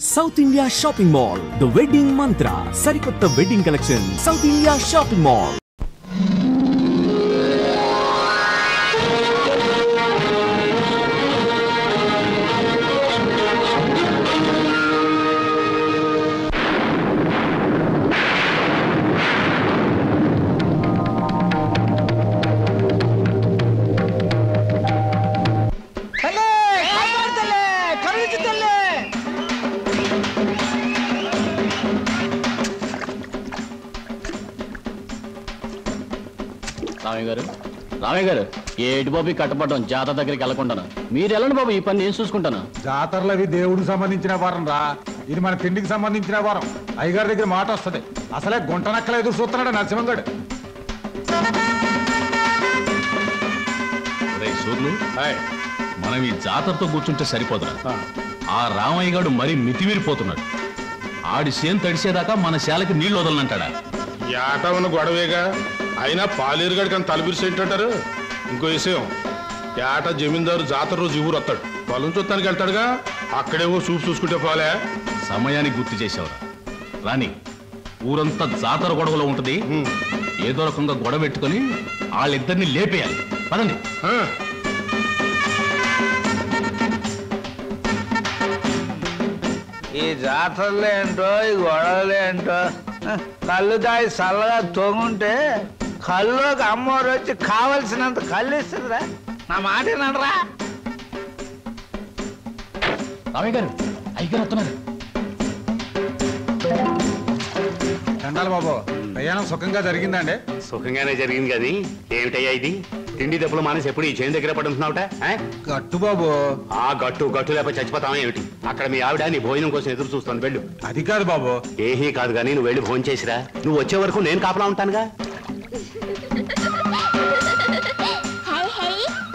South India Shopping Mall, the wedding mantra. Sarikotta wedding collection. South India Shopping Mall. Ramayya గారు ఏటి బాబు కట్టపడడం జాతర దగ్గరికి వెళ్ళకుండాను మీరు వెళ్ళండి బాబు, ఈ పని నేను చూసుకుంటాను. జాతరలు అవి దేవుడికి సంబంధించిన వారం రా, ఇది మన తిండికి సంబంధించిన వారం. అయ్యగారి దగ్గర మాట వస్తుంది. అసలే గుంట నక్కలు ఎదురు చూస్తున్నాడు నరసింహంగడు. మనం ఈ జాతరతో కూర్చుంటే సరిపోదురా. ఆ రామయ్య గారు మరీ మితిమీరిపోతున్నాడు. ఆడి సేను తడిసేదాకా మన శాలకి నీళ్లు వదలనంటాడా? ఏటా ఉన్న గొడవేగా, అయినా పాలేరుగాడికి అని తలపిరిసేంటారు. ఇంకో విషయం, ఏట జమీందారు జాతర రోజు ఊరు వస్తాడు, పొలం చూస్తానికి వెళ్తాడుగా, అక్కడేవో చూపు చూసుకుంటే పోలే. సమయానికి గుర్తు చేసావురా. రాని ఊరంతా జాతర గొడవలో ఉంటది. ఏదో రకంగా గొడవ పెట్టుకుని వాళ్ళిద్దరిని లేపేయాలి. పదండి. ఈ జాతరలు ఏంటో, ఈ గొడవలు ఏంటో, కళ్ళు దాయి చల్లగా తొంగుంటే కళ్ళుకి అమ్మవారు వచ్చి కావలసినంత కళ్ళు ఇస్తుందిరా. నా మాట ఏనరా? రామయ్య గారు, అయ్యగారు వస్తున్నారు. చండాలి బాబు, ప్రయాణం సుఖంగా జరిగిందండి? సుఖంగానే జరిగింది. కానీ ఏమిటయ్యా ఇది? తిండి దెబ్బలు మానేసి ఎప్పుడు ఈ చేను దగ్గర పడుతున్నావుట? గట్టు బాబు. ఆ గట్టు లేకపోతే చచ్చిపోతావా ఏమిటి? అక్కడ మీ ఆవిడ నీ భోజనం కోసం ఎదురు చూస్తుంది, వెళ్ళు. అది కాదు బాబు. ఏహీ కాదు కానీ నువ్వు వెళ్ళి భోజనం చేసిరా. నువ్వు వచ్చే వరకు నేను కాపలా ఉంటానుగా.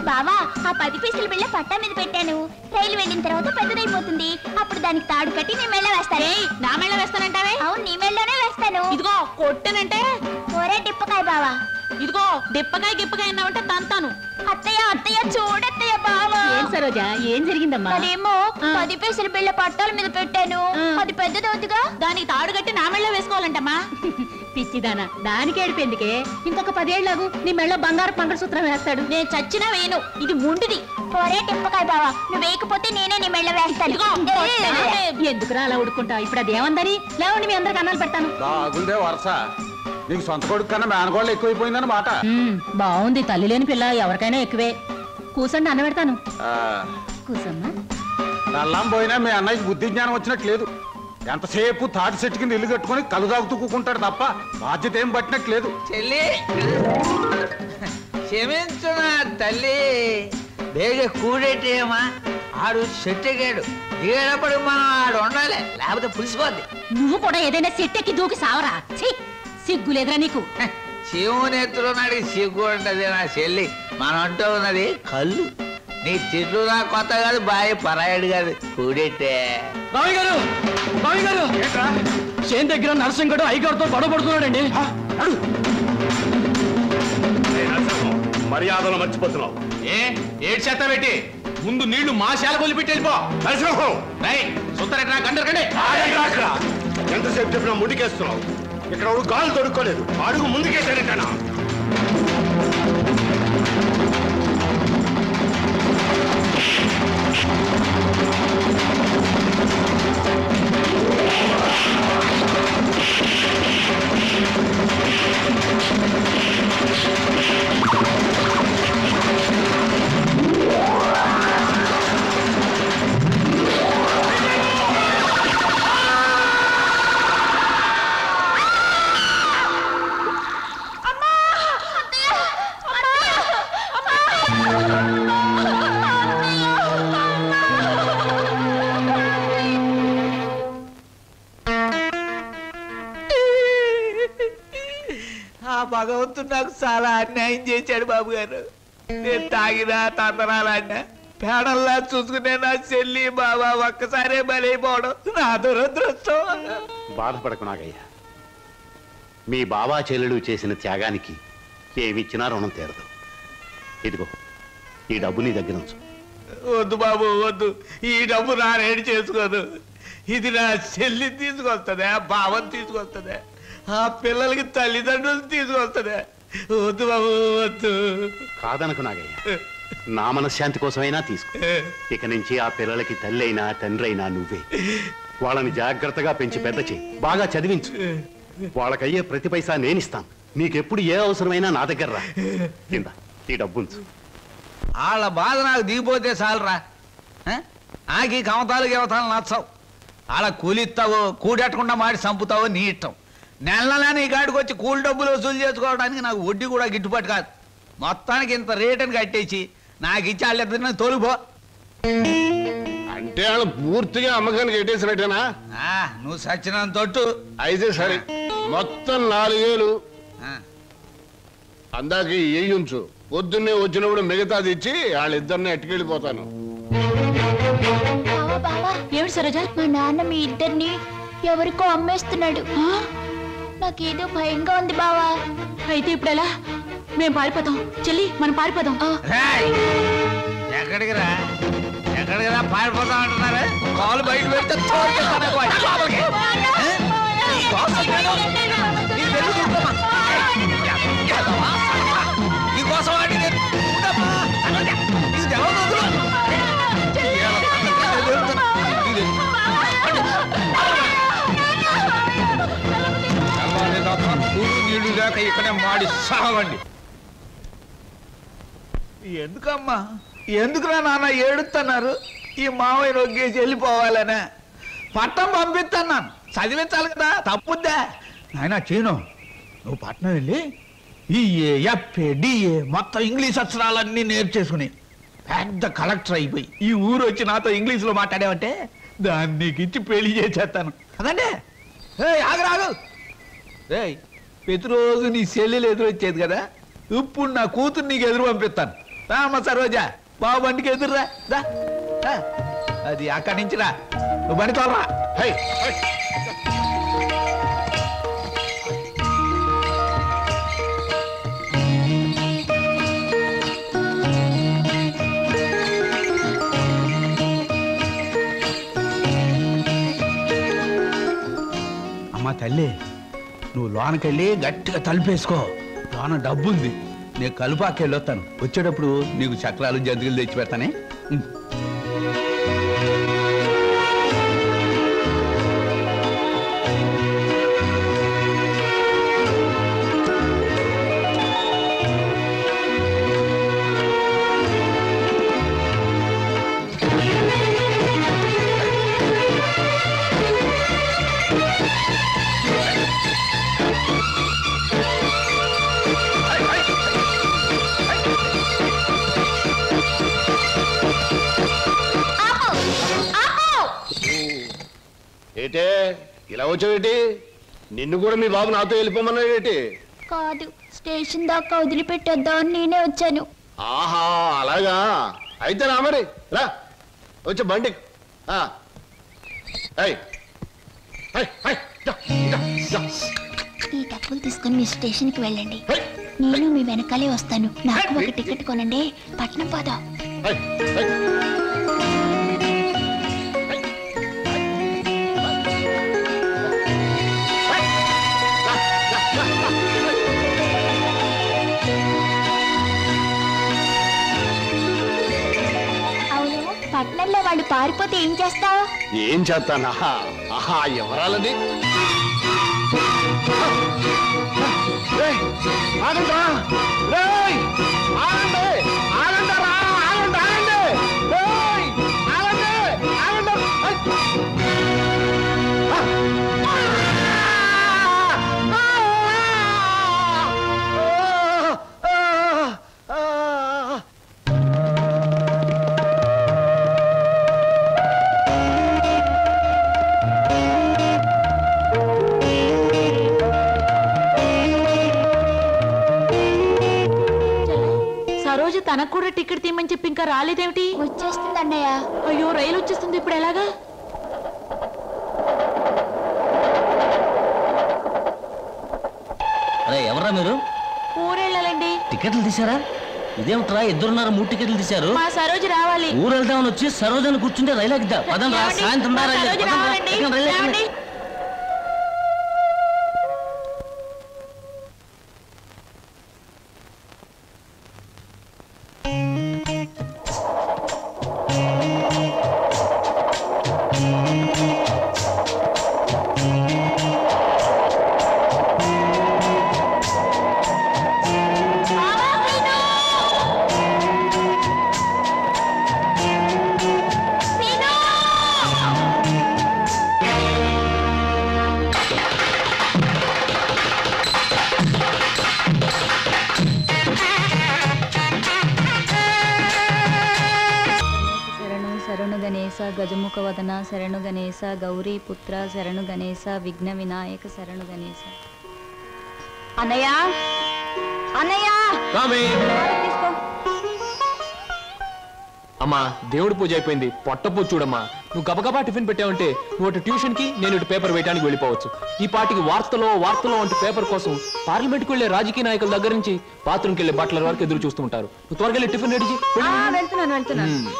బావా, ఆ 10 పైసలు బిళ్ళ పట్టా మీద పెట్టాను. రైలు వెళ్ళిన తర్వాత పెద్దదైపోతుంది. అప్పుడు దానికి తాడు కట్టి నీ మెళ్ళ వేస్తాను. నా మెళ్ళ వేస్తానంటావే? అవును, నీ మెళ్ళలోనే వేస్తాను. ఇదిగో కొట్టనంటే ఒరే డిప్పకాయ బావా. ఇదిగో డిప్పకాయ గిప్పకాయ అన్నావంటే తంతాను. అత్తయ్య అత్తయ్య చూడత్తయ్య బావా. ఏం సరోజా, ఏం జరిగిందమ్మా? అదేమో 10 పైసలు బిళ్ళ పట్టాల మీద పెట్టాను. అది పెద్దదవుతుగా, దానికి తాడు కట్టి నా మెళ్ళ వేసుకోవాలంటమ్మా. పిచ్చిదానా, దానికి ఏడిపోయిందికే. ఇంకొక 10 ఏళ్లకు నీ మెళ్ళ బంగారు మంగళసూత్రం వేస్తాడు. నేను చచ్చినా వేయను, ఇది ముండిది. ఒరే టిప్పకాయ బావా, నువ్వు వేయకపోతే నేనే నీ మెళ్ళ వేస్తాను. ఎందుకురా అలా ఉడుకుంటా? ఇప్పుడు అది ఏమందని లేవండి, మీ అందరికి అన్నాలు పెడతాను. బాగుందే వరస. నీకు సొంత కొడుకు కన్నా మేనగోళ్ళు ఎక్కువైపోయిందని మాట. బాగుంది, తల్లి లేని పిల్ల ఎవరికైనా ఎక్కువే. కూసండి, అన్న పెడతాను. కూసమ్మా. నల్లం పోయినా మీ అన్నయ్యకి బుద్ధి జ్ఞానం వచ్చినట్టు లేదు. ఎంతసేపు తాటి చెట్టు కింద ఇల్లు కట్టుకుని కలు తాగుతూ కూకుంటాడు తప్ప బాధ్యత ఏం పట్టినట్లేదు. చెల్లి క్షమించు నా తల్లి. బేగ కూడేటేమా, ఆడు చెట్టెగాడు. దిగేటప్పుడు మనం ఆడు ఉండాలి, లేకపోతే పులిసిపోద్ది. నువ్వు కూడా ఏదైనా చెట్టెక్కి దూకి సావరా. సిగ్గులేదురా నీకు? శివుని ఎత్తులో నాడికి సిగ్గు ఉంటది నా చెల్లి. మనం అంటూ ఉన్నది కళ్ళు. నీ తిట్లు నా కొత్త కాదు, బాయ్ పరాయడు కాదు. కూడెట్టే రామయ్య గారు, రామయ్య గారు, చేను దగ్గర నరసింహుడు అయ్యగారితో గొడవ పడుతున్నాడండి. మర్యాదలు మర్చిపోతున్నావు. ఏడు చేత పెట్టి ముందు నీళ్లు మా శాల కొలిపెట్టి వెళ్ళిపో. ఎంతసేపు చెప్పినా ముందుకేస్తున్నావు. ఇక్కడ గాలు దొరుకోలేదు, అడుగు ముందుకేసాడేటనా? భగవంతుడు నాకు చాలా అన్యాయం చేశాడు బాబు గారు. నేను తాగినా తందనాలన్నా పేడల్లా చూసుకునే నా చెల్లి బాబా ఒక్కసారే బలైపోవడం నా దురదృష్టం. బాధపడకు నాగయ్య, మీ బాబా చెల్లెలు చేసిన త్యాగానికి ఏమిచ్చినా రుణం తీరదు. ఇదిగో ఈ డబ్బు నీ దగ్గర ఉంచు. వద్దు బాబు వద్దు, ఈ డబ్బు నా రేడి చేసుకోదు. ఇది నా చెల్లి తీసుకొస్తుందా, బావని తీసుకొస్తుందా, ఆ పిల్లలకి తల్లిదండ్రులు తీసుకొస్తుందా? వద్దు బాబు వద్దు. కాదనకు నాగయ్య, నా మనశ్శాంతి కోసమైనా తీసుకో. ఇక నుంచి ఆ పిల్లలకి తల్లి అయినా తండ్రి అయినా నువ్వే. వాళ్ళని జాగ్రత్తగా పెంచి పెద్ద చేయి, బాగా చదివించు. వాళ్ళకయ్యే ప్రతి పైసా నేనిస్తాను. నీకెప్పుడు ఏ అవసరమైనా నా దగ్గర రా. కింద ఈ డబ్బుంచు. వాళ్ళ బాధ నాకు దిగిపోతే చాలరా. నాకు ఈ కమతాలు గవతాలు నచ్చవు. వాళ్ళ కూలిస్తావో కూడెట్టకుండా మాడి చంపుతావో నీ ఇష్టం. నెలలా నీ కాడికి వచ్చి కూలి డబ్బులు వసూలు చేసుకోవడానికి నాకు వడ్డీ కూడా గిట్టుబాటు కాదు. మొత్తానికి ఇంత రేటుని కట్టేసి నాకు ఇచ్చి వాళ్ళిద్దరిని తోలిపో. అంటే వాళ్ళు పూర్తిగా అమ్మకానికి ఎట్టేసినట్టేనా? నువ్వు సచ్చినంత తొట్టు. అయితే సరే, మొత్తం 4000 అందాక ఉంచు. పొద్దున్నే వచ్చినప్పుడు మిగతాది ఇచ్చి వాళ్ళిద్దరిని ఎట్టుకెళ్ళిపోతాను. ఏమిటి సరోజ? మా నాన్న మీ ఇద్దరిని ఎవరికో అమ్మేస్తున్నాడు. నాకేదో భయంగా ఉంది బావా. అయితే ఇప్పుడు ఎలా? మేము పారిపోతాం చెల్లి, మనం పారిపోదాం. ఎక్కడికి రా, ఎక్కడికి రా పారిపోతాం అంటున్నారా? కాలు బయట పెడితే నీళ్లు లేక ఇక్కడే మాడి సాగండి. ఎందుకమ్మా, ఎందుకురా నాన్న ఏడుస్తున్నారు? ఈ మావయ్య నొగ్గేసి వెళ్ళిపోవాలనే పట్నం పంపిస్తున్నాను. చదివించాలి కదా, తప్పుద్దా? నాయన చీను, నువ్వు పట్నం వెళ్ళి ఈ ఎఫ్ఏ డిఏ మొత్తం ఇంగ్లీష్ అక్షరాలన్నీ నేర్చేసుకుని పెద్ద కలెక్టర్ అయిపోయి ఈ ఊరు వచ్చి నాతో ఇంగ్లీష్లో మాట్లాడావంటే దాన్ని నీకు ఇచ్చి పెళ్లి చేసేస్తాను. అదండి ఆగరాగు. ప్రతిరోజు నీ చెల్లెలు ఎదురొచ్చేది కదా, ఇప్పుడు నా కూతురు నీకు ఎదురు పంపిస్తాను. రామ్మ సరోజా, బాబు బండికి ఎదురురా. అది అక్కడి నుంచి రా, నువ్వు బండి తోలరా. అమ్మా తల్లి, నువ్వు లోనకెళ్ళి గట్టిగా తలుపేసుకో. లోన డబ్బు ఉంది, నేను కలుపాకెళ్ళి వస్తాను. వచ్చేటప్పుడు నీకు చక్రాలు జంతికలు తెచ్చి పెడతానే. ఏటే ఇలా వచ్చావేటి? నిన్ను కూడా మీ బాబు నాతో వెళ్ళిపోమన్నాడేటి? కాదు, స్టేషన్ దాకా వదిలిపెట్టొద్దామని నేనే వచ్చాను. ఆహా అలాగా, అయితే రా మరి, రా వచ్చే బండి. ఈ డబ్బులు తీసుకుని మీ స్టేషన్ కి వెళ్ళండి, నేను మీ వెనకాలే వస్తాను. నాకు ఒక టికెట్ కొనండి, పట్నం పోదాం. పట్నంలో వాళ్ళు పారిపోతే ఏం చేస్తావు? ఏం చేస్తానా? ఆహా ఎవరాలని? తనకు కూడా టికెట్ తీయమని చెప్పి ఇంకా రాలేదేమిటి? వచ్చేస్తుంది అన్నయ్య. అయ్యో, రైలు వచ్చేస్తుంది, ఇప్పుడు ఎలాగా? అరే ఎవరా మీరు? ఊరెళ్ళాలండి. టికెట్లు తీసారా? ఇదేమిట్రా ఇద్దరున్నారు 3 టికెట్లు తీశారు. మా సరోజు రావాలి. ఊరు వెళ్దామని వచ్చి సరోజని కూర్చుంటే రైలు ఎక్కుతా. పదండి రా, సాయంత్రం రైలు. గజముఖ వదన శరణు గణేశ గౌరీ పుత్ర శరణు గణేశ విఘ్న వినాయక శరణు గణేశ. అన్నయ్య అన్నయ్య తీసుకో. అమ్మా దేవుడి పూజ అయిపోయింది, పొట్ట పూజ చూడమ్మా. నువ్వు గబగబా టిఫిన్ పెట్టావంటే నువ్వు అటు ట్యూషన్ కి, నేను ఇటు పేపర్ వేయడానికి వెళ్ళిపోవచ్చు. ఈ పాటికి వార్తలో వంటి పేపర్ కోసం పార్లమెంట్కి వెళ్లే రాజకీయ నాయకుల దగ్గర నుంచి బాత్రూమ్కి వెళ్లే బట్లర్ వరకు ఎదురు చూస్తూ ఉంటారు. నువ్వు త్వరగా వెళ్ళి టిఫిన్ రెడీ చేయి. వెళ్తున్నాను.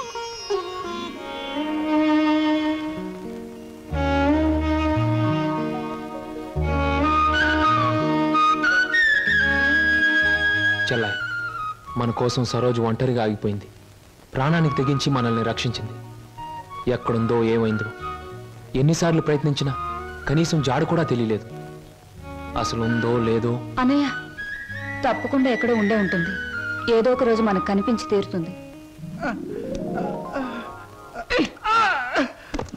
చెల్లాయ్, మన కోసం సరోజు ఒంటరిగా ఆగిపోయింది. ప్రాణానికి తెగించి మనల్ని రక్షించింది. ఎక్కడుందో ఏమైందో ఎన్నిసార్లు ప్రయత్నించినా కనీసం జాడు కూడా తెలియలేదు. అసలు ఉందో లేదో. అన్నయ్య తప్పకుండా ఎక్కడో ఉండే ఉంటుంది. ఏదో ఒక రోజు మనకు కనిపించి తీరుతుంది.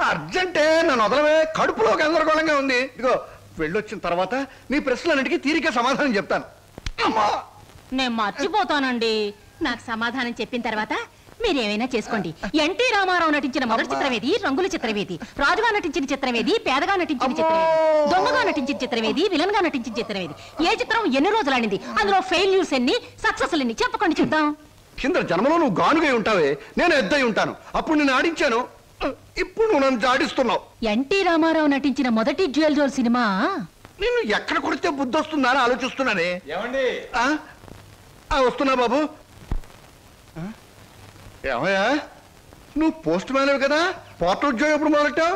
అర్జెంటే నన్ను వదలవే, కడుపులో గందరగోళంగా ఉంది. ఇదిగో వెళ్ళొచ్చిన తర్వాత నీ ప్రశ్నలన్నిటికీ తీరిక సమాధానం చెప్తాను. నేను మర్చిపోతానండి. నాకు సమాధానం చెప్పిన తర్వాత మీరేమైనా చేసుకోండి. ఎన్టీ రామారావు నటించిన మొదటి చిత్రమేది, రంగుల చిత్రమేది, రాజుగా నటించిన చిత్రమేది, పేదగా నటించిన చిత్రమేది, దొంగగా నటించిన చిత్రమేది, విలన్ గా నటించిన చిత్రమేది, ఏ చిత్రం ఎన్ని రోజులు ఆడింది, అందులో ఫెయిల్యూర్స్ ఎన్ని, సక్సెస్ ఎన్ని చెప్పకండి చూద్దాం. కింద జన్మలో నువ్వు గానుగై ఉంటావే, నేను ఎద్దై ఉంటాను. అప్పుడు నేను ఆడించాను, ఇప్పుడు నువ్వు నన్ను జాడిస్తున్నావు. ఎన్టీ రామారావు నటించిన మొదటి డ్యూయల్ రోల్ సినిమా నిన్ను ఎక్కడ కొడితే బుద్ధి వస్తుందా అని ఆలోచిస్తున్నానే. ఏమండి వస్తున్నా బాబు. ఏమయ్యా నువ్వు పోస్ట్ మ్యాన్ కదా, పోర్ట్ ఉద్యోగం ఎప్పుడు మొదలెట్టావు?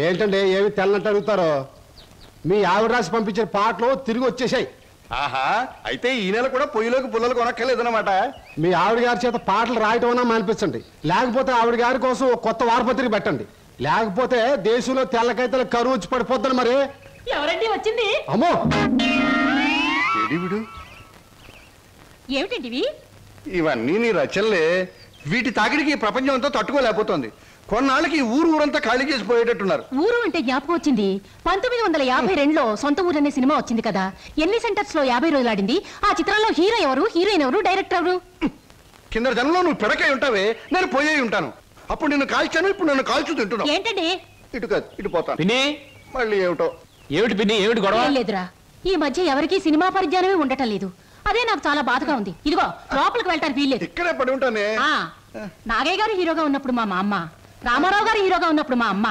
ఏంటంటే ఏమి తెల్లంటే అడుగుతారో. మీ ఆవిడ రాసి పంపించిన పాటలు తిరిగి వచ్చేసాయి. ఆహా, అయితే ఈ నెల కూడా పొయ్యిలోకి పుల్లలు కొనక్కర్లేదన్నమాట. మీ ఆవిడ గారి చేత పాటలు రాయటం అన్నా మానిపించండి, లేకపోతే ఆవిడ గారి కోసం కొత్త వారపత్రిక పెట్టండి. లేకపోతే దేశంలో తెల్లకైతే కరువు వచ్చి పడిపోద్దని. మరి ఎవరండి వచ్చింది? అమ్మో ఏమిటండి ఇవన్నీ నీ రచనలే. వీటి తాకిడికి ఈ ప్రపంచం అంతా తట్టుకోలేకపోతుంది. కొన్నాళ్ళకి ఊరంతా ఖాళీ చేసి పోయేటట్టున్నారు. ఊరు అంటే జ్ఞాపకం వచ్చింది. 1952లో సొంత ఊరు అనే సినిమా వచ్చింది కదా. ఎన్ని సెంటర్స్ లో 50 రోజులు ఆడింది. ఆ చిత్రంలో హీరో ఎవరు, హీరోయిన్ ఎవరు, డైరెక్టర్ ఎవరు? కింద జనంలో నువ్వు పిడకై ఉంటావే, నేను పోయే ఉంటాను. అప్పుడు నిన్ను కాల్చాను, ఇప్పుడు నన్ను కాల్చు తింటున్నావు. ఏంటండి? ఇటు కాదు, ఇటు పోతాను. పిన్ని మళ్ళీ ఏమిటో. ఏమిటి పిన్ని, ఏమిటి గొడవ? లేదురా, ఈ మధ్య ఎవరికి సినిమా పరిజ్ఞానమే ఉండటం లేదు. అదే నాకు చాలా బాధగా ఉంది. ఇదిగో లోపలికి వెళ్ళటానికి వీల్లేదు. ఇక్కడే పడి ఉంటానే. నాగయ్య గారు హీరోగా ఉన్నప్పుడు మా అమ్మ, రామారావు గారు హీరోగా ఉన్నప్పుడు మా అమ్మ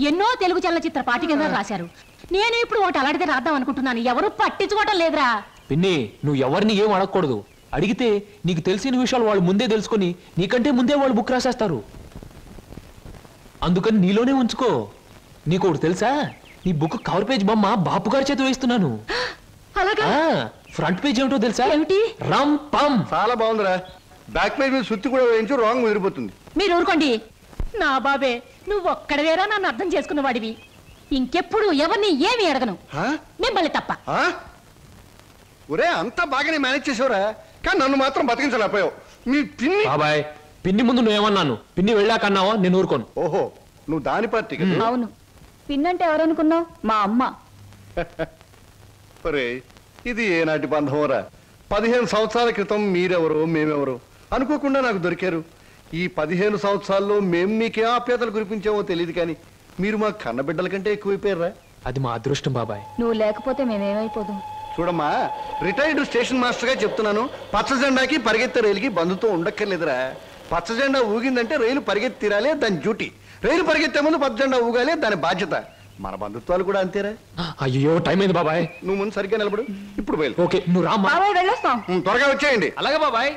ఎన్నో తెలుగు చలనచిత్ర పాఠికగా రాశారు. నేను ఇప్పుడు ఒకటి అలాంటిదే రాద్దాం అనుకుంటున్నాను. ఎవరు పట్టించుకోవటం లేదురా. పిన్ని నువ్వు ఎవరిని ఏం అడగకూడదు. అడిగితే నీకు తెలిసిన విషయాలు వాళ్ళు ముందే తెలుసుకొని నీకంటే ముందే వాళ్ళు బుక్ రాసేస్తారు. అందుకని నీలోనే ఉంచుకో. నీకు ఒకటి తెలుసా, నీ బుక్ కవర్ పేజ్ బొమ్మ బాపు గారి చేత వేస్తున్నాను. ఫ్రంట్ పేజ్ ఏమిటో తెలుసా? ఏమిటి? రమ్ పమ్. చాలా బాగుందిరా. బ్యాక్ పేజ్ మీద సుత్తి కూడా వేయించు, రాంగ్ ముదిరిపోతుంది. మీరు ఊరుకోండి. నా బాబే, నువ్వు ఒక్కడవేరా నన్ను అర్థం చేసుకున్న వాడివి. ఇంకెప్పుడు ఎవరిని ఏమి అడగను, మిమ్మల్ని తప్ప. ఒరే అంతా బాగానే మేనేజ్ చేసావురా, కానీ నన్ను మాత్రం బతికించలేకపోయావు. మీ పిన్ని బాబాయ్, పిన్ని ముందు నువ్వేమన్నాను, పిన్ని వెళ్ళాకన్నావా నేను ఊరుకోను. ఓహో, నువ్వు దాని పార్టీ. అవును, పిన్నంటే ఎవరనుకున్నావు? మా అమ్మ. ఒరే ఇది ఏనాటి బంధంరా. 15 సంవత్సరాల క్రితం మీరెవరు మేమెవరు అనుకోకుండా నాకు దొరికారు. ఈ 15 సంవత్సరాల్లో మేము మీకే ఆప్యాతలు కురిపించామో తెలియదు, కానీ మీరు మా కన్నబిడ్డల కంటే ఎక్కువైపోయారా. అది మా అదృష్టం బాబాయ్. నువ్వు లేకపోతే మేమేమైపోదు. చూడమ్మా, రిటైర్డ్ స్టేషన్ మాస్టర్ గా చెప్తున్నాను, పచ్చ జెండాకి పరిగెత్తే రైలుకి బంధుత్వం ఉండక్కర్లేదురా. పచ్చ జెండా ఊగిందంటే రైలు పరిగెత్తి తీరాలే, దాని డ్యూటీ. రైలు పరిగెత్తే ముందు పచ్చ జెండా ఊగాలే, దాని బాధ్యత. మన బంధుత్వాలు కూడా అంతేరా. అయ్యో టైం అయింది బాబాయ్. నువ్వు ముందు సరిగ్గా నిలబడు, ఇప్పుడు బయలు. ఓకే నువ్వు రా. వెళ్ళొస్తాం. త్వరగా వచ్చేయండి. అలాగే బాబాయ్.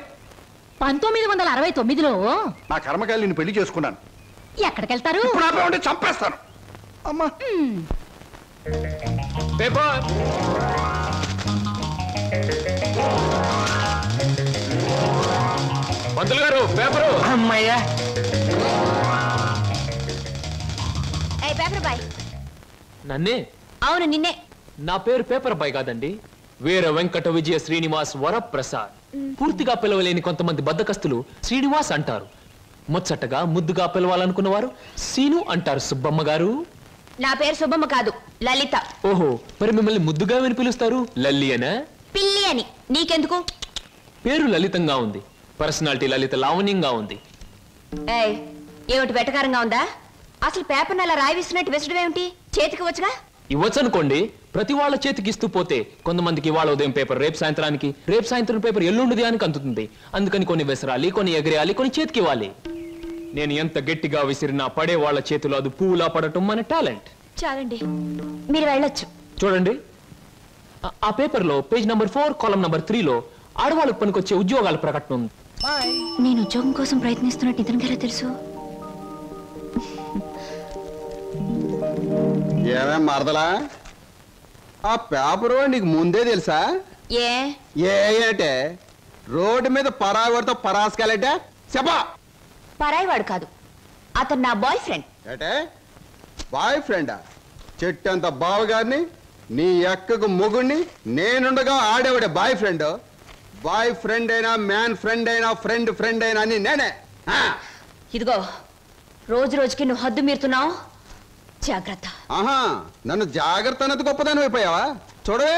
1969లో నా కర్మకాయలు నేను పెళ్లి చేసుకున్నాను. ఎక్కడికెళ్తారు? చంపేస్తాను. అమ్మా పేపర్ పంతులు గారు పేపరు. అమ్మయ్యా పేపర్ బాయ్. నన్నే? అవును నిన్నే. నా పేరు పేపర్ బాయ్ కాదండి, వీర వెంకట విజయ శ్రీనివాస్ వరప్రసాద్. పూర్తిగా పిలవలేని కొంతమంది బద్దకస్తులు శ్రీనివాస్ అంటారు. ముచ్చటగా ముద్దుగా పిలవాలనుకున్న వారు సీను అంటారు. సుబ్బమ్మ గారు. నా పేరు సుబ్బమ్మ కాదు, లలిత. ఓహో, మరి మిమ్మల్ని ముద్దుగా విని పిలుస్తారు లల్లి అనా? పిల్లి అని. నీకెందుకు? పేరు లలితంగా ఉంది, పర్సనాలిటీ లలిత లావణ్యంగా ఉంది. ఏమిటి వెటకారంగా ఉందా? అసలు పేపర్ అలా రాయిస్తున్నట్టు విసడం ఏమిటి? చేతికి వచ్చుగా. ఇవ్వచ్చు అనుకోండి, ప్రతి వాళ్ళ చేతికి ఇస్తూ పోతే కొంతమందికి వాళ్ళ ఉదయం పేపర్ రేపు సాయంత్రానికి, రేపు సాయంత్రం పేపర్ ఎల్లుండిది అని అందుతుంది. అందుకని కొన్ని విసరాలి, కొన్ని ఎగరేయాలి, కొన్ని చేతికి ఇవ్వాలి. నేను ఎంత గట్టిగా విసిరినా పడే వాళ్ళ చేతిలో అది పువ్వులా పడటం మన టాలెంట్. చాలండి, మీరు వెళ్ళొచ్చు. చూడండి, ఆ పేపర్లో పేజ్ నంబర్ 4 కాలం నంబర్ 3లో ఆడవాళ్ళకు పనికొచ్చే ఉద్యోగాల ప్రకటన ఉంది. నేను ఉద్యోగం కోసం ప్రయత్నిస్తున్నట్టు ఇతనికి ఎలా తెలుసు? ఏమేం మరదలా, ఆ పేపరు నీకు ముందే తెలుసా? ఏంటే రోడ్డు మీద పరాయివాడితో పరాసుకెళ్ళటే చెప్పా. పరాయివాడు కాదు, అతను నా బాయ్ ఫ్రెండ్. ఏటే బాయ్ ఫ్రెండా? చెట్టంత బావగారిని, నీ ఎక్కకు మొగుణ్ణి, నేనుండగా ఆడేవాడే బాయ్ ఫ్రెండ్. బాయ్ ఫ్రెండ్ అయినా, మ్యాన్ ఫ్రెండ్ అయినా, ఫ్రెండ్ ఫ్రెండ్ అయినా అని నేనే. ఇదిగో, రోజు రోజుకి నువ్వు హద్దు మీరుతున్నావు, జాగ్రత్త. ఆహా, నన్ను జాగ్రత్త అన్నది గొప్పదాని అయిపోయావా? చూడవే,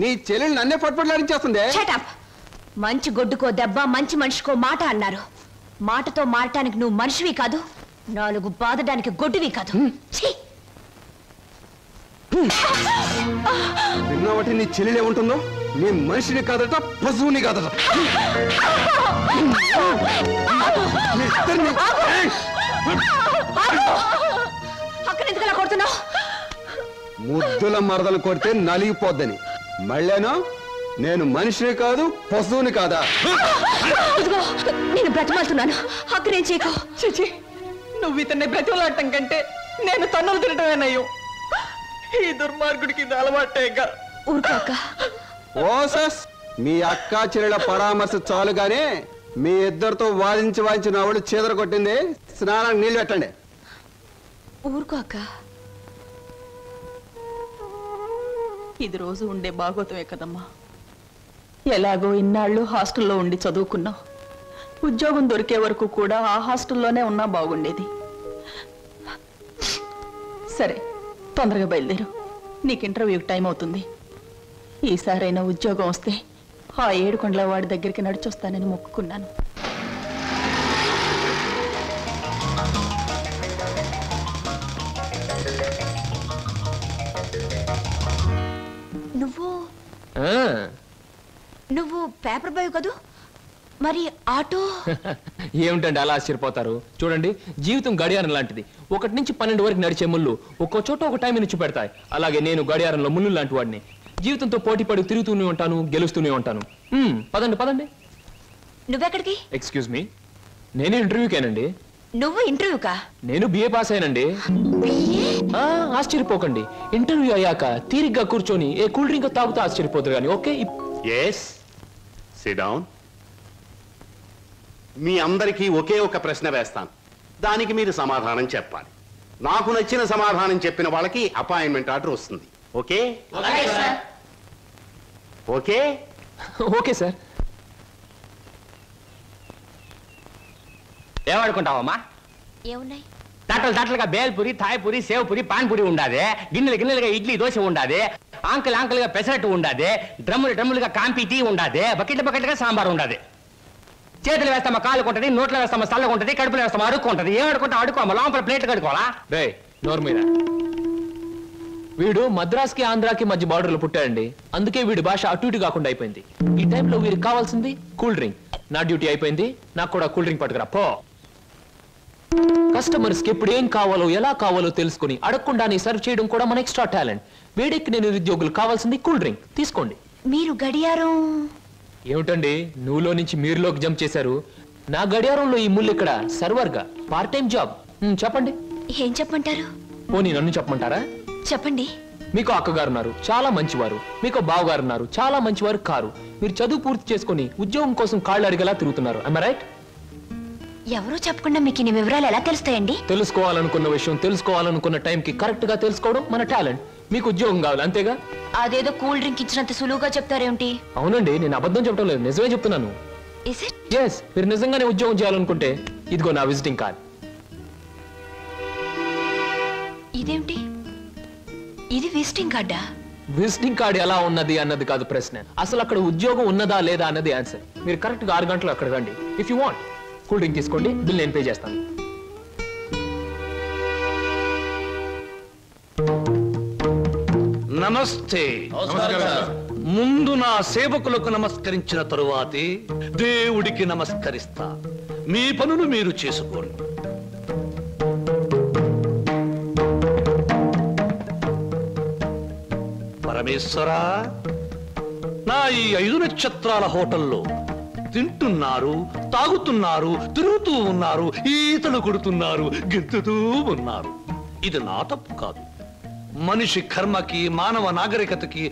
నీ చెల్లెలు నన్నే పట్టుపట్లాడించేస్తుంది. మంచి గొడ్డుకో దెబ్బ, మంచి మనిషికో మాట అన్నారు. మాటతో మారటానికి నువ్వు మనిషివి కాదు, 4 బాదడానికి గొడ్డువి కాదు. విన్నావటి నీ చెల్లెలే ఉంటుందో? నీ మనిషిని కాదట, పశువుని కాదట. అక్కడెందుకలా కొడుతున్నావు? ముద్దుల మరదలు కొడితే నలిగిపోద్దని. మళ్ళేనో నేను మనిషిని కాదు, పశువుని కాదా? నేను బ్రతిమాలుతున్నాను, అక్కడేం చేయకు. చిచి, నువ్వు ఇతన్ని బ్రతిమలాడటం కంటే నేను తన్నులు తినటమేనయ్యో. ఈ దుర్మార్గుడికి ఇది అలవాటేగా. ఊరుకోక. ఓసస్, మీ అక్క చెల్లెల పరామర్శ చాలుగానే మీ ఇద్దరితో వాదించి వాదించి నా ఒళ్ళు చీదర కొట్టింది. స్నానానికి నీళ్ళు పెట్టండి. ఊరుకోక. ఇది రోజు ఉండే భాగవతమే కదమ్మా. ఎలాగో ఇన్నాళ్ళు హాస్టల్లో ఉండి చదువుకున్నావు. ఉద్యోగం దొరికే వరకు కూడా ఆ హాస్టల్లోనే ఉన్నా బాగుండేది. సరే, తొందరగా బయలుదేరు, నీకు ఇంటర్వ్యూకి టైం అవుతుంది. ఈసారైనా ఉద్యోగం వస్తే ఆ 7 కొండల వాడి దగ్గరికి నడిచొస్తానని మొక్కుకున్నాను. నువ్వు పేపర్ బాయ్ కదూ, మరి ఆటో? ఏమిటండి అలా ఆశ్చర్యపోతారు? చూడండి, జీవితం గడియారం లాంటిది. 1 నుంచి 12 వరకు నడిచే ముళ్ళు ఒక్కో చోట ఒక టైం నుంచి పెడతాయి. అలాగే నేను గడియారంలో ముళ్ళు లాంటి వాడిని. జీవితంతో పోటీ పడి తిరుగుతూనే ఉంటాను, గెలుస్తూనే ఉంటాను. పదండి పదండి. నువ్వెక్కడికి? ఎక్స్క్యూజ్ మీ, నేను ఇంటర్వ్యూకేనండి. నువ్వు ఇంటర్వ్యూకా? నేను బిఏ పాస్ అయినండి. ఆశ్చర్యపోకండి, ఇంటర్వ్యూ అయ్యాక తీరిగ్గా కూర్చొని ఏ కూల్ డ్రింక్ తాగుతూ ఆశ్చర్యపోతారు కానీ. Okay, SIT down. మీ అందరికీ ఒకే ఒక ప్రశ్న వేస్తాను, దానికి మీరు సమాధానం చెప్పాలి. నాకు నచ్చిన సమాధానం చెప్పిన వాళ్ళకి అపాయింట్మెంట్ ఆర్డర్ వస్తుంది. ఓకే? Okay okay sir. ఏమనుకుంటావమ్మా? ఏమున్నాయి? తట్టలుగా బేల్పూరి, థాయ్పూరి, సేవ్పూరి, పాన్పూరి ఉండాది. గిన్నెలుగా ఇడ్లీ దోశ ఉండాది. ఆంకలుగా పెసరట్టు ఉండాది. డ్రమ్ములుగా కాంపి టీ ఉండాది. బకెట్లుగా సాంబార్ ఉండాది. చేతులు వేస్తామా కాలు కొంటది, నోట్లో వేస్తామా చల్లగా ఉంటుంది, కడుపులో వేస్తామా అడుక్కుంటది. ఏమడుకుంటా అడుకోమా, లోపల ప్లేట్ కడుకోవాలా? రే నోరు మీద. వీడు మద్రాస్కి ఆంధ్రాకి మధ్య బార్డర్లో పుట్టాడండి. అందుకే వీడి భాష అటు ఇటు కాకుండా అయిపోయింది. ఈ టైంలో వీరికి కావాల్సింది కూల్ డ్రింక్. నా డ్యూటీ అయిపోయింది, నాకు కూడా కూల్ డ్రింక్ పట్టుకురా పో. కస్టమర్స్ కి ఎప్పుడు ఏం కావాలో ఎలా కావాలో తెలుసుకుని అడగకుండానే సర్వ్ చేయడం కూడా మన ఎక్స్ట్రా టాలెంట్. వేడెక్కి నేను నిరుద్యోగులు కావాల్సింది కూల్ డ్రింక్ తీసుకోండి. మీరు గడియారం? ఏమిటండి నువ్వులో నుంచి మీరులోకి జంప్ చేశారు? నా గడియారంలో ఈ ముళ్ళు ఇక్కడ సర్వర్గా పార్ట్ టైం జాబ్. చెప్పండి. ఏం చెప్పమంటారు? పోనీ నన్ను చెప్పమంటారా? చెప్పండి. మీకు అక్కగారు ఉన్నారు, చాలా మంచివారు. మీకు బావగారు ఉన్నారు, చాలా మంచివారు కారు. మీరు చదువు పూర్తి చేసుకుని ఉద్యోగం కోసం కాళ్ళు అడిగేలా తిరుగుతున్నారు. I am right? ఎవరూ చెప్పకుండా మీకు ఇన్ని వివరాలు ఎలా తెలుస్తాయండి? తెలుసుకోవాలనుకున్న విషయం తెలుసుకోవాలనుకున్న టైంకి కరెక్ట్ గా తెలుసుకోవడం మన టాలెంట్. మీకు ఉద్యోగం కావాలి అంతేగా? అదేదో కూల్ డ్రింక్ ఇచ్చినంత సులువుగా చెప్తారేమిటి? అవునండి, నేను అబద్ధం చెప్పడం లేదు, నిజమే చెప్తున్నాను. ఎస్, మీరు నిజంగానే ఉద్యోగం చేయాలనుకుంటే ఇదిగో నా విజిటింగ్ కార్డ్. ఇదేమిటి? ఇది విజిటింగ్ కార్డా? విజిటింగ్ కార్డ్ ఎలా ఉన్నది అన్నది కాదు ప్రశ్న, అసలు అక్కడ ఉద్యోగం ఉన్నదా లేదా అన్నది ఆన్సర్. మీరు కరెక్ట్ గా 6 గంటలు అక్కడ రండి. If you want cool drink తీసుకోండి, బిల్ నేను పే చేస్తాను. నమస్తే. ముందు నా సేవకులకు నమస్కరించిన తరువాతే దేవుడికి నమస్కరిస్తా. మీ పనులు మీరు చేసుకోండి. పరమేశ్వరా, నా ఈ 5 నక్షత్రాల హోటల్లో తింటున్నారు, తాగుతున్నారు, తిరుగుతూ ఉన్నారు, ఈతలు కొడుతున్నారు, గెంతుతూ ఉన్నారు. ఇది నా తప్పు కాదు. మనిషి కర్మకి, మానవ నాగరికతకి,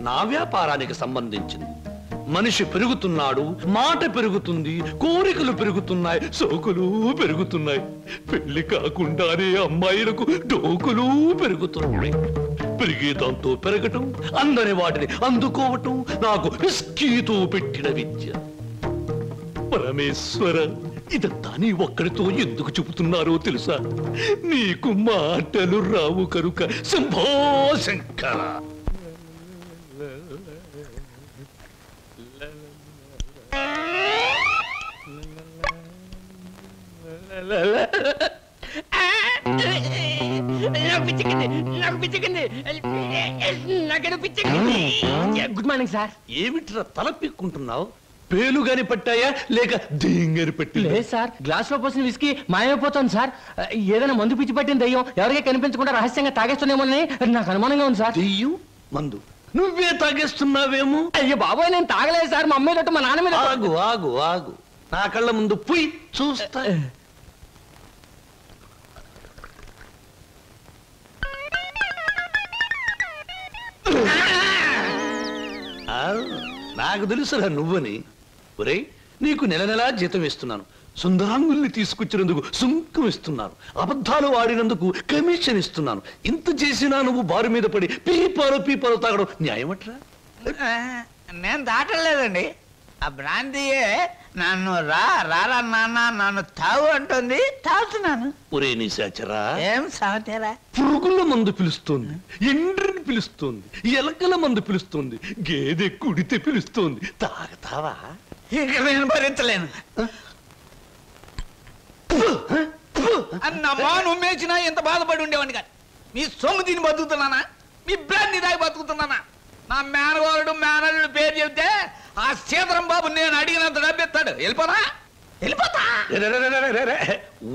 నా వ్యాపారానికి సంబంధించింది. మనిషి పెరుగుతున్నాడు, మాట పెరుగుతుంది, కోరికలు పెరుగుతున్నాయి, సోకులు పెరుగుతున్నాయి. పెళ్లి కాకుండానే అమ్మాయిలకు డోకులు పెరుగుతున్నాయి. పెరిగేదాంతో పెరగటం, అందని వాటిని అందుకోవటం నాకు విస్కీతో పెట్టిన విద్య. పరమేశ్వర, ఇదంతా నీ ఒక్కడితో ఎందుకు చెబుతున్నారో తెలుసా? నీకు మాటలు రావు కనుక. Shambho Shankara. Good morning sir. ఏమిట్రా తల పిక్కుంటున్నావు? పేలుగాని పట్టాయా లేక దెయ్యంగాని పట్టి? లేదు సార్, గ్లాస్ లో పోసిన విస్కీ మాయమైపోతుంది సార్. ఏదైనా మందు పిచ్చి పట్టిన దయ్యం ఎవరికీ కనిపించకుండా రహస్యంగా తాగేస్తున్నామోనని నాకు అనుమానంగా ఉంది సార్. దెయ్యం మందు నువ్వే తాగేస్తున్నావేమో? అయ్యో బాబోయ్, నేను తాగలేదు సార్. మా అమ్మాయి తట్టు మా నాన్న మీద. ఆగు ఆగు ఆగు, నా కళ్ళ ముందు పోయి చూస్తా. నాకు తెలుసురా నువ్వని. ఒరేయ్, నీకు నెల నెలా జీతం ఇస్తున్నాను, సుందరాంగుల్ని తీసుకొచ్చినందుకు సుంకం ఇస్తున్నాను, అబద్ధాలు ఆడినందుకు కమిషన్ ఇస్తున్నాను. ఇంత చేసినా నువ్వు బారు మీద పడి పీపాలు తాగడం న్యాయమట్రా? నేను దాటలేదండి. ఆ బ్రాంతియే నన్ను రారా నాన్న నన్ను తాగు అంటుంది, తాగుతున్నాను. ఒరే నిశాచరా, ఏం సమాచారా? పురుగుల మందు పిలుస్తోంది, ఎండ్రిని పిలుస్తోంది, ఎలకల మందు పిలుస్తోంది, గేదె కుడితే పిలుస్తోంది. తాగతావా? ఇక నేను భరించలేను. అన్నమ్మా, నువ్వు మేచినా ఎంత బాధపడి ఉండేవాడిని కాదు. మీ సొమ్ము తిని బతుకుతున్నానా? మీ బ్రాంతి దాగి బతుకుతున్నానా? నా మేనగోరుడు మేనల్లుడు పేరు చెబితే ఆ సీతరం బాబు నేను అడిగినంత డబ్బిస్తాడు. వెళ్ళిపోతా.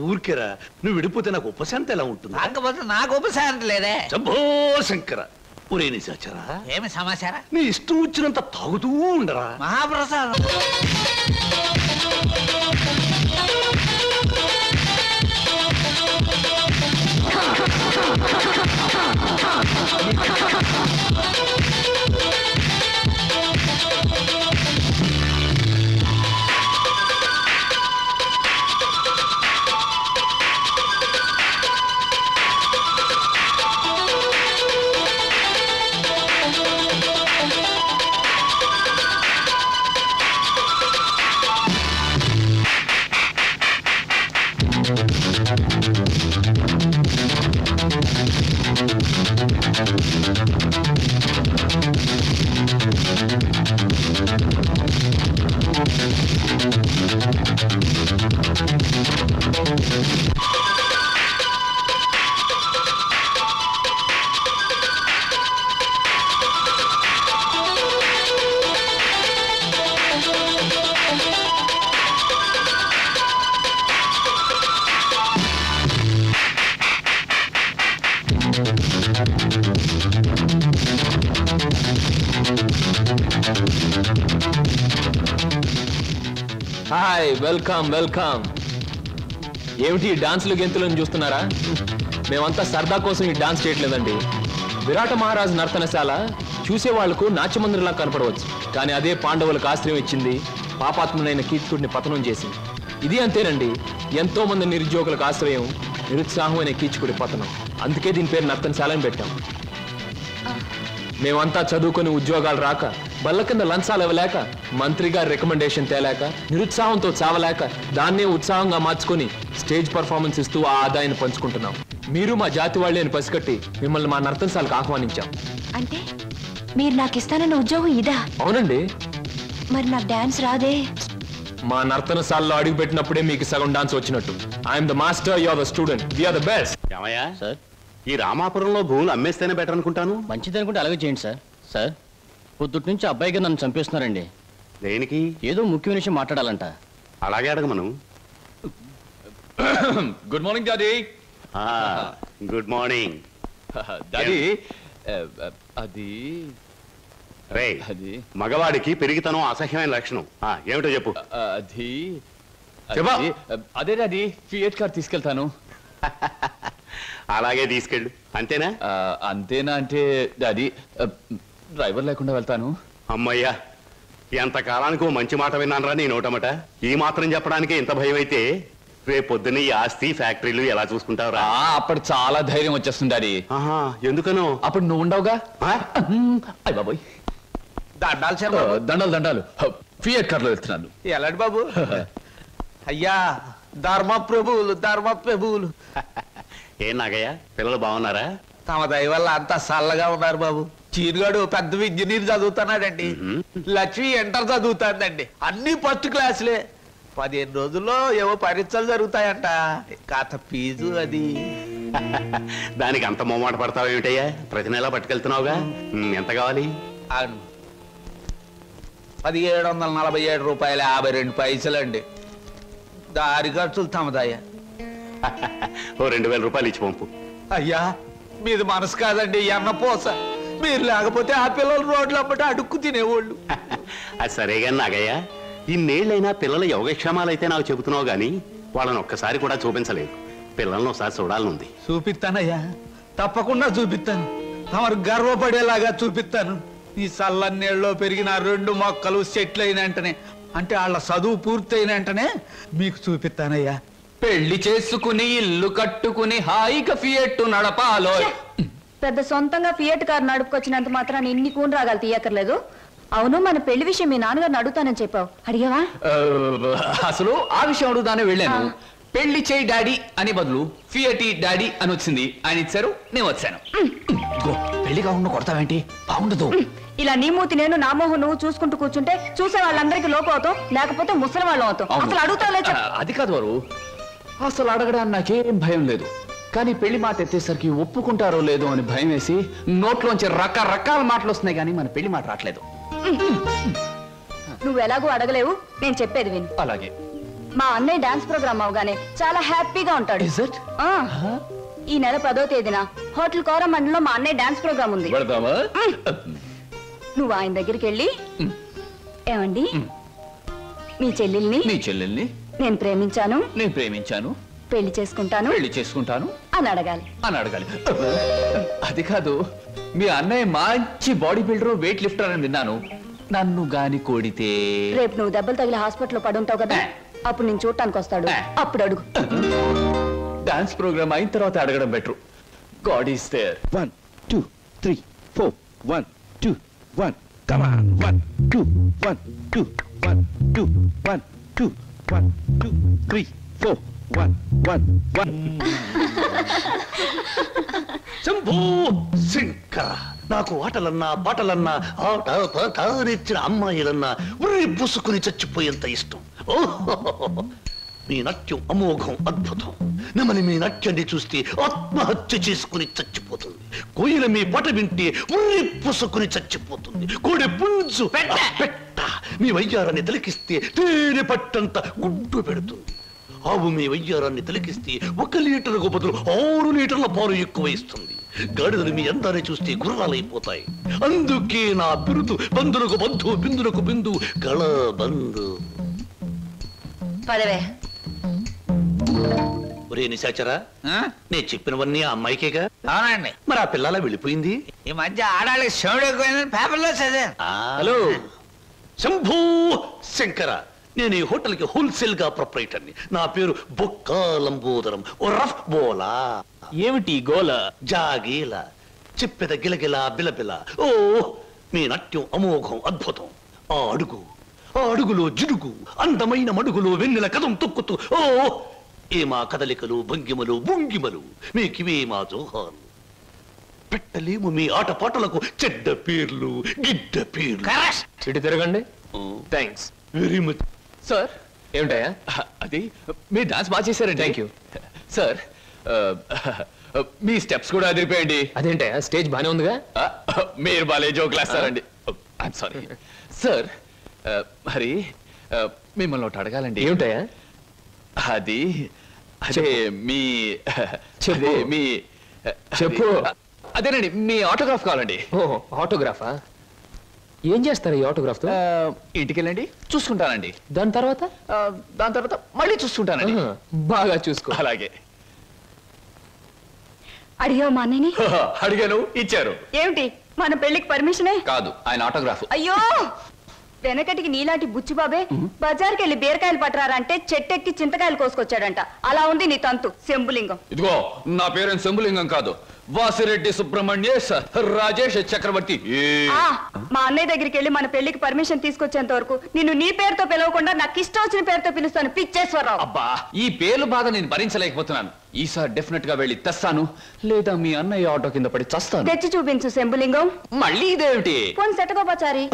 ఊరికేరా, నువ్వు విడిపోతే నాకు ఉపశాంతి ఎలా ఉంటుంది? కాకపోతే నాకు ఉపశాంతి లేదే. శంభో శంకర. ఒరే నిశాచరా, ఏమి సమాచారం? నీ ఇష్టం వచ్చినంత తాగుతూ ఉండరా. మహాప్రసాదం. Hi welcome welcome. ఏమిటి డాన్సులు గెంతులను చూస్తున్నారా? మేమంతా సరదా కోసం ఈ డాన్స్ చేయట్లేదండి. విరాట మహారాజు నర్తనశాల చూసే వాళ్లకు నాట్యమందిరంలా కనపడవచ్చు, కానీ అదే పాండవులకు ఆశ్రయం ఇచ్చింది, పాపాత్మునైన కీచకుడిని పతనం చేసింది. ఇది అంతేనండి, ఎంతో మంది నిరుద్యోగులకు ఆశ్రయం, నిరుత్సాహమైన కీచకుడి పతనం. అందుకే దీని పేరు నర్తనశాల అని పెట్టాం. మేమంతా చదువుకొని ఉద్యోగాలు రాక, బల్ల కింద లంచాలు ఇవ్వలేక, మంత్రి గారి రికమెండేషన్ తేలేక, నిరుత్సాహంతో చావలేక, దాన్నే ఉత్సాహంగా మార్చుకొని స్టేజ్ పర్ఫార్మెన్స్ ఇస్తూ ఆ ఆదాయాన్ని పంచుకుంటున్నాం. మీరు మా జాతి వాళ్ళే అని పసిగట్టి మిమ్మల్ని మా నర్తనశాలకు ఆహ్వానించాం. అంటే మీరు నాకు ఇస్తానన్న ఉద్యోగం ఇదా? అవునండి. మరి నాకు డాన్స్ రాదే? మా నర్తనశాలలో అడుగు పెట్టినప్పుడే మీకు సగం డాన్స్ వచ్చినట్టు. I'm the master, you are the student, we are the best. ఏమయ్యా సార్, ఈ రామాపురంలో భూములు అమ్మేస్తేనే బెటర్ అనుకుంటాను. మంచిది అనుకుంటే అలాగే చేయండి సార్. సార్, పొద్దుటి నుంచి అబ్బాయిగా నన్ను చంపేస్తున్నారండి. దేనికి? ఏదో ముఖ్యమైన విషయం మాట్లాడాలంట. అలాగే అడగమను. Good morning daddy. Good morning daddy. అది రే, మగవాడికి పెరిగితనం అసహ్యమైన లక్షణం. ఏమిటో చెప్పు. అది అదే డాడీ, ఫియట్ కార్ తీసుకెళ్తాను. అలాగే తీసుకెళ్ళు. అంతేనా? అంతేనా అంటే డాడీ, డ్రైవర్ లేకుండా వెళ్తాను. అమ్మయ్యా, ఎంతకాలానికి మంచి మాట విన్నానరా నీ నోటమట. ఈ మాత్రం చెప్పడానికి ఇంత భయం అయితే రేపు పొద్దున్న ఈ ఆస్తి ఫ్యాక్టరీలు ఎలా చూసుకుంటావురా? అప్పుడు చాలా ధైర్యం వచ్చేస్తుంది డాడీ. ఎందుకనో? అప్పుడు నువ్వు ఉండవుగా. అయ్య బాబోయ్, దండాలు శర్మ. దండాలు దండాలు. ఫియట్ కార్లో వెళ్తున్నాను. ఎలాంటి బాబు? అయ్యా, ధర్మ ప్రభువులు, ధర్మ ప్రభువులు. ఏం నాగయ్య, పిల్లలు బాగున్నారా? తమ దయ వల్ల అంతా చల్లగా ఉన్నారు బాబు. చీరుగాడు పెద్ద ఇంజనీర్ చదువుతున్నాడండి, లక్ష్మి ఇంటర్ చదువుతాందండి. అన్ని ఫస్ట్ క్లాసులే. 15 రోజుల్లో ఏవో పరీక్షలు జరుగుతాయంట. కాత ఫీజు అది. దానికి అంత మొమ్మాట పడతావు ఏమిటయ్యా? ప్రతి నెలా పట్టుకెళ్తున్నావుగా. ఎంత కావాలి? 1747 రూపాయలు 52 పైసలండి. దారి ఖర్చులు తమదయ్యా. ఓ 2000 రూపాయలు ఇచ్చి పంపు. అయ్యా, మీది మనసు కాదండి, ఎన్నపోస. మీరు లేకపోతే ఆ పిల్లలు రోడ్లు అప్పటి అడుక్కు తినేవాళ్ళు. అది సరేగా నాగయ్య, ఇన్నేళ్ళైనా పిల్లల యోగక్షేమాలైతే నాకు చెబుతున్నావు గాని వాళ్ళని ఒక్కసారి కూడా చూపించలేదు. పిల్లల్ని ఒకసారి చూడాలనుంది. చూపిస్తానయ్యా, తప్పకుండా చూపిస్తాను. తమరు గర్వపడేలాగా చూపిస్తాను. ఈ చల్లన్నేళ్ళలో పెరిగిన 2 మొక్కలు సెట్లు అయిన వెంటనే, అంటే వాళ్ళ చదువు పూర్తయిన వెంటనే మీకు చూపిస్తానయ్యా. పెళ్లి చేసుకుని ఇల్లు కట్టుకుని హాయిగా ఫియట్ నడపాలో. పెద్ద సొంతంగా ఫియట్ కార్ నడుపుకొచ్చినంత మాత్రాన్ని ఇన్ని కూని రాగాలు తీయక్కర్లేదు. అవును, మన పెళ్లి విషయం మీ నాన్నగారిని అడుగుతానని చెప్పావు, అడిగావా? అసలు ఆ విషయం అడుగుతానే వెళ్ళాను. పెళ్లి చేయి డాడీ అని బదులు ఫియటి డాడీ అని వచ్చింది. ఆయన ఇచ్చారు, నేను వచ్చాను. పెళ్లి కాకుండా కొడతావేంటి? బాగుండదు. ఇలా నీ మూతి నేను, నా మోహం నువ్వు చూసుకుంటూ కూర్చుంటే చూసే వాళ్ళందరికీ లోపం అవుతాం, లేకపోతే ముసలి వాళ్ళం అవుతాం. అసలు అడుగుతావులే. అది కాదు వారు, అసలు అడగడానికి నాకేం భయం లేదు. కానీ పెళ్లి మాట ఎత్తేసరికి ఒప్పుకుంటారో లేదో అని భయం వేసి నోట్లోంచి రకరకాల మాటలు వస్తున్నాయి, కానీ మన పెళ్లి మాట రావట్లేదు. నువ్వు ఎలాగో అడగలేవు, నేను చెప్పేది విను. అలాగే. మా అన్నయ్య డాన్స్ ప్రోగ్రామ్ అవగానే చాలా హ్యాపీగా ఉంటాడు. ఈ నెల 10వ తేదీన హోటల్ కోరమండలో మా అన్నయ్య డాన్స్ ప్రోగ్రామ్ ఉంది. నువ్వు ఆయన దగ్గరికి వెళ్ళి, ఏమండి మీ చెల్లెల్ని నేను ప్రేమించాను, పెళ్లి చేసుకుంటాను అని అడగాలి. అది కాదు, మీ అన్నయ్య మంచి బాడీ బిల్డర్, వెయిట్ లిఫ్టర్ అని విన్నాను. నన్ను గాని కోడితే రేపు నువ్వు దెబ్బలు తగిలి హాస్పిటల్లో పడుంటావు కదా, అప్పుడు నేను చూడటానికి వస్తాడు, అప్పుడు అడుగు. డాన్స్ ప్రోగ్రామ్ అయిన తర్వాత అడగడం better. God is there. 1 2 3 4 1 2 1 come on 1 2 1 2 1 2 1 2 1 2 3 4 1 1 1. Shambhu Shankara, నాకు ఆటలన్నా పాటలన్నా ఆట పాట నేర్చిన అమ్మాయిలన్నా ఉర్రి పూసుకుని చచ్చిపోయేంత ఇష్టం. మీ నాట్యం అమోఘం, అద్భుతం. నమని మీ నాట్యాన్ని చూస్తే ఆత్మహత్య చేసుకుని చచ్చిపోతుంది. కోయిల మీ పాట వింటే ఉర్రి పూసుకుని చచ్చిపోతుంది. కోడి పుంజు పెట్ట మీ వయ్యారాన్ని తిలకిస్తే తేనె పట్టంత గుడ్డు పెడుతుంది. ఆవు మీ వయ్యారాన్ని తిలకిస్తే 1 లీటర్కు బదులు 6 లీటర్ల పాలు ఎక్కువ ఇస్తుంది. గాడిదలు మీ అందాన్ని చూస్తే గుర్రాలైపోతాయి. అందుకే నా బిరుదు బంధులకు బంధు, బిందులకు బిందు, గళ బంధు. పదవే. ఒరే నిశాచరా, నేను చెప్పినవన్నీ ఆ అమ్మాయికేగా? అవునండి. మరి ఆ పిల్లలా వెళ్ళిపోయింది? ఈ మధ్య ఆడాళ్ళకి శివుడు ఎక్కువైందని పేపర్లో చదివాను. హలో శంభూ శంకర, నేను ఈ హోటల్ కి హోల్సేల్ గా ప్రొపరేటర్ని. నా పేరు బొక్క లంబోదరం. ఓ రఫ్ బోలా. ఏమిటి గోల? జాగీల చెప్పెద గిలగిల బిలబిల. ఓ మీ నాట్యం అమోఘం, అద్భుతం. ఆ అడుగులో జిడుగు, అందమైన మడుగులో వెన్నెల కథం తొక్కుతూ. ఓ ఏ మా కదలికలు, భంగిమలు, భుంగిమలు, మీకివే మా జోహాలు. పెట్టలేము మీ ఆటపాటలకు చెడ్డ పేర్లు, గిడ్డ పేర్లు. ఇటు తిరగండి. Thanks very much sir. ఏమిటాయా? అది మీరు డాన్స్ బాగా చేశారండి. Thank you sir. మీ స్టెప్స్ కూడా అదిరిపోయండి. అదేంటయా, స్టేజ్ బానే ఉందిగా? మీరు బాలే జోకులు వేస్తారండి. I'm sorry sir. మరి మిమ్మల్ని ఒకటి అడగాలండి. ఏమిటయా? అది అదే మీ అదే మీ చెప్పు. అదేనండి, మీ ఆటోగ్రాఫ్ కావాలండి. ఓ ఆటోగ్రాఫా? ఏం చేస్తారు ఈ ఆటోగ్రాఫ్ తో? ఇంటికి వెళ్ళండి, చూసుకుంటానండి. దాని తర్వాత మళ్ళీ చూసుకుంటానండి. బాగా చూసుకో. అలాగే. అడిగావు మా అన్నయ్యని? అడిగాను, ఇచ్చారు. ఏమిటి మన పెళ్లికి పర్మిషనే? కాదు, ఆయన ఆటోగ్రాఫ్. అయ్యో, వెనకటికి నీలాంటి బుచ్చిబాబే బజార్కి వెళ్ళి బీరకాయలు పట్టరారా అంటే చెట్టెక్కి చింతకాయలు కోసుకొచ్చాడంట. అలా ఉంది నీ తంతు శంభులింగం. ఇదిగో, నా పేరు శంభులింగం కాదు, వాసిరెడ్డి సుబ్రహ్మణ్యేశ్ రాజేష్ చక్రవర్తి. మా అన్నయ్య దగ్గరికి వెళ్ళి మన పెళ్లికి పర్మిషన్ తీసుకొచ్చేంత వరకు నిన్ను నీ పేరుతో పిలవకుండా నాకు ఇష్టం వచ్చిన పేరుతో పిలుస్తాను. పిచ్చేశ్వరరావు. అబ్బా, ఈ పేర్లు బాధ నేను భరించలేకపోతున్నాను. ఈసారి డెఫినెట్ గా వెళ్ళి తెస్తాను, లేదా మీ అన్నయ్య ఆటో కింద పడి చస్తాను. తెచ్చి చూపించు శంభులింగం. మళ్ళీ ఇదేమిటి? పోనీ సెటగోపచారి.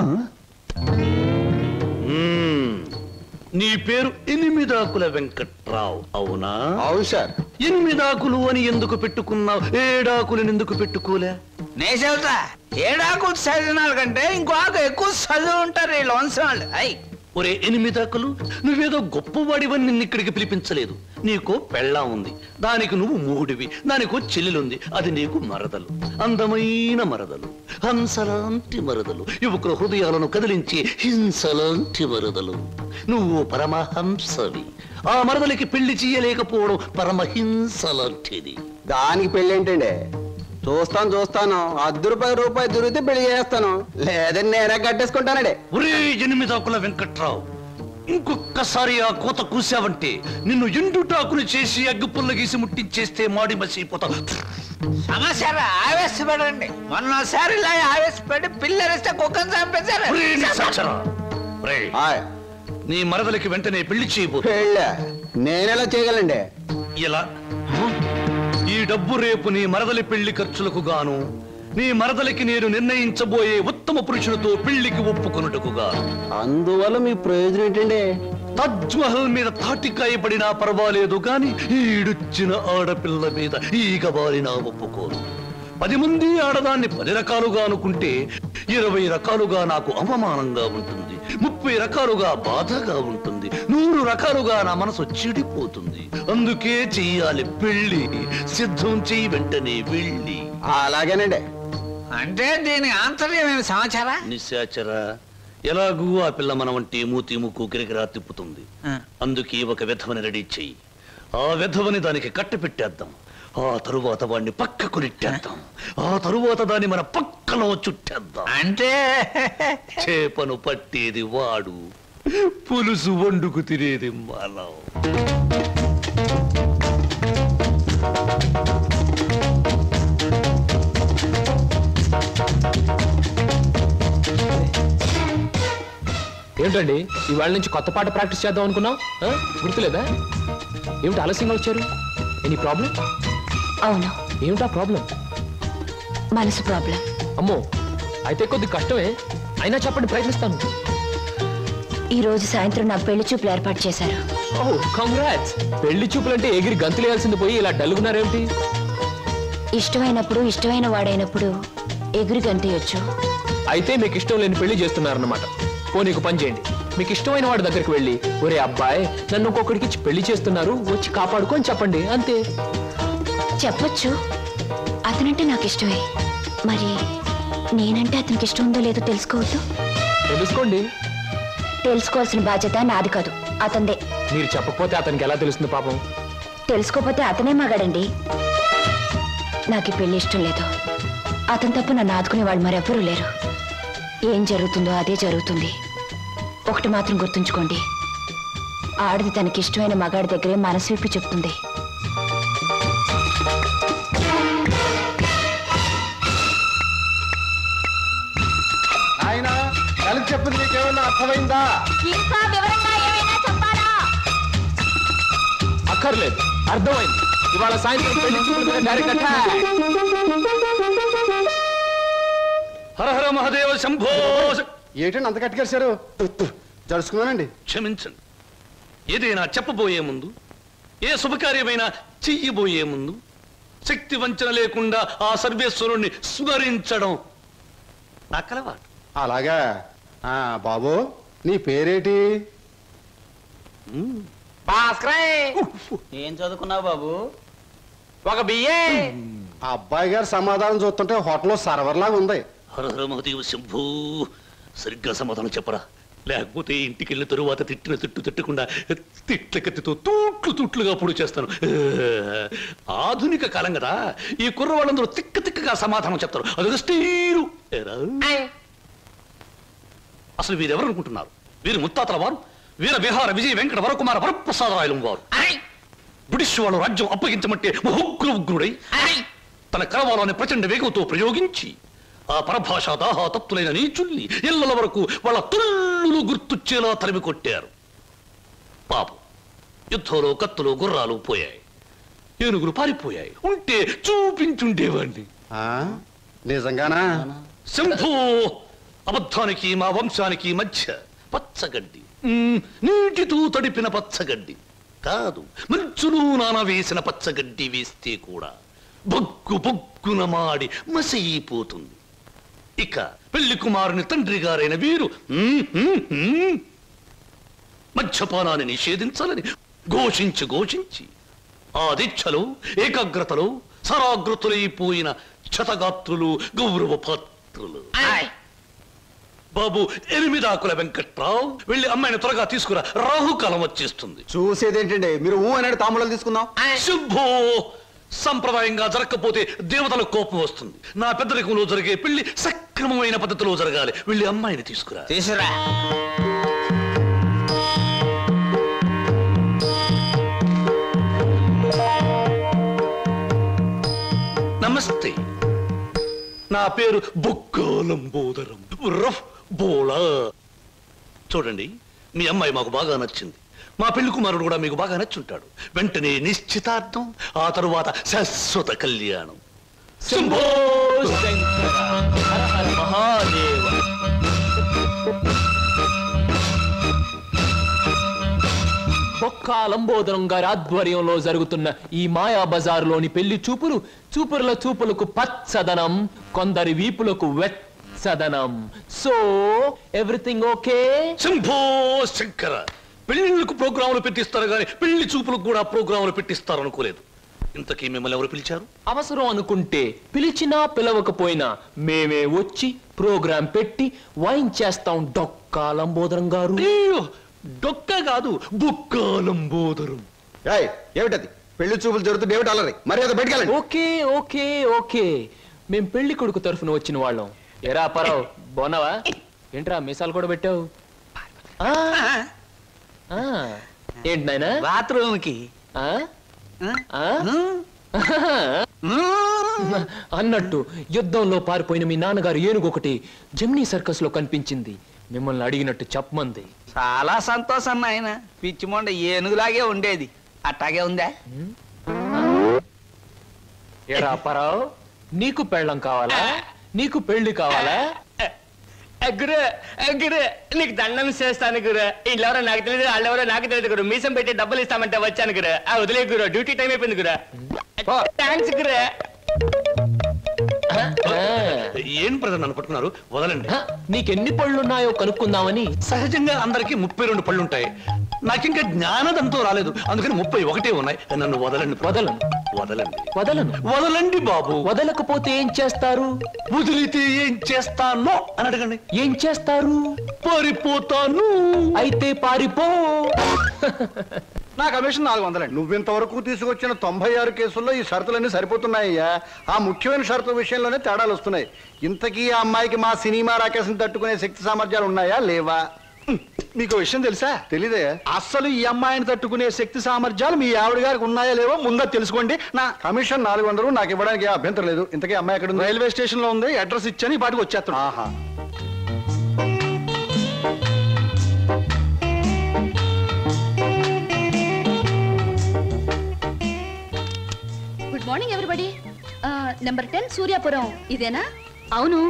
నీ పేరు ఎనిమిదాకుల వెంకట్రావు అవునా? అవును సార్. ఎనిమిదాకులు అని ఎందుకు పెట్టుకున్నావు? ఏడాకులను ఎందుకు పెట్టుకోలే? నే చెబుతా, ఏడాకులు చదివిన కంటే ఇంకో ఆకు ఎక్కువ చదువు ఉంటారు వీళ్ళు వంశవాళ్ళు. అయ్యి ఒరే ఎనిమిదాకులు, నువ్వేదో గొప్పవాడివని నిన్ను ఇక్కడికి పిలిపించలేదు. నీకో పెళ్ళా ఉంది, దానికి నువ్వు మూడివి. దానికో చెల్లెలుంది, అది నీకు మరదలు. అందమైన మరదలు, హంసలాంటి మరదలు, యువకుల హృదయాలను కదిలించే హింసలాంటి మరదలు. నువ్వు పరమహంసవి. ఆ మరదలికి పెళ్లి చేయలేకపోవడం పరమహింస లాంటిది. దానికి పెళ్ళి ఏంటండి? చూస్తాను ₹10 దొరికితే పెళ్లి చేస్తాను, లేదని నేనే కట్టేసుకుంటానండి. ఒరే ఎనిమిదాకుల వెంకట్రావు, ఇంకొక్కసారి ఆ కోత కూసావంటే నిన్ను ఎండుటాకులు చేసి అగ్గిపుల్ల గీసి ముట్టించేస్తే మాడి మసిపోతావు. సమస్య ఆవేశపడండి. మొన్నసారి ఇలా ఆవేశపడి పిల్లరిస్తే కుక్కను చంపేశారు. నీ మరదలికి వెంటనే పెళ్లి చేయబో. నేనెలా చేయగలండి? ఇలా ఈ డబ్బు రేపు నీ మరదలి పెళ్లి ఖర్చులకు గాను, నీ మరదలికి నేను నిర్ణయించబోయే ఉత్తమ పురుషులతో పెళ్లికి ఒప్పుకొనుటకు గాను. అందువల్ల మీ ప్రయోజనం ఏంటండి? తాజ్ మహల్ మీద తాటికాయ పడినా పర్వాలేదు గాని ఈడుచ్చిన ఆడపిల్ల మీద ఈగ బారినా ఒప్పుకోను. 10 మంది ఆడదాన్ని 10 రకాలుగా అనుకుంటే 20 రకాలుగా నాకు అవమానంగా ఉంటుంది, 30 రకాలుగా బాధగా ఉంటుంది, 100 రకాలుగా నా మనసు చెడిపోతుంది. అందుకే చెయ్యాలి పెళ్లి. సిద్ధం చెయ్యి, వెంటనే వెళ్ళి. అలాగేనండి. అంటే దీని ఆంతర్యమైన సమాచారా? నిశాచరా, ఎలాగూ ఆ పిల్ల మన వంటి మూతి ముక్కు కిరికిరా తిప్పుతుంది. అందుకే ఒక వెధవని రెడీ చెయ్యి. ఆ వెధవని దానికి కట్ట పెట్టేద్దాం. ఆ తరువాత వాడిని పక్కకు నెట్టేద్దాం. ఆ తరువాత దాన్ని మన పక్కలో చుట్టేద్దాం. అంటే చేపను పట్టేది వాడు, పులుసు వండుకు తినేది మనం. ఏంటండి ఇవాళ నుంచి కొత్త పాట ప్రాక్టీస్ చేద్దాం అనుకున్నాం, గుర్తులేదా? ఏమిటి ఆలస్యంగా వచ్చారు? Any problem? అవును. ఏమిటా ప్రాబ్లం? మనసు ప్రాబ్లం. అమ్మో, అయితే కొద్ది కష్టమే, అయినా చెప్పండి, ప్రయత్నిస్తాను. ఈ రోజు సాయంత్రం నా పెళ్లి చూపులు ఏర్పాటు చేశారు. ఓ కంగ్రాట్స్. పెళ్లి చూపులంటే ఎగిరి గంతులేయాల్సింది పోయి ఇలా డల్గున్నారేమిటి? ఇష్టమైనప్పుడు, ఇష్టమైన వాడైనప్పుడు ఎగురు గంతయొచ్చు. అయితే మీకు ఇష్టం లేని పెళ్లి చేస్తున్నారన్నమాట. పోనీకు పని చేయండి, మీకు ఇష్టమైన వాడి దగ్గరికి వెళ్ళి, ఒరే అబ్బాయి, నన్ను ఇంకొకడికి ఇచ్చి పెళ్లి చేస్తున్నారు, వచ్చి కాపాడుకొని చెప్పండి, అంతే. చెప్పొచ్చు, అతనంటే నాకు ఇష్టమే. మరి నేనంటే అతనికి ఇష్టం ఉందో లేదో తెలుసుకోవద్దు? తెలుసుకోండి. తెలుసుకోవాల్సిన బాధ్యత నాది కాదు, అతందే. మీరు చెప్పకపోతే అతనికి ఎలా తెలుస్తుంది పాపం? తెలుసుకోపోతే అతనే మగాడండి. నాకు పెళ్లి ఇష్టం లేదు. అతని తప్ప నన్ను ఆదుకునే వాళ్ళు మరెవ్వరూ లేరు. ఏం జరుగుతుందో అదే జరుగుతుంది. ఒకటి మాత్రం గుర్తుంచుకోండి, ఆడది తనకిష్టమైన మగాడి దగ్గరే మనసు విప్పి చెప్తుంది. ఆయన కలిసి చెప్పింది మీకేమన్నా అర్థమైందా? ఇంకా వివరంగా ఏమైనా చెప్పాలా? అక్కర్లేదు, అర్థమైంది. ఇవాళ సాయంత్రం పెళ్లి చూపుల మీద డైరెక్ట్ అటాక్. హర హర మహాదేవ శంభో. ఏంటండి అంత కట్టుకేశారు? జరుచుకున్నానండి. క్షమించండి. ఏదైనా చెప్పబోయే ముందు, ఏ శుభకార్యమైనా చెయ్యబోయే ముందు శక్తి వంచన లేకుండా ఆ సర్వేశ్వరుణ్ణి స్మరించడం నా కలవాటు. అలాగా. బాబు నీ పేరేటి? ఏం చదువుకున్నావు బాబు? ఒక బిఏ. అబ్బాయి గారు సమాధానం చూస్తుంటే హోటల్లో సర్వర్ లాగా ఉంది. హర హర మహాదేవ శంభూ. సరిగ్గా సమాధానం చెప్పరా, లేకపోతే ఇంటికి వెళ్ళిన తరువాత తిట్టిన తిట్టు తిట్టకుండా తిట్ల కత్తితో తూట్లుగా పొడి చేస్తాను. ఆధునిక కాలం కదా, ఈ కుర్రవాళ్ళందరూ తిక్కగా సమాధానం చెప్తారు. అదొక స్టీరు. అసలు వీరెవరు అనుకుంటున్నారు? వీరు ముత్తాతల వారు వీర విహార విజయ వెంకట వరకుమార వరప్రసాదరాయలం వారు. బ్రిటిష్ వాళ్ళు రాజ్యం అప్పగించమంటే ఉగ్రుడై తన కరవాలని ప్రచండ వేగంతో ప్రయోగించి ఆ పరభాషా దాహాతత్తులైన నీచుల్ని ఇళ్ల వరకు వాళ్ళ తుల్లులు గుర్తుచ్చేలా తరిమి కొట్టారు. పాపం, యుద్ధంలో కత్తులు గుర్రాలు పోయాయి, ఏనుగులు పారిపోయాయి. ఉంటే చూపించుండేవాణ్ణి. నిజంగానా? శంభూ. అబద్ధానికి మా వంశానికి మధ్య పచ్చగడ్డి, నీటితో తడిపిన పచ్చగడ్డి కాదు, మంచులు నానవేసిన పచ్చగడ్డి వేస్తే కూడా బొగ్గు బొగ్గున మాడి మసైపోతుంది. ఇక పెళ్లి కుమారుని తండ్రి గారైన వీరు మద్యపానాన్ని నిషేధించాలని ఘోషించి ఆ దీక్షలో ఏకాగ్రతలో సరాగ్రతులైపోయిన క్షతగాత్రులు, గౌరవ పాత్రులు. బాబు, 8 ఆకుల వెంకట్రావు, వెళ్ళి అమ్మాయిని త్వరగా తీసుకురా, రాహుకాలం వచ్చేస్తుంది. చూసేదేంటండి, మీరు అన్నాడు తాంబూలాలు తీసుకుందాం. శుభో. సంప్రదాయంగా జరగకపోతే దేవతలకు కోపం వస్తుంది. నా పెద్దరికంలో జరిగే పెళ్లి సక్రమమైన పద్ధతిలో జరగాలి. వెళ్ళి అమ్మాయిని తీసుకురా. తీసురా. నమస్తే, నా పేరు బొక్కాలంబోదరం రఫ్ బోళా. చూడండి, మీ అమ్మాయి మాకు బాగా నచ్చింది. మా పెళ్లి కుమారుడు కూడా మీకు బాగా నచ్చుంటాడు. వెంటనే నిశ్చితార్థం, ఆ తరువాత శాశ్వత కళ్యాణం. శంభో శంకర హర హర మహాదేవ. బొక్కాలంబోదరం గారి ఆధ్వర్యంలో జరుగుతున్న ఈ మాయా బజారులోని పెళ్లి చూపులకు పచ్చదనం, కొందరి వీపులకు వెచ్చదనం. So everything okay? Shambho Shankara. పెళ్లిళ్ళకు ప్రోగ్రాములు పెట్టిస్తారు కానీ పెళ్లి చూపులకు కూడా ప్రోగ్రాములు పెట్టిస్తారు అనుకోలేదు. ఇంతకీ మిమ్మల్ని ఎవరు పిలిచారు? అవసరం అనుకుంటే పిలిచినా పిలవకపోయినా మేమే వచ్చి ప్రోగ్రాం పెట్టి వాయించేస్తాం డొక్కాలంబోదరం గారు. డొక్క కాదు, బొక్కాలంబోదరం. ఏమిటది? పెళ్లి చూపులు జరుగుతుంది, ఏమిటి అలరి? మరి అది బయటకెళ్ళండి. ఓకే ఓకే ఓకే, మేం పెళ్లి కొడుకు తరఫున వచ్చిన వాళ్ళం. ఎరా పరావు, బాగున్నావా? ఏంట్రా మీసాలు కూడా పెట్టావు? ఏంటి నాయనా? బాత్రూమ్కి అన్నట్టు యుద్ధంలో పారిపోయిన మీ నాన్నగారు ఏనుగొకటి జమ్నీ సర్కస్ లో కనిపించింది. మిమ్మల్ని అడిగినట్టు చెప్పమంది. చాలా సంతోషం నాయన. పిచ్చి మొండ ఏనుగులాగే ఉండేది, అట్టాగే ఉందా? ఎరా పరావు, నీకు పెళ్ళం కావాలా? నీకు పెళ్లి కావాలా? గురు గురు నీకు దండం చేస్తాను గురు. వీళ్ళెవరో నాకు తెలియదు, వాళ్ళెవరో నాకు తెలియదు గురు. మీసం పెట్టి డబ్బులు ఇస్తామంటే వచ్చాను గురు. వదిలే గురు, డ్యూటీ టైం అయిపోయింది గురు. థ్యాంక్స్ గురు. ఏం ప్రజలు నన్ను పట్టుకున్నారు? వదలండి. నీకెన్ని పళ్ళున్నాయో కనుక్కుందామని. సహజంగా అందరికి 32 పళ్ళుంటాయి. నాకింకా జ్ఞానదంతో రాలేదు, అందుకని 31 ఉన్నాయి. నన్ను వదలండి. వదలను. వదలండి వదలను. వదలండి బాబు. వదలకపోతే ఏం చేస్తారు? వదిలితే ఏం చేస్తానో అని అడగండి. ఏం చేస్తారు? పారిపోతాను. అయితే పారిపో. నా కమిషన్ 400. నువ్వింతవరకు తీసుకొచ్చిన 96 కేసుల్లో ఈ షరతులన్నీ సరిపోతున్నాయ్యా. ఆ ముఖ్యమైన షరతుల విషయంలోనే తేడాలు వస్తున్నాయి. ఇంతకీ ఆ అమ్మాయికి మా సినిమా రాకేశం తట్టుకునే శక్తి సామర్థ్యాలు ఉన్నాయా లేవా? మీకు విషయం తెలుసా? తెలీదే. అస్సలు ఈ అమ్మాయిని తట్టుకునే శక్తి సామర్థ్యాలు మీ ఆవిడ గారికి ఉన్నాయా లేవో ముందా తెలుసుకోండి. నా కమిషన్ 400 నాకు ఇవ్వడానికి అభ్యంతరం లేదు. ఇంతకీ అమ్మాయి ఎక్కడ ఉంది? రైల్వే స్టేషన్ లో ఉంది. అడ్రస్ ఇచ్చాను, ఈ పాటికి వచ్చేస్తాను. ఆహా. Good morning everybody. Number 10 Suryapuram ఇదేనా? అవును.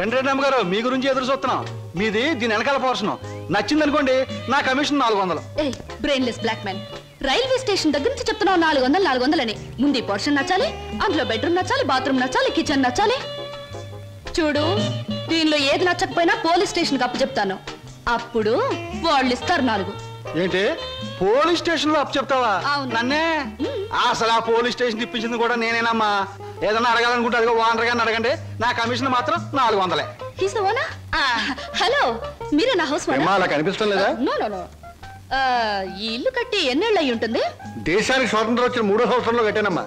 రెండు అమ్మగారు మీ గురించి ఎదురు చూస్తున్నాం. మీది దీని వెనకాల పోర్షన్ నచ్చింది అనుకోండి, నా commission 400. A brainless black man, railway station దగ్గర నుంచి చెప్తున్నావు 400 అని. ముందు ఈ పోర్షన్ నచ్చాలి, అందులో బెడ్రూమ్ నచ్చాలి, బాత్రూమ్ నచ్చాలి, కిచెన్ నచ్చాలి. చూడు, దీనిలో ఏది నచ్చకపోయినా పోలీస్ స్టేషన్ కి అప్పు చెప్తాను. అప్పుడు వాళ్ళు ఇస్తారు 4. ఏంటి పోలీస్ స్టేషన్ లో అప్పు చెప్తావా? అవును. నన్నే? అసలు ఆ పోలీస్ స్టేషన్ ఇప్పించింది కూడా నేనేనమ్మా. ఏదన్నా అడగాలనుకుంటే అదిగో ఓనర్ గారిని అడగండి. నా కమిషన్ మాత్రం 400. హలో, మీరే నా హౌస్ అలా కనిపిస్తాం లేదా? ఈ ఇల్లు కట్టి ఎన్నేళ్ళు అయి ఉంటుంది? దేశానికి స్వాతంత్రం వచ్చిన 3వ సంవత్సరంలో కట్టానమ్మా.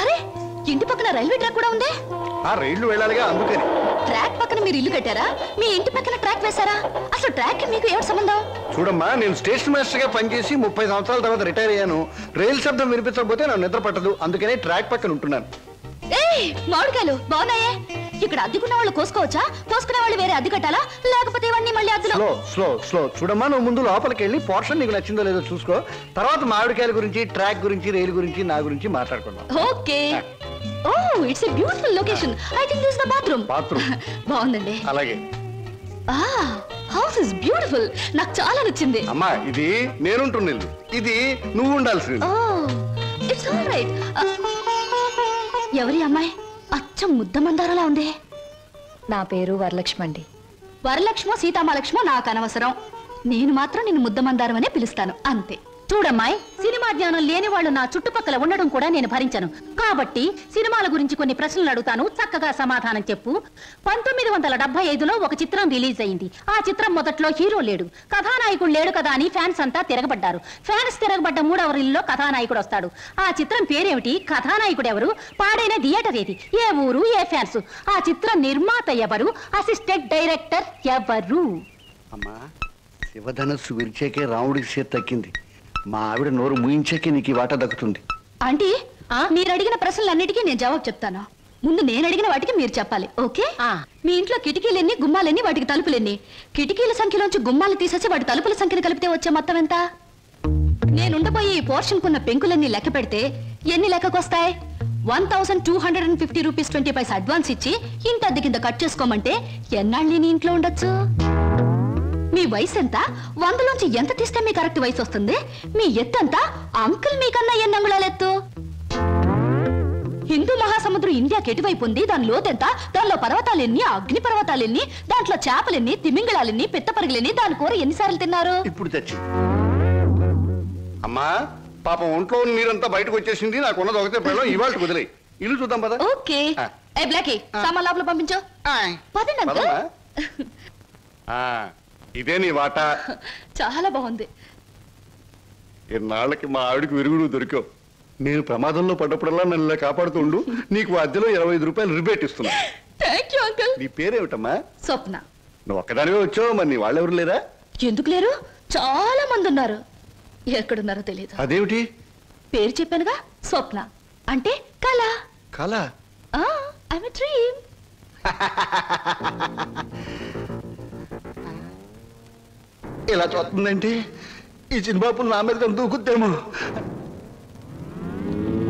అరే, ఇంటి పక్కన రైల్వే ట్రాక్ కూడా ఉంది. ఆ రైళ్లు వెళ్ళాలిగా, అందుకని. ట్రాక్ పక్కన మీరు ఇల్లు కట్టారా? మీ ఇంటి పక్కన ట్రాక్ వేశారా? అసలు ట్రాక్ మీకు ఏమిటి సంబంధం? చూడమ్మా, నేను స్టేషన్ మాస్టర్ గా పనిచేసి 30 సంవత్సరాల తర్వాత రిటైర్ అయ్యాను. రైలు శబ్దం వినిపించకపోతే నాకు నిద్ర పట్టదు. అందుకనే ట్రాక్ పక్కన ఉంటున్నాను. మామిడికాయలు బాగున్నాయే. ఇక్కడ అద్దెకున్న వాళ్ళు కోసుకోవచ్చా? కోసుకునే వాళ్ళు వేరే అద్దె కట్టాలా? లేకపోతే ఇవన్నీ మళ్ళీ అద్దెలో? Slow slow slow. చూడమ్మా, నువ్వు ముందు లోపలికి వెళ్ళి పోర్షన్ నీకు నచ్చిందో లేదో చూసుకో. తర్వాత మామిడికాయల గురించి, ట్రాక్ గురించి, రైలు గురించి, నా గురించి మాట్లాడుకుందాం. Okay. Oh, it's a beautiful location. I think this is the bathroom. బాగుందండి. అలాగే. House is beautiful. నాకు చాలా నచ్చింది. అమ్మా, ఇది నేనుంటున్న ఇల్లు, ఇది నువ్వు ఉండాల్సింది. It's all right. ఎవరి అమ్మాయి? అచ్చం ముద్ద మందారలా ఉంది. నా పేరు వరలక్ష్మి అండి. వరలక్ష్మో సీతామలక్ష్మో నాకు అనవసరం. నేను మాత్రం నిన్ను ముద్ద మందారం అనే పిలుస్తాను, అంతే. చూడమ్మాయి, సినిమా జ్ఞానం లేని వాళ్ళు నా చుట్టుపక్కల ఉండడం కూడా నేను భరించను. కాబట్టి సినిమాల గురించి కొన్ని ప్రశ్నలు అడుగుతాను, చక్కగా సమాధానం చెప్పు. 1975లో ఒక చిత్రం రిలీజ్ అయింది. ఆ చిత్రం మొదట్లో హీరో లేడు, కథానాయకుడు లేడు కదా అని ఫ్యాన్స్ అంతా తిరగబడ్డారు. ఫ్యాన్స్ తిరగబడ్డ 3వ రీల్లో కథానాయకుడు వస్తాడు. ఆ చిత్రం పేరేమిటి? కథానాయకుడు ఎవరు? పాడైన థియేటర్ ఏది? ఏ ఊరు? ఏ ఫ్యాన్స్? ఆ చిత్రం నిర్మాత ఎవరు? అసిస్టెంట్ డైరెక్టర్ ఎవరు? అమ్మా, శివధనస్సు విరిచాకే రాముడికి చేతి తక్కింది. మా ఆవిడ నోరు ముయించాకే నీకు ఈ వాటా దక్కుతుంది. ఆంటీ, మీరు అడిగిన ప్రశ్నలన్నిటికీ నేను జవాబు చెప్తాను. ముందు నేను అడిగిన వాటికి మీరు చెప్పాలి, ఓకే? మీ ఇంట్లో కిటికీలెన్ని, గుమ్మాలెన్ని, వాటికి తలుపులెన్ని? కిటికీల సంఖ్యలోంచి గుమ్మాలు తీసేసి వాటి తలుపుల సంఖ్యను కలిపితే వచ్చే మొత్తం ఎంత? నేనుండబోయే ఈ పోర్షన్ కున్న పెంకులన్నీ లెక్క పెడితే ఎన్ని లెక్కకొస్తాయి? 1250 రూపీస్ 20 పైసా అడ్వాన్స్ ఇచ్చి ఇంత అద్దె కింద కట్ చేసుకోమంటే ఎన్నాళ్ళు నీ ఇంట్లో ఉండొచ్చు? మీ వయసు ఎంత? 100లోంచి ఎంత తీస్తే మీ కరెక్ట్ వయసు వస్తుంది? మీ ఎత్తు ఎంత? అంకుల్ మీకన్నా ఎన్ని అంగుళాలు ఎత్తు? హిందూ మహాసముద్రం ఇండియాకి ఎటువైపు ఉంది? దాని లోతెంత? దానిలో పర్వతాలెన్ని, అగ్ని పర్వతాలెన్ని, దాంట్లో చేపలెన్ని, తిమింగళాలెన్ని, పిత్తపరిగలెన్ని, దాని కూర ఎన్నిసార్లు తిన్నారు? ఇప్పుడు తెచ్చి అమ్మా, పాపం ఒంట్లో నీరంతా బయటకు వచ్చేసింది. నాకు ఉన్నది ఒకటే పిల్లలు, ఇవాళ కుదిలే. ఇల్లు చూద్దాం పద. ఓకే. ఏ బ్లాకీ, సామాన్ లోపల పంపించు. పదండి అంకుల్. ఇదే నీ వాటా. చాలా బాగుంది. ఇన్నాళ్ళకి మా ఆవిడకి విరుగుడు దొరికావు. నేను ప్రమాదంలో పడ్డప్పుడల్లా నన్ను ఇలా కాపాడుతూ ఉండు. నీకు అద్దెలో 25 రూపాయలు రిబేట్ ఇస్తున్నా. Thank you uncle. నీ పేరేమిటమ్మా? స్వప్న. నువ్వు ఒక్కదానివే వచ్చావు, మరి నీ వాళ్ళెవరు లేరా? ఎందుకు లేరు? చాలా మంది ఉన్నారు. ఎక్కడున్నారో తెలియదు. అదేమిటి? పేరు చెప్పానుగా, స్వప్న అంటే కళ. కళ? I'm a dream. ఇలా చూస్తుందంటే ఈ చిన్నబాబు నా మీద దూకుద్దేమో.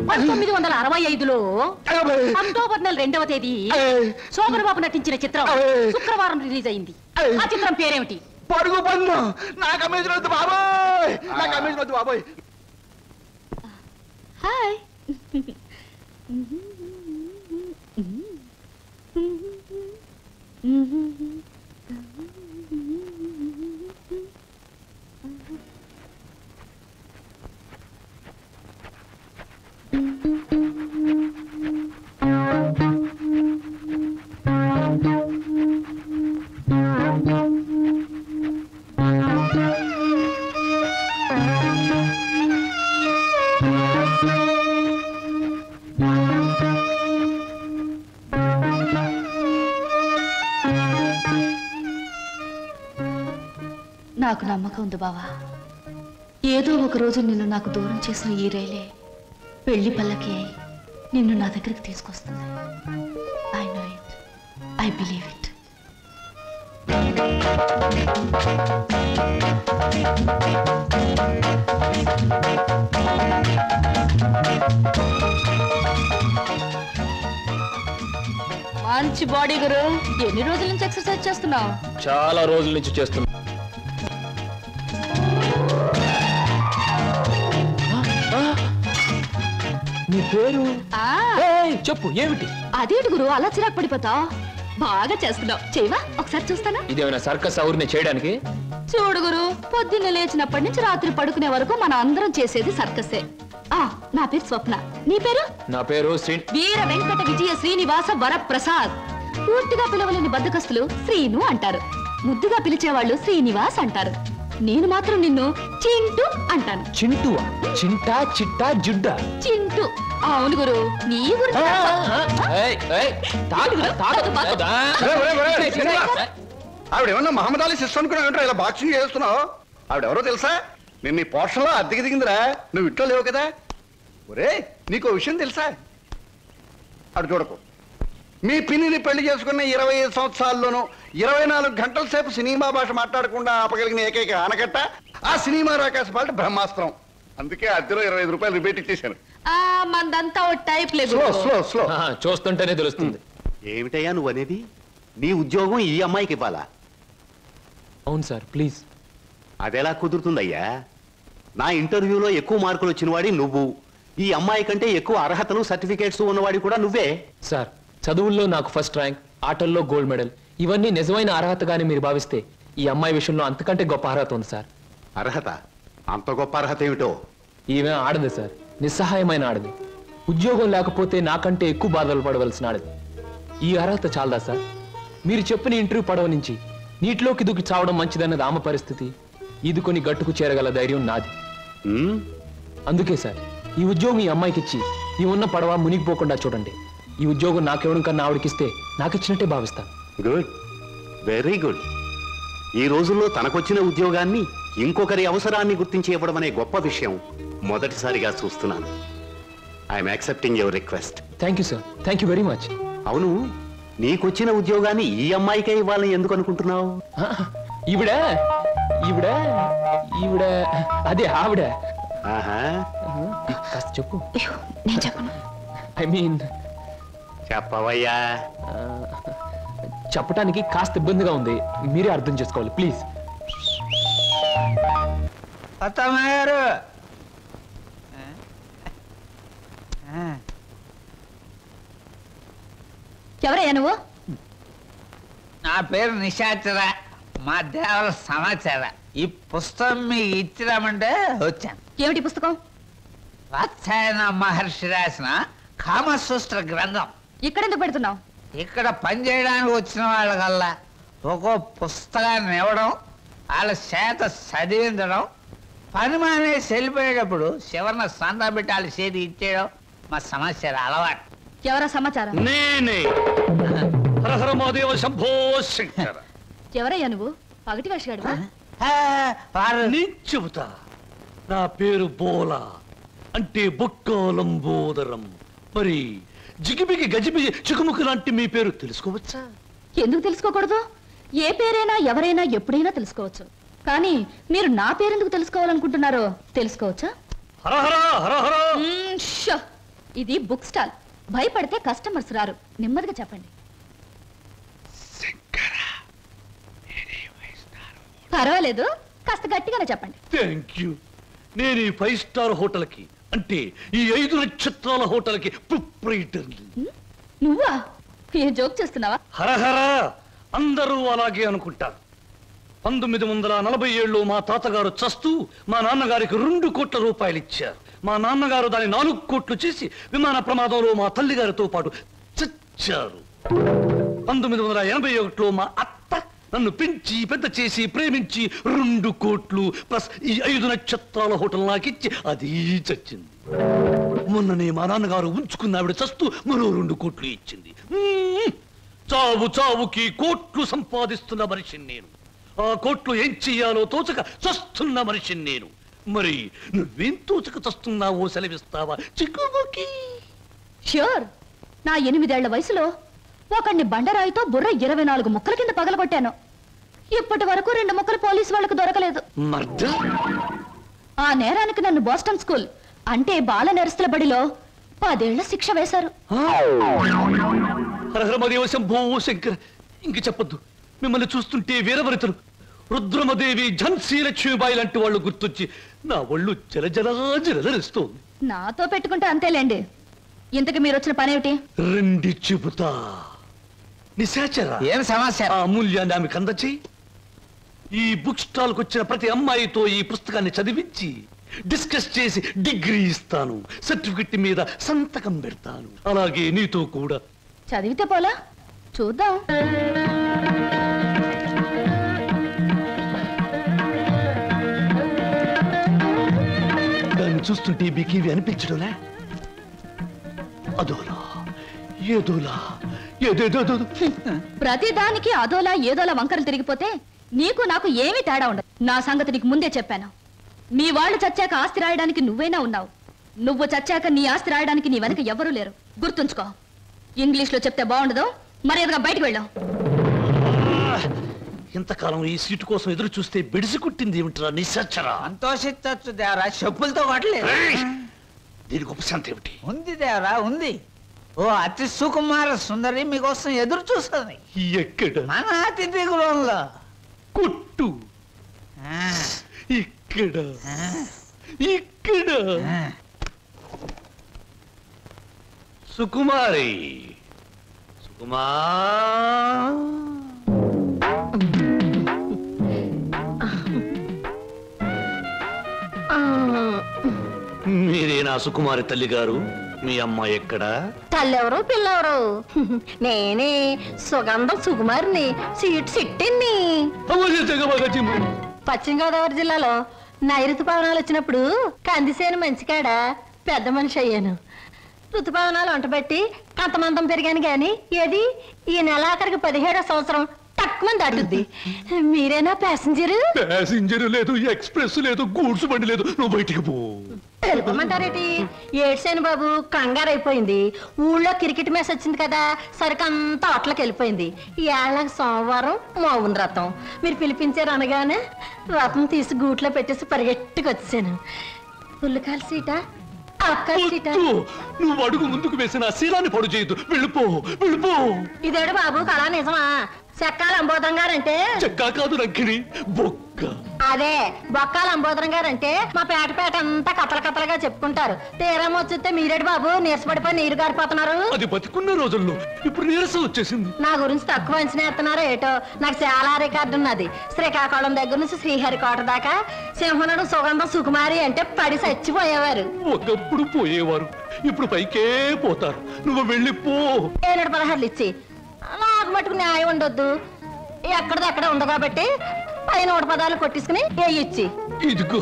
1965లో అక్టోబర్ నెల 2వ తేదీ శోభన్ బాబు నటించిన చిత్రం శుక్రవారం రిలీజ్ అయింది. ఆ చిత్రం పేరేమిటి? పడుగు పన్ను. నా కమిషన్ వద్దు బాబోయ్, నా కమిషన్ వద్దు బాబోయ్. హాయ్. నాకు నమ్మకం ఉంది బావా. ఏదో ఒక రోజు నిన్ను నాకు దూరం చేసిన ఈ రైలే పెళ్లి పల్లకి అయి నిన్ను నా దగ్గరికి తీసుకొస్తుంది. I know it, I believe it. మంచి బాడీ గురు. ఎన్ని రోజుల నుంచి ఎక్సర్సైజ్ చేస్తున్నావు? చాలా రోజుల నుంచి చేస్తున్నా. నీ పేరు చెప్పు, ఏమిటి? అదేంటి గురు అలా చిరాకు పడిపోతావు? బాగా చేస్తున్నావు. చేయవా ఒకసారి చూస్తానా? ఇదేమైనా సర్కస్ ఊరిని చేయడానికి? చూడు గురు, పొద్దున్నే లేచినప్పటి నుంచి రాత్రి పడుకునే వరకు మనం అందరం చేసేది సర్కసే. నా పేరు స్వప్న. నీ పేరు? నా పేరు వీర వెంకట విజయ శ్రీనివాస వరప్రసాద్. పూర్తిగా పిలవలేని బద్దకస్తులు శ్రీను అంటారు, ముద్దుగా పిలిచేవాళ్ళు శ్రీనివాస్ అంటారు. నేను మాత్రం నిన్ను చింటూ అంటాను. చింటూవా? చింటా చిట్టా జుడ్డా? చింటూ. అవును గురు, నీ గురించి ఆవిడేమన్నా మహమ్మద్ అలీ సిస్టర్ అనుకున్నావు? ఇలా బాక్సింగ్ చేస్తున్నావు? ఆవిడెవరో తెలుసా? నిన్న ఈ పోర్షన్లో అద్దెకి దిగిందిరా. నువ్వు ఇంట్లో లేవు కదా. ఒరే నీకు విషయం తెలుసా? అటు చూడకు. మీ పిన్నిని పెళ్లి చేసుకున్న 25 సంవత్సరాల్లోనూ 24 గంటల సేపు సినిమా భాష మాట్లాడకుండా ఆపగలిగిన ఏకైక ఆనకట్ట ఆ సినిమా రాకాశ పాట బ్రహ్మాస్త్రం. అందుకే అద్దెలో 25 రూపాయలు రిబేట్ ఇచ్చేశాను. మందంతా టైప్ లేదు. చూస్తుంటేనే తెలుస్తుంది. ఏమిటయ్యా నువ్వు అనేది? నీ ఉద్యోగం ఈ అమ్మాయికి ఇవ్వాలా? అవును సార్, ప్లీజ్. అదెలా కుదురుతుందయ్యా? నా ఇంటర్వ్యూలో ఎక్కువ మార్కులు వచ్చిన వాడి నువ్వు, ఈ అమ్మాయి కంటే ఎక్కువ అర్హతలు సర్టిఫికేట్స్ ఉన్నవాడి కూడా నువ్వే. సార్, చదువుల్లో నాకు ఫస్ట్ ర్యాంక్, ఆటల్లో గోల్డ్ మెడల్, ఇవన్నీ నిజమైన అర్హతగానే మీరు భావిస్తే ఈ అమ్మాయి విషయంలో అంతకంటే గొప్ప అర్హత ఉంది సార్. అర్హత? అంత గొప్ప అర్హత ఏమిటో? ఈమె ఆడదు సార్, నిస్సహాయమైన ఆడది. ఉద్యోగం లేకపోతే నాకంటే ఎక్కువ బాధలు పడవలసిన ఆడది. ఈ అర్హత చాలదా సార్? మీరు చెప్పిన ఇంటర్వ్యూ పడవ నుంచి నీటిలోకి దూకి చావడం మంచిదన్నది ఆమె పరిస్థితి. ఈదుకొని గట్టుకు చేరగల ధైర్యం నాది. అందుకే సార్ ఈ ఉద్యోగం ఈ అమ్మాయికి ఇచ్చి ఈ ఉన్న పడవ మునిగిపోకుండా చూడండి. ఈ ఉద్యోగం నాకెవడం కన్నా ఆవిడకిస్తే నాకిచ్చినట్టే భావిస్తాను. Good, very good. ఈ రోజుల్లో తనకొచ్చిన ఉద్యోగాన్ని ఇంకొకరి అవసరాన్ని గుర్తించి ఇవ్వడం అనే గొప్ప విషయం మొదటిసారిగా చూస్తున్నాను. I'm accepting your request. Thank you sir, thank you very much. అవును, నీకొచ్చిన ఉద్యోగాన్ని ఈ అమ్మాయికే ఇవ్వాలని ఎందుకు అనుకుంటున్నావు? ఈవిడ ఈవిడ ఈవిడ అదే ఆవిడ. కాస్త చెప్పు. నేను చెప్పను. ఐ మీన్ చెప్పవయ్యా. చెప్పటానికి కాస్త ఇబ్బందిగా ఉంది, మీరే అర్థం చేసుకోవాలి ప్లీజ్. అత్తమ్మగారు, ఎవరయ్యా నువ్వు? నా పేరు నిశాచర, మా దేవర సమాచార. ఈ పుస్తకం మీకు ఇచ్చిరామంటే వచ్చాను. ఏమిటి పుస్తకం? వాత్సాయన మహర్షి రాసిన కామసూత్ర గ్రంథం. ఇక్కడెందుకు పెడుతున్నావు? ఇక్కడ పనిచేయడానికి వచ్చిన వాళ్ళకల్లా ఒక్కో పుస్తకాన్ని ఇవ్వడం, వాళ్ళ చేత చదివించడం, పని మానేసి వెళ్ళిపోయేటప్పుడు చివరిన సంతా పెట్టి వాళ్ళ చేతి ఇచ్చేయడం మా సమాచారం అలవాటు. ఎవరా సమాచారం? నేనే. హరహర మహాదేవ శంభో శంకర. ఎవరయ్యా నువ్వు? పగటి వేషగాడువా? నేను చెబుతా. నా పేరు బోలా, అంటే బొక్కోలంబోదరం. మరి జిగిబిగి గజిబిగి చికుముకు లాంటి మీ పేరు తెలుసుకోవచ్చా? ఎందుకు తెలుసుకోకూడదు? ఏ పేరైనా ఎవరైనా ఎప్పుడైనా తెలుసుకోవచ్చు. కానీ మీరు నా పేరెందుకు తెలుసుకోవాలనుకుంటున్నారో తెలుసుకోవచ్చా? ఇది బుక్ స్టాల్. భయపడితే కస్టమర్స్ రారు. నెమ్మదిగా చెప్పండి. పర్వాలేదు, కాస్త గట్టిగానే చెప్పండి. Thank you. నేను ఈ 5 స్టార్ హోటల్కి, అంటే ఈ 5 నక్షత్రాల హోటల్కి ప్రొప్రైటర్ని. నువ్వా? ఏ జోక్ చేస్తున్నావా? హరహర, అందరూ అలాగే అనుకుంటారు. 1947లో మా తాతగారు చస్తూ మా నాన్నగారికి 2 కోట్ల రూపాయలు ఇచ్చారు. మా నాన్నగారు దాన్ని 4 కోట్లు చేసి విమాన ప్రమాదంలో మా తల్లిగారితో పాటు చచ్చారు. 1981లో మా అత్త నన్ను పెంచి పెద్ద చేసి ప్రేమించి 2 కోట్లు ప్లస్ ఈ 5 నక్షత్రాల హోటల్ నాకిచ్చి అది చచ్చింది. మొన్ననే మా నాన్నగారు ఉంచుకున్న ఆవిడ చస్తూ మరో 2 కోట్లు ఇచ్చింది. చావు చావుకి కోట్లు సంపాదిస్తున్న మనిషిని నేను. ఆ కోర్టులో ఏం చెయ్యాలో తోచక చస్తున్న మనిషిని నేను. మరి నువ్వేం తోచక చస్తున్నావో సెలవిస్తావా చిక్కుబుకి? ష్యూర్. నా 8 ఏళ్ల వయసులో ఒకడిని బండరాయితో బుర్ర 24 ముక్కల కింద పగలగొట్టాను. ఇప్పటి వరకు 2 ముక్కలు పోలీసు వాళ్ళకు దొరకలేదు. ఆ నేరానికి నన్ను బోస్టన్ స్కూల్ అంటే బాల నెరస్తుల బడిలో 10 ఏళ్ల శిక్ష వేశారు. హరహరమదేవ శంభో శంకర. ఇంక చెప్పొద్దు. మిమ్మల్ని చూస్తుంటే వీరవరితలు రుద్రమదేవి, ఝన్సీ లక్ష్మీబాయి లాంటి వాళ్ళు గుర్తొచ్చి నా ఒళ్ళు జలజలరిస్తోంది. నాతో పెట్టుకుంటే అంతేలేండి. ఇంతకు మీరు వచ్చిన పనేమిటి? రండి చెబుతా. నిశాచర ఏం సమస్య? ఆ అమూల్యాన్ని ఆమెకు అందచేయి. ఈ బుక్ స్టాల్ కు వచ్చిన ప్రతి అమ్మాయితో ఈ పుస్తకాన్ని చదివించి డిస్కస్ చేసి డిగ్రీ ఇస్తాను. సర్టిఫికెట్ మీద సంతకం పెడతాను. అలాగే నీతో కూడా. చదివితే పోలా? చూద్దాం. దాన్ని చూస్తుంటే మీకేవి అనిపించడంలే? అదోలా ఏదోలా ఏదేదో. ప్రతి దానికి అదోలా ఏదోలా వంకరలు తిరిగిపోతే నీకు నాకు ఏమీ తేడా ఉండదు. నా సంగతి నీకు ముందే చెప్పాను. మీ వాళ్ళు చచ్చాక ఆస్తి రాయడానికి నువ్వైనా ఉన్నావు. నువ్వు చచ్చాక నీ ఆస్తి రాయడానికి నీ వెనక ఎవరూ లేరు. గుర్తుంచుకో. ఇంగ్లీష్ లో చెప్తే బాగుండదు. మర్యాదగా బయటకు వెళ్ళాం. ఇంతకాలం ఈ సీటు కోసం ఎదురు చూస్తే బెడిసి కుట్టింది ఏమిట్రా నిశాచరా? సంతోషించచ్చు దేవరా, చెప్పులతో కొట్టలేదు. దీనికి ఉపశాంతి ఏమిటి? ఉంది దేవరా, ఉంది. ఓ అతి సుకుమార సుందరి మీకోసం ఎదురు చూస్తుంది. ఎక్కడ? మన అతిథి గృహంలో. కొట్టు. ఇక్కడ ఇక్కడ. సుకుమారి, సుకుమా. మీరేనా సుకుమారి తల్లి గారు? మీ అమ్మాయి ఎక్కడా? తల్లెవరు పిల్లెవరు? నేనే సుగంధం సుకుమారిని, సీట్ సిట్టిని. పశ్చిమ గోదావరి జిల్లాలో నైరుతు పవనాలు వచ్చినప్పుడు కందిసేను మంచికాడ పెద్ద మనిషి అయ్యాను. ఋతుపవనాలు వంటబెట్టి కంతమంతం పెరిగాను గాని ఏది ఈ నెలాఖరికి 17వ సంవత్సరం తక్కువ దాటుద్ది. మీరేనా ప్యాసింజరు? ప్యాసింజర్ లేదు, ఎక్స్ప్రెస్ లేదు, గూడ్స్ బండి లేదు. నువ్వు బయటికి పో. తెలుపమంటారేటి? ఏడ్సేను బాబు, కంగారు అయిపోయింది. ఊళ్ళో క్రికెట్ మ్యాచ్ వచ్చింది కదా, సరికంతా అట్లకి వెళ్ళిపోయింది. ఈ ఏళ్ళకి సోమవారం మౌన రథం. మీరు పిలిపించారు అనగానే రథం తీసి గూట్లో పెట్టేసి పరిగెట్టుకు వచ్చాను. పుల్లకాల సీట, అక్కల సీట. నువ్వు అడుగు ముందుకు వేసిన శీలాన్ని పొడు చేయొద్దు. వెళ్ళిపో, వెళ్ళిపో. ఇదేడు బాబు కళా నిజమా? చెక్కాల అంబోధం గారంటే చెక్కా కాదు రంకిణి, బొక్క. అదే బొక్కాల అంబోధం గారంటే మా పేట అంతా కథల కథలుగా చెప్పుకుంటారు. తీరం వచ్చితే మీరేడు బాబు నీరసపడిపోయి నీరు గారిపోతున్నారు. అది బతికున్న రోజుల్లో ఇప్పుడు నీరసం వచ్చేసింది. నా గురించి తక్కువ అంచనా ఎత్తున్నారో ఏటో. నాకు చాలా రికార్డు ఉన్నది. శ్రీకాకుళం దగ్గర నుంచి శ్రీహరికోట దాకా సింహనుడు సుగంధం సుకుమారి అంటే పడి చచ్చిపోయేవారు. ఒకప్పుడు పోయేవారు, ఇప్పుడు పైకే పోతారు. నువ్వు వెళ్ళిపో. 716 ఇచ్చి నాకు మటుకు న్యాయం ఉండొద్దు. ఎక్కడదక్కడ ఉంది కాబట్టి పైన 110 కొట్టించుకుని ఇచ్చి. ఇదిగో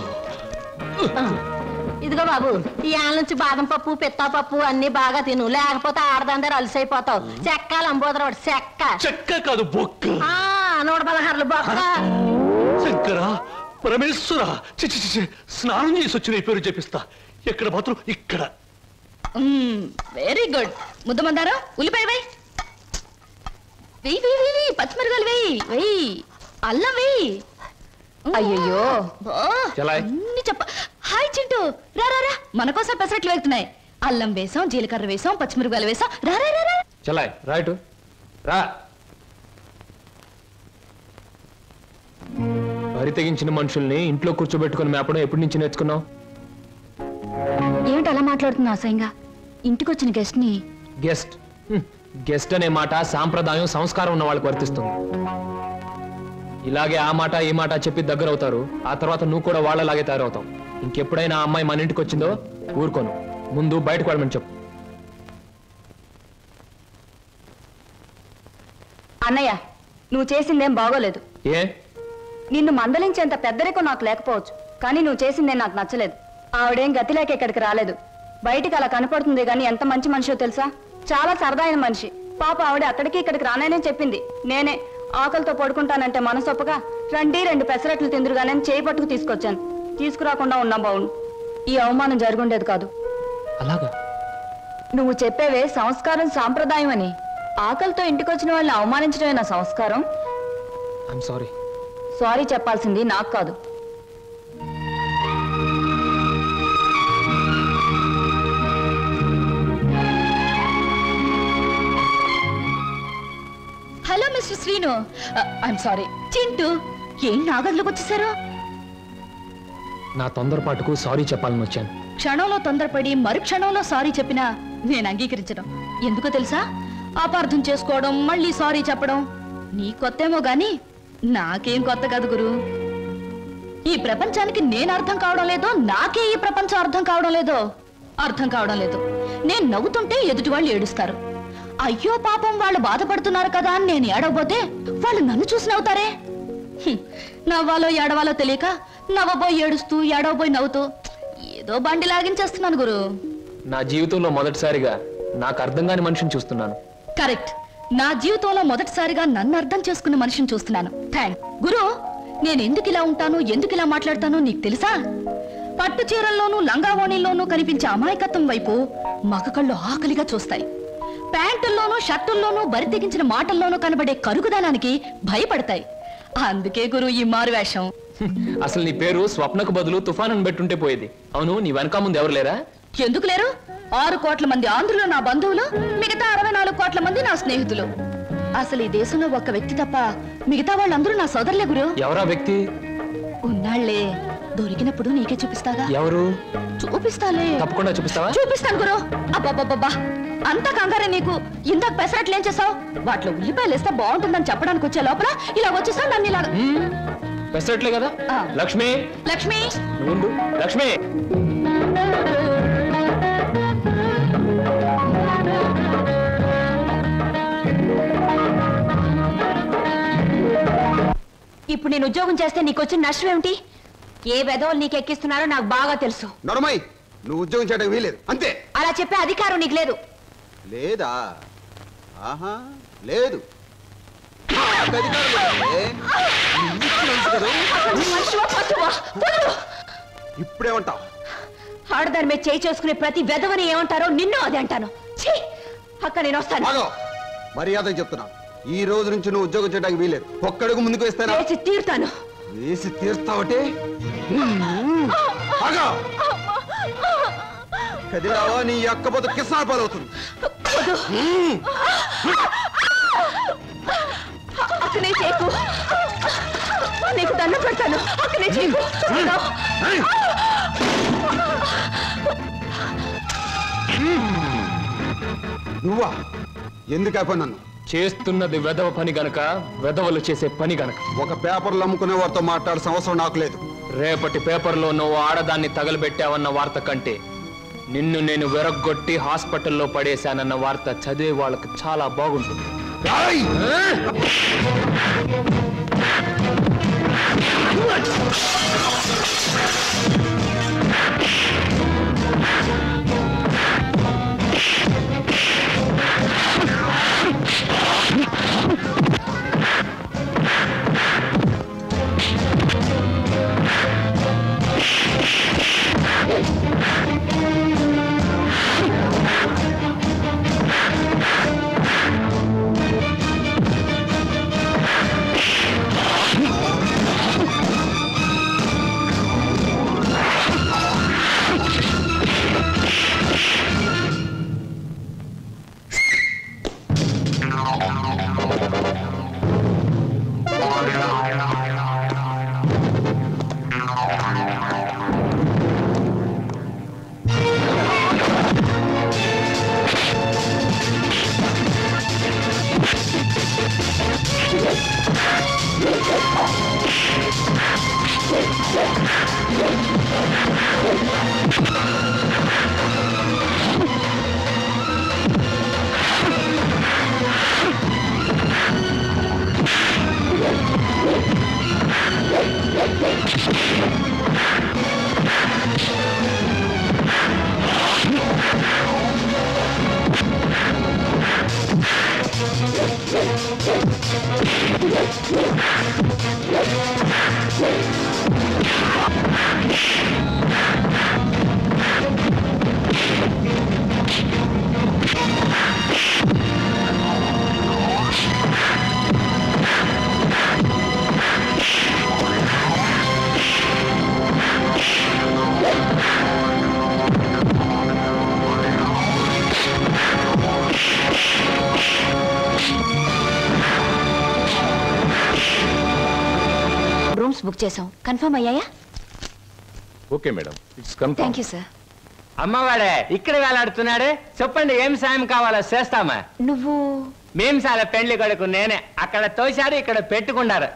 ఇదిగో బాబు, ఈ ఆల నుంచి బాదం పప్పు, పిత్తా పప్పు అన్ని బాగా తిను, లేకపోతే ఆడదందరూ అలసైపోతావు. చెక్కాలి అంబోదరాడు, చెక్క. చెక్క కాదు, బొక్క. 116 బొక్క. శంకర, పరమేశ్వర, చిచి స్నానం చేసి వచ్చిన పేరు చెప్పిస్తా. ఎక్కడ మాత్రం ఇక్కడ. Very good. ముద్దమందారా, ఉల్లిపాయ వేయి, వెయ్యి వెయ్యి వెయ్యి, పచ్చిమిరకాయలు వెయ్యి వెయ్యి, అల్లం వెయ్యి. అయ్యో అన్ని చెప్ప. హాయ్ చింటూ, రా రా రా, మన కోసం పెసరట్లు వెళ్తున్నాయి. అల్లం వేసాం, జీలకర్ర వేసాం, పచ్చిమిరకాయలు వేసాం. రా రా రా. చలాయ్ రైట్ రా. వరి తెగించిన మనుషుల్ని ఇంట్లో కూర్చోబెట్టుకుని మేపడం ఎప్పటి నుంచి నేర్చుకున్నావు? ఏమిటి అలా మాట్లాడుతున్నా అసహ్యంగా? ఇంటికొచ్చిన గెస్ట్ ని. గెస్ట్ గెస్ట్ అనే మాట సాంప్రదాయం, సంస్కారం ఉన్న వాళ్ళకి వర్తిస్తుంది. ఇలాగే ఆ మాట ఈ మాట చెప్పి దగ్గర అవుతారు. ఆ తర్వాత నువ్వు కూడా వాళ్ళలాగే తయారవుతావు. ఇంకెప్పుడైనా ఆ అమ్మాయి మన ఇంటికి వచ్చిందో ఊరుకోను. ముందు బయటకు వెళ్ళమని చెప్పు. అన్నయ్య, నువ్వు చేసిందేం బాగోలేదు. ఏ? నిన్ను మందలించేంత పెద్దరికం నాకు లేకపోవచ్చు, కానీ నువ్వు చేసిందేం నాకు నచ్చలేదు. ఆవిడేం గతి లేక ఇక్కడికి రాలేదు. బయటికి అలా కనపడుతుంది గాని ఎంత మంచి మనిషో తెలుసా? చాలా సరదా అయిన మనిషి. పాప ఆవిడ అక్కడికి ఇక్కడికి రానని చెప్పింది. నేనే ఆకలితో పడుకుంటానంటే మనసొప్పగా రండి 2 పెసరట్లు తిందురుగానే చేయి పట్టుకు తీసుకొచ్చాను. తీసుకురాకుండా ఉన్నా బావును. ఈ అవమానం జరుగుండేది కాదు. అలాగా? నువ్వు చెప్పేవే సంస్కారం సాంప్రదాయం అని. ఆకలితో ఇంటికొచ్చిన వాళ్ళని అవమానించడమే నా సంస్కారం. I'm sorry. సారీ చెప్పాల్సింది నాకు కాదు. Hello mister Srinu. I'm sorry. Chintu, ఏం నాగర్లోకి వచ్చేసారు? నా తొందరపాటుకు సారీ చెప్పాలని వచ్చాను. క్షణంలో తొందరపడి మరుక్షణంలో సారీ చెప్పినా నేను అంగీకరించడం. ఎందుకో తెలుసా? అపార్థం చేసుకోవడం, మళ్ళీ సారీ చెప్పడం నీ కొత్తేమో గాని నాకేం కొత్త కాదు గురు. ఈ ప్రపంచానికి నేను అర్థం కావడం లేదో, నాకే ఈ ప్రపంచం అర్థం కావడం లేదో. అర్థం కావడం లేదు. నేను నవ్వుతుంటే ఎదుటి వాళ్ళు ఏడుస్తారు. అయ్యో పాపం వాళ్ళు బాధపడుతున్నారు కదా అని నేను ఏడవబోతే వాళ్ళు నన్ను చూసి నవ్వుతారే. నవ్వాలో ఏడవాలో తెలియక నవ్వబోయి ఏడుస్తూ, ఏడవబోయి నవ్వుతూ ఏదో బండి లాగించేస్తున్నాను గురు. నా జీవితంలో మొదటిసారిగా నాకు అర్థం కాని మనిషిని చూస్తున్నాను. కరెక్ట్. నా జీవితంలో మొదటిసారిగా నన్ను అర్థం చేసుకున్న మనిషిని చూస్తున్నాను. థ్యాంక్ గురు. నేను ఎందుకు ఇలా ఉంటాను, ఎందుకు ఇలా మాట్లాడతానో నీకు తెలుసా? పట్టు చీరల్లోనూ లంగావోణీల్లోనూ కనిపించే అమాయకత్వం వైపు మగ కళ్ళు ఆకలిగా చూస్తాయి. ప్యాంటుల్లోనూ షర్టుల్లోనూ బరి తెగించిన మాటల్లోనూ కనబడే కరుగుదనానికి భయపడతాయి. అందుకే గురు ఈ మారువేషం. అసలు నీ పేరు స్వప్నకు బదులు తుఫాన్ అని పెట్టుంటే పోయేది. అవును, నీ వెనక ముందు ఎవరు లేరా? ఎందుకు లేరు? 6 కోట్ల మంది ఆంధ్రులు నా బంధువులు, మిగతా 64 కోట్ల మంది నా స్నేహితులు. అసలు ఈ దేశంలో ఒక్క వ్యక్తి తప్ప మిగతా వాళ్ళందరూ నా సోదరులే గురు. ఎవరా వ్యక్తి? ఉన్నాళ్లే, దొరికినప్పుడు నీకే చూపిస్తాగా. ఎవరు? చూపిస్తాలే. తప్పకుండా చూపిస్తావా? చూపిస్తాను గురు. అబ్బబ్బబ్బబ్బా, అంత కంగారే నీకు? ఇందాక పెసరట్లు ఏం చేసావు? వాటిలో ఉల్లిపాయలు వేస్తే బాగుంటుందని చెప్పడానికి వచ్చే లోపల ఇలా వచ్చేసావు నన్ను ఇలా. పెసరట్లే కదా? లక్ష్మి, లక్ష్మి, నువ్వు లక్ష్మి. ఇప్పుడు నేను ఉద్యోగం చేస్తే నీకు వచ్చిన నష్టం ఏమిటి? ఏ వెధవలు నీకు ఎక్కిస్తున్నారో నాకు బాగా తెలుసు. నడమై, నువ్వు ఉద్యోగం చేయడం వీలేదు అంతే. అలా చెప్పే అధికారం నీకు లేదు. లేదా? ఆహా, లేదు. ఇప్పుడేమంటావు? ఆడదాని మీద చేయి చేసుకునే ప్రతి వెధవని ఏమంటారో నిన్ను అదే అంటాను. అక్క నేను వస్తాను. మర్యాద చెప్తున్నా, ఈ రోజు నుంచి నువ్వు ఉద్యోగం చేయడానికి వీలేదు. ఒక్కడుగు ముందుకు వేస్తాను. వేసి తీరుతాను. వేసి తీరుస్తావటే? కదిలావా నీ అక్క పోతే కిసాన పాలవుతుంది. అక్కనే చేయకు, నీకు దండం పెడతాను. అక్కనే చేయకు. నువ్వా? ఎందుకు అయిపోయి నన్ను చేస్తున్నది వెధవ పని గనక, వెధవలు చేసే పని గనక. ఒక పేపర్లు అమ్ముకునే వారితో మాట్లాడాల్సిన అవసరం నాకు లేదు. రేపటి పేపర్లో నువ్వు ఆడదాన్ని తగలబెట్టావన్న వార్త కంటే నిన్ను నేను వెరగొట్టి హాస్పిటల్లో పడేశానన్న వార్త చదివే వాళ్ళకి చాలా బాగుంటుంది. బుక్ చేసాం. కన్ఫర్మ్ అయ్యాయా? Okay madam, it's confirm. Thank you sir. అమ్మవాడే ఇక్కడ వేలాడుతున్నాడు. చెప్పండి ఏం సాయం కావాలో చేస్తామా. నువ్వు మేం సాల పెళ్లి కొడుకు నేనే. అక్కడ తోశారు, ఇక్కడ పెట్టుకున్నారు.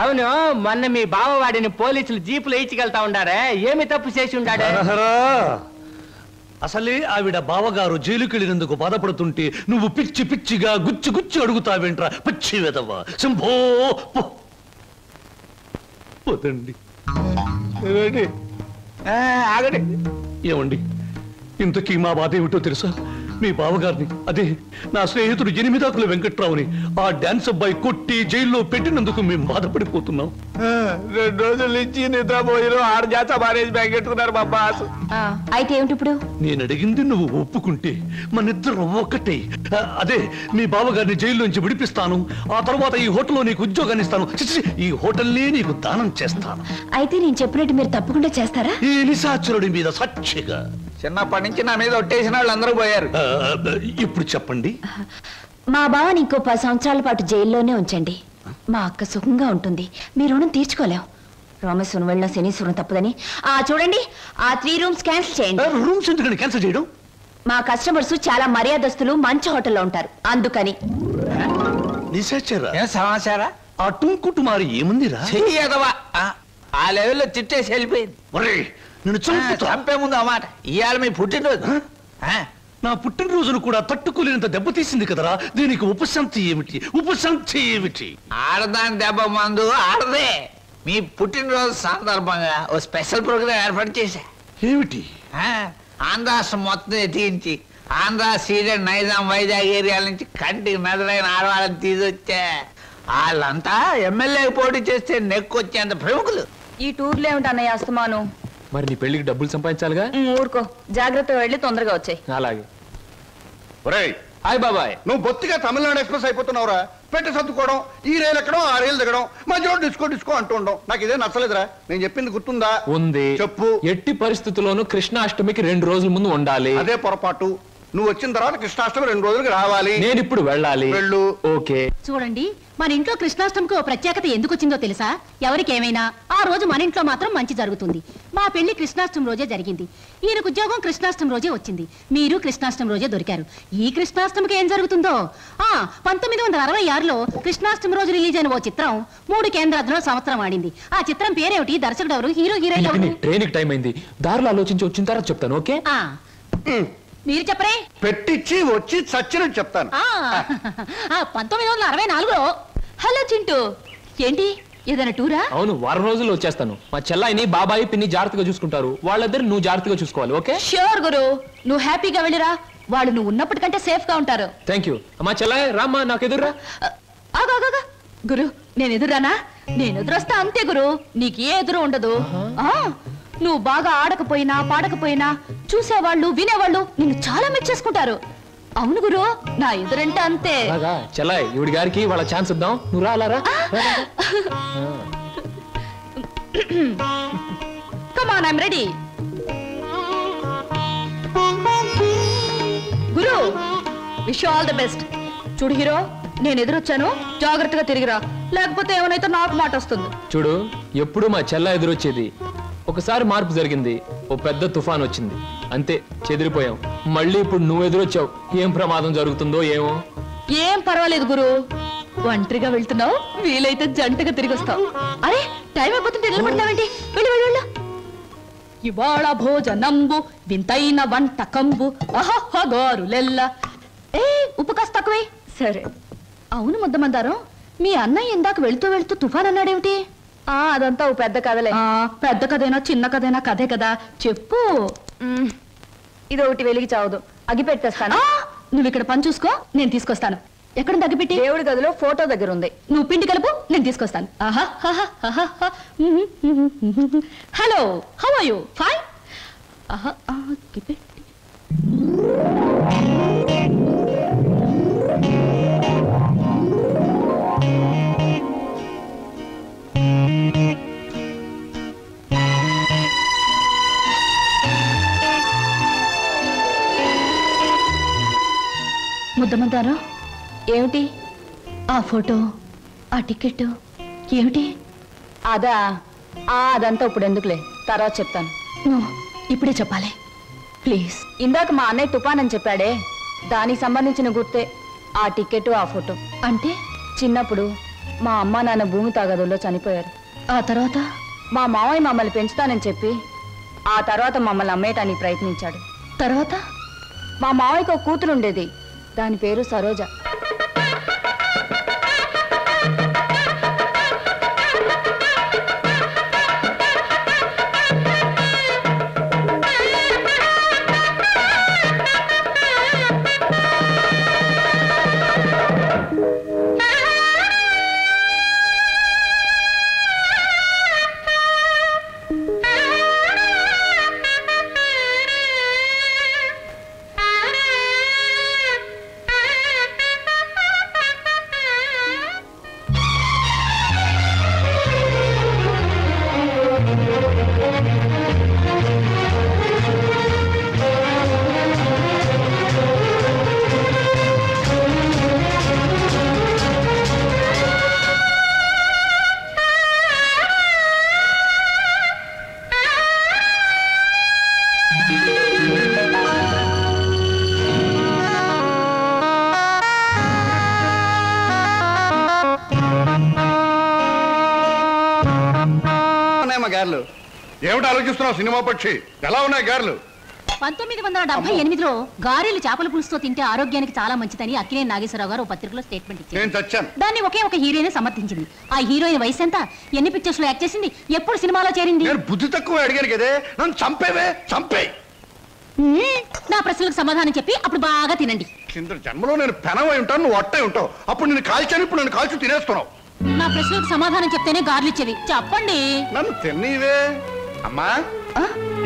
అవును, మొన్న మీ బావవాడిని పోలీసులు జీపులో ఇచ్చికెళ్తా ఉండారే, ఏమి తప్పు చేసి ఉండాడు? అసలే ఆవిడ బావగారు జైలుకి వెళ్ళినందుకు బాధపడుతుంటే నువ్వు పిచ్చి పిచ్చిగా గుచ్చి గుచ్చి అడుగుతావేంట్రా పిచ్చి వెదవా. శంభో పోతండి. ఆగండి. ఏమండి, ఇంతకీ మా బాధ ఏమిటో తెలుసా? మీ బావగారిని, అదే నా స్నేహితుడు ఎనిమిదాకుల వెంకట్రావుని ఆ డాన్స్ అబ్బాయి కొట్టి జైల్లో పెట్టినందుకు మేము బాధపడిపోతున్నాం. 2 రోజుల నుంచి నిద్రపోయిన 6 జాత మారేజ్ బ్యాగ్ పెట్టుకున్నారు మా బాస్. అయితే ఏమిటి ఇప్పుడు? నేను అడిగింది నువ్వు ఒప్పుకుంటే మనిద్దరం ఒక్కటే. అదే మీ బావగారిని జైల్లోంచి విడిపిస్తాను. ఆ తర్వాత ఈ హోటల్లో నీకు ఉద్యోగాన్ని ఇస్తాను. ఈ హోటల్నే నీకు దానం చేస్తాను. అయితే నేను చెప్పినట్టు మీరు తప్పకుండా చేస్తారా? ఈ నిశాచరుడి మీద సాక్షిగా. చిన్నప్పటి నుంచి నా మీద ఒట్టేసిన వాళ్ళు అందరూ పోయారు. ఇప్పుడు చెప్పండి. మా బావని ఇంకో 10 సంవత్సరాల పాటు జైల్లోనే ఉంచండి. మా అక్క సుఖంగా ఉంటుంది. మీ రుణం తీర్చుకోలేం. రామేశ్వరం వెళ్ళిన శనీశ్వరం తప్పదని చూడండి, ఆ 3 రూమ్స్ క్యాన్సిల్ చేయండి. రూమ్స్ ఎందుకని క్యాన్సిల్ చేయడం? మా కస్టమర్స్ చాలా మర్యాదస్తులు, మంచి హోటల్లో ఉంటారు, అందుకని. నిశాచరా సమాచారా? ఆ టుంకుటుమారి ఏముందిరా? చెయ్యదవా ఆ లెవెల్లో తిట్టేసి వెళ్ళిపోయింది. నేను చంపే ముందు అన్నమాట. ఇవాళ మీ పుట్టినరోజు. నా పుట్టినరోజును కూడా తట్టుకోలేనంత దెబ్బతీసింది కదరా. దీనికి ఉపశాంతి ఏమిటి? ఉపశాంతి ఏమిటి? ఆడదాని దెబ్బ మందు ఆడదే. మీ పుట్టినరోజు సందర్భంగా ఓ స్పెషల్ ప్రోగ్రామ్ ఏర్పాటు చేశా. ఏమిటి? ఆంధ్రాష్ట్రం మొత్తం ఎత్తించి ఆంధ్ర, సీడెడ్, నైజాం, వైజాగ్ ఏరియాల నుంచి కంటికి మెదలైన ఆడవాళ్ళని తీసుకొచ్చా. వాళ్ళంతా ఎమ్మెల్యే పోటీ చేస్తే నెక్కొచ్చేంత ప్రముఖులు. ఈ టూర్లో ఏమిటి అన్నయ్య అస్తమాను? మరి నీ పెళ్లికి డబ్బులు సంపాదించాలిగా. ఊరుకో, జాగ్రత్తగా వెళ్ళి తొందరగా వచ్చాయి. అలాగే. హాయ్ బాబాయ్, నువ్వు బొత్తిగా తమిళనాడు ఎక్స్ప్రెస్ అయిపోతున్నావురా. పెట్టి సర్దుకోవడం, ఈ రైలు ఎక్కడం, ఆ రైలు దిగడం, మధ్యలో డిస్కో డిస్కో అంటూ ఉండడం నాకు ఇదే నచ్చలేదురా. నేను చెప్పింది గుర్తుందా? ఉంది. చెప్పు. ఎట్టి పరిస్థితుల్లోనూ కృష్ణాష్టమికి 2 రోజుల ముందు ఉండాలి. అదే పొరపాటు. నువ్వు వచ్చిన తర్వాత కృష్ణాష్టమి 2 రోజులకి రావాలి. నేను ఇప్పుడు వెళ్ళాలి. వెళ్ళు. ఓకే. చూడండి, మన ఇంట్లో కృష్ణాష్టమికి ఓ ప్రత్యేకత ఎందుకు వచ్చిందో తెలుసా? ఎవరికేమైనా ఆ రోజు మన ఇంట్లో మాత్రం మంచి జరుగుతుంది. మా పెళ్లి కృష్ణాష్టమి రోజే జరిగింది. ఈయనకు ఉద్యోగం కృష్ణాష్టమి రోజే వచ్చింది. మీరు కృష్ణాష్టమి రోజే దొరికారు. ఈ కృష్ణాష్టమికి ఏం జరుగుతుందో? 1966లో కృష్ణాష్టమి రోజు రిలీజ్ అయిన ఓ చిత్రం 3 కేంద్రాల్లో సంవత్సరం ఆడింది. ఆ చిత్రం పేరేమిటి? దర్శకుడు ఎవరు? హీరో హీరోయిన్ ఎవరు? ట్రైన్కి టైం అయింది. దారిలో ఆలోచించి వచ్చిన తర్వాత చెప్తాను. ఓకే? మీరు చెప్పరే. పెట్టించి వచ్చి చచ్చినట్టు చెప్తాను. 1964లో. హలో చింటూ, ఏంటి ఏదైనా టూరా? అవును, వారం రోజుల్లో వచ్చేస్తాను. మా చెల్లాయిని, బాబాయి, పిన్ని జాగ్రత్తగా చూసుకుంటారు. వాళ్ళిద్దరు నువ్వు జాగ్రత్తగా చూసుకోవాలి. ఓకే? ష్యూర్ గురు, నువ్వు హ్యాపీగా వెళ్ళిరా. వాళ్ళు నువ్వు ఉన్నప్పటికంటే సేఫ్ గా ఉంటారు. Thank you. మా చెల్లాయి రామ్మా, నాకు ఎదురురా. గురు, నేను ఎదురానా? నేను ఎదురొస్తా అంతే గురు, నీకు ఏ ఎదురు ఉండదు. నువ్వు బాగా ఆడకపోయినా పాడకపోయినా చూసేవాళ్ళు, వినేవాళ్ళు నిన్ను చాలా మెచ్చేసుకుంటారు. అవును గురు, నా ఎదురంటే అంతే. చెల్లాయి, ఇవిడి గారికి వాళ్ళ ఛాన్స్ ఇద్దాం. నువ్వు రా, అలా రా. Come on, I'm ready. Guru, wish you all the best. చూడు హీరో, నేను ఎదురొచ్చాను, జాగ్రత్తగా తిరిగిరా, లేకపోతే ఏమైనా నాకు మాట వస్తుంది. చూడు, ఎప్పుడు మా చెల్ల ఎదురొచ్చేది. ఒకసారి మార్పు జరిగింది, ఓ పెద్ద తుఫాన్ వచ్చింది, అంతే చెదిరిపోయాం. మళ్ళీ ఇప్పుడు నువ్వు ఎదురొచ్చావు. ఏం ప్రమాదం జరుగుతుందో ఏమో. ఏం పర్వాలేదు గురు, ఒంటరిగా వెళ్తున్నావు, వీలైతే జంటగా తిరిగి వస్తావు. అరే, టైం అయిపోతుంటే నిలబడతావేంటి? వెళ్ళు వెళ్ళు వెళ్ళు. ఇవాళ భోజనంబు వింతైన వంటకంబు అహహగారులెల్ల. ఏ, ఉప్పు కాస్త తక్కువే. సరే. అవును ముద్దమందారం, మీ అన్నయ్య ఇందాక వెళ్తూ వెళ్తూ తుఫాన్ అన్నాడేమిటి? అదంతా ఓ పెద్ద కథలే. పెద్ద కథైనా చిన్న కథైనా కథే కదా, చెప్పు. ఇది ఒకటి వెలిగి చావదు, అగి పెట్టేస్తాను. నువ్వు ఇక్కడ పని చూసుకో, నేను తీసుకొస్తాను. ఎక్కడ అగిపెట్టి? దేవుడి గదిలో ఫోటో దగ్గర ఉంది. నువ్వు పిండి కలుపు, నేను తీసుకొస్తాను. Hello, how are you? Fine. అగిపెట్టి. ముద్దమంటారా? ఏమిటి ఆ ఫోటో, ఆ టికెట్ ఏమిటి? అదా అదంతా ఇప్పుడు ఎందుకులే, తర్వాత చెప్తాను. ఇప్పుడే చెప్పాలి ప్లీజ్. ఇందాక మా అన్నయ్య తుఫాన్ అని చెప్పాడే, దానికి సంబంధించిన గుర్తే ఆ టికెట్, ఆ ఫోటో. అంటే చిన్నప్పుడు మా అమ్మ నాన్న భూమి తాగదుల్లో చనిపోయారు. ఆ తర్వాత మా మావయ్య మమ్మల్ని పెంచుతానని చెప్పి ఆ తర్వాత మమ్మల్ని అమ్మేయటానికి ప్రయత్నించాడు. తర్వాత మా మావయ్యకు ఒక కూతురు ఉండేది, దాని పేరు సరోజ. గారెలు ఏమిటి ఆలోచిస్తున్నావు? సినిమా పక్షి ఎలా ఉన్నాయి గారెలు? 1978లో గారెలు చేపల పులుసుతో తింటే ఆరోగ్యానికి చాలా మంచిదని అక్కినేని నాగేశ్వరరావు గారు పత్రికలో స్టేట్మెంట్ ఇచ్చారు. నేను చచ్చాను. దాన్ని ఒకే ఒక హీరోయిన్ సమర్థించింది. ఆ హీరోయిన్ వయసు ఎంత, ఎన్ని పిక్చర్స్ లో యాక్ట్ చేసింది, ఎప్పుడు సినిమాలో చేరింది? నేను బుద్ధి తక్కువ అడిగాను కదే, నన్ను చంపేవే చంపే. నా ప్రశ్నలకు సమాధానం చెప్పి అప్పుడు బాగా తినండి. కింద జన్మలో నేను పెనవై ఉంటాను, నువ్వు అట్టై ఉంటావు. అప్పుడు నేను కాల్చాను, ఇప్పుడు నన్ను కాల్చి తినేస్తున్నావు. నా ప్రశ్నలకు సమాధానం చెప్తేనే గార్లు ఇచ్చేది. చెప్పండి. నన్ను తిన్నీవే అమ్మా.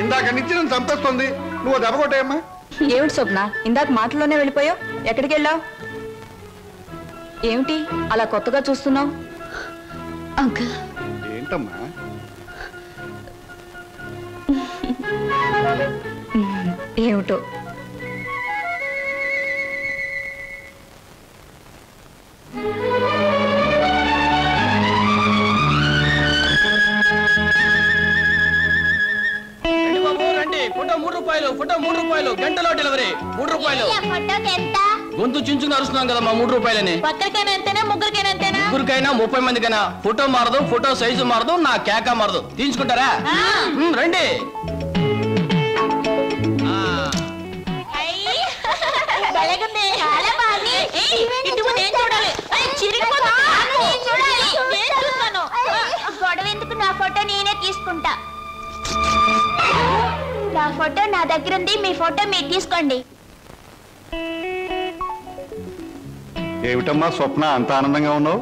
ఇందాక నుంచి నన్ను చంపేస్తుంది, నువ్వు దెబ్బ కొట్టాయమ్మా. ఏమిటి స్వప్న, ఇందాక మాటల్లోనే వెళ్ళిపోయావు, ఎక్కడికి వెళ్ళావు? ఏమిటి అలా కొత్తగా చూస్తున్నావు? అంకుల్ ఏంటమ్మా? ఏమిటో ఫోటో 3 రూపాయలు, ఫోటో 3 రూపాయలు, గంటలో డెలివరీ 3 రూపాయలు. గొంతు చించుకుని అరుస్తున్నాం కదా మా 3 రూపాయలని. ఒక్కరికైనా ఎంతేనా, ముగ్గురికైనా ఎంతేనా? ముగ్గురికైనా 30 మందికైనా. ఫోటో మారదు, ఫోటో సైజు మారదు, నా కేక మారదు. తీసుకుంటారా? రండి. గొడవ ఎందుకు, నా ఫోటో నేనే తీసుకుంటా. నా ఫోటో నా దగ్గర ఉంది, మీ ఫోటో మీరు తీసుకోండి. ఏమిటమ్మా స్వప్న, అంత ఆనందంగా ఉన్నావు?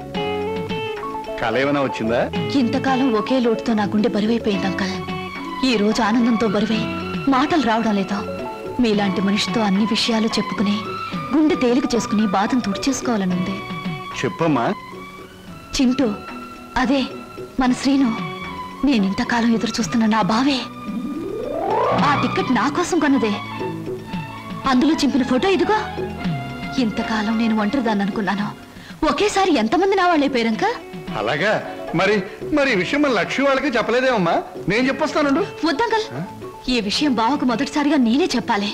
కళ ఏమైనా వచ్చిందా? ఇంతకాలం ఒకే లోటుతో నా గుండె బరువైపోయింది అంకల్. ఈ రోజు ఆనందంతో బరువై మాటలు రావడం లేదా. మీలాంటి మనిషితో అన్ని విషయాలు చెప్పుకుని గుండె తేలిక చేసుకుని బాధను తుడిచేసుకోవాలనుంది. చెప్పమ్మా. చింటూ, అదే మన శ్రీను. నేనింతకాలం ఎదురు చూస్తున్న నా బావే. ఆ టికెట్ నా కోసం కొన్నదే. అందులో చింపిన ఫోటో ఇదిగో. ఇంతకాలం నేను ఒంటరిదాన్ని అనుకున్నాను, ఒకేసారి ఎంతమంది నా వాళ్ళైపోయారంక. అలాగా? మరి మరి ఈ విషయం మన లక్ష్మి వాళ్ళకి చెప్పలేదేమమ్మా? నేను చెప్పొస్తాను. వద్దంకల్, ఈ విషయం బావకు మొదటిసారిగా నేనే చెప్పాలి.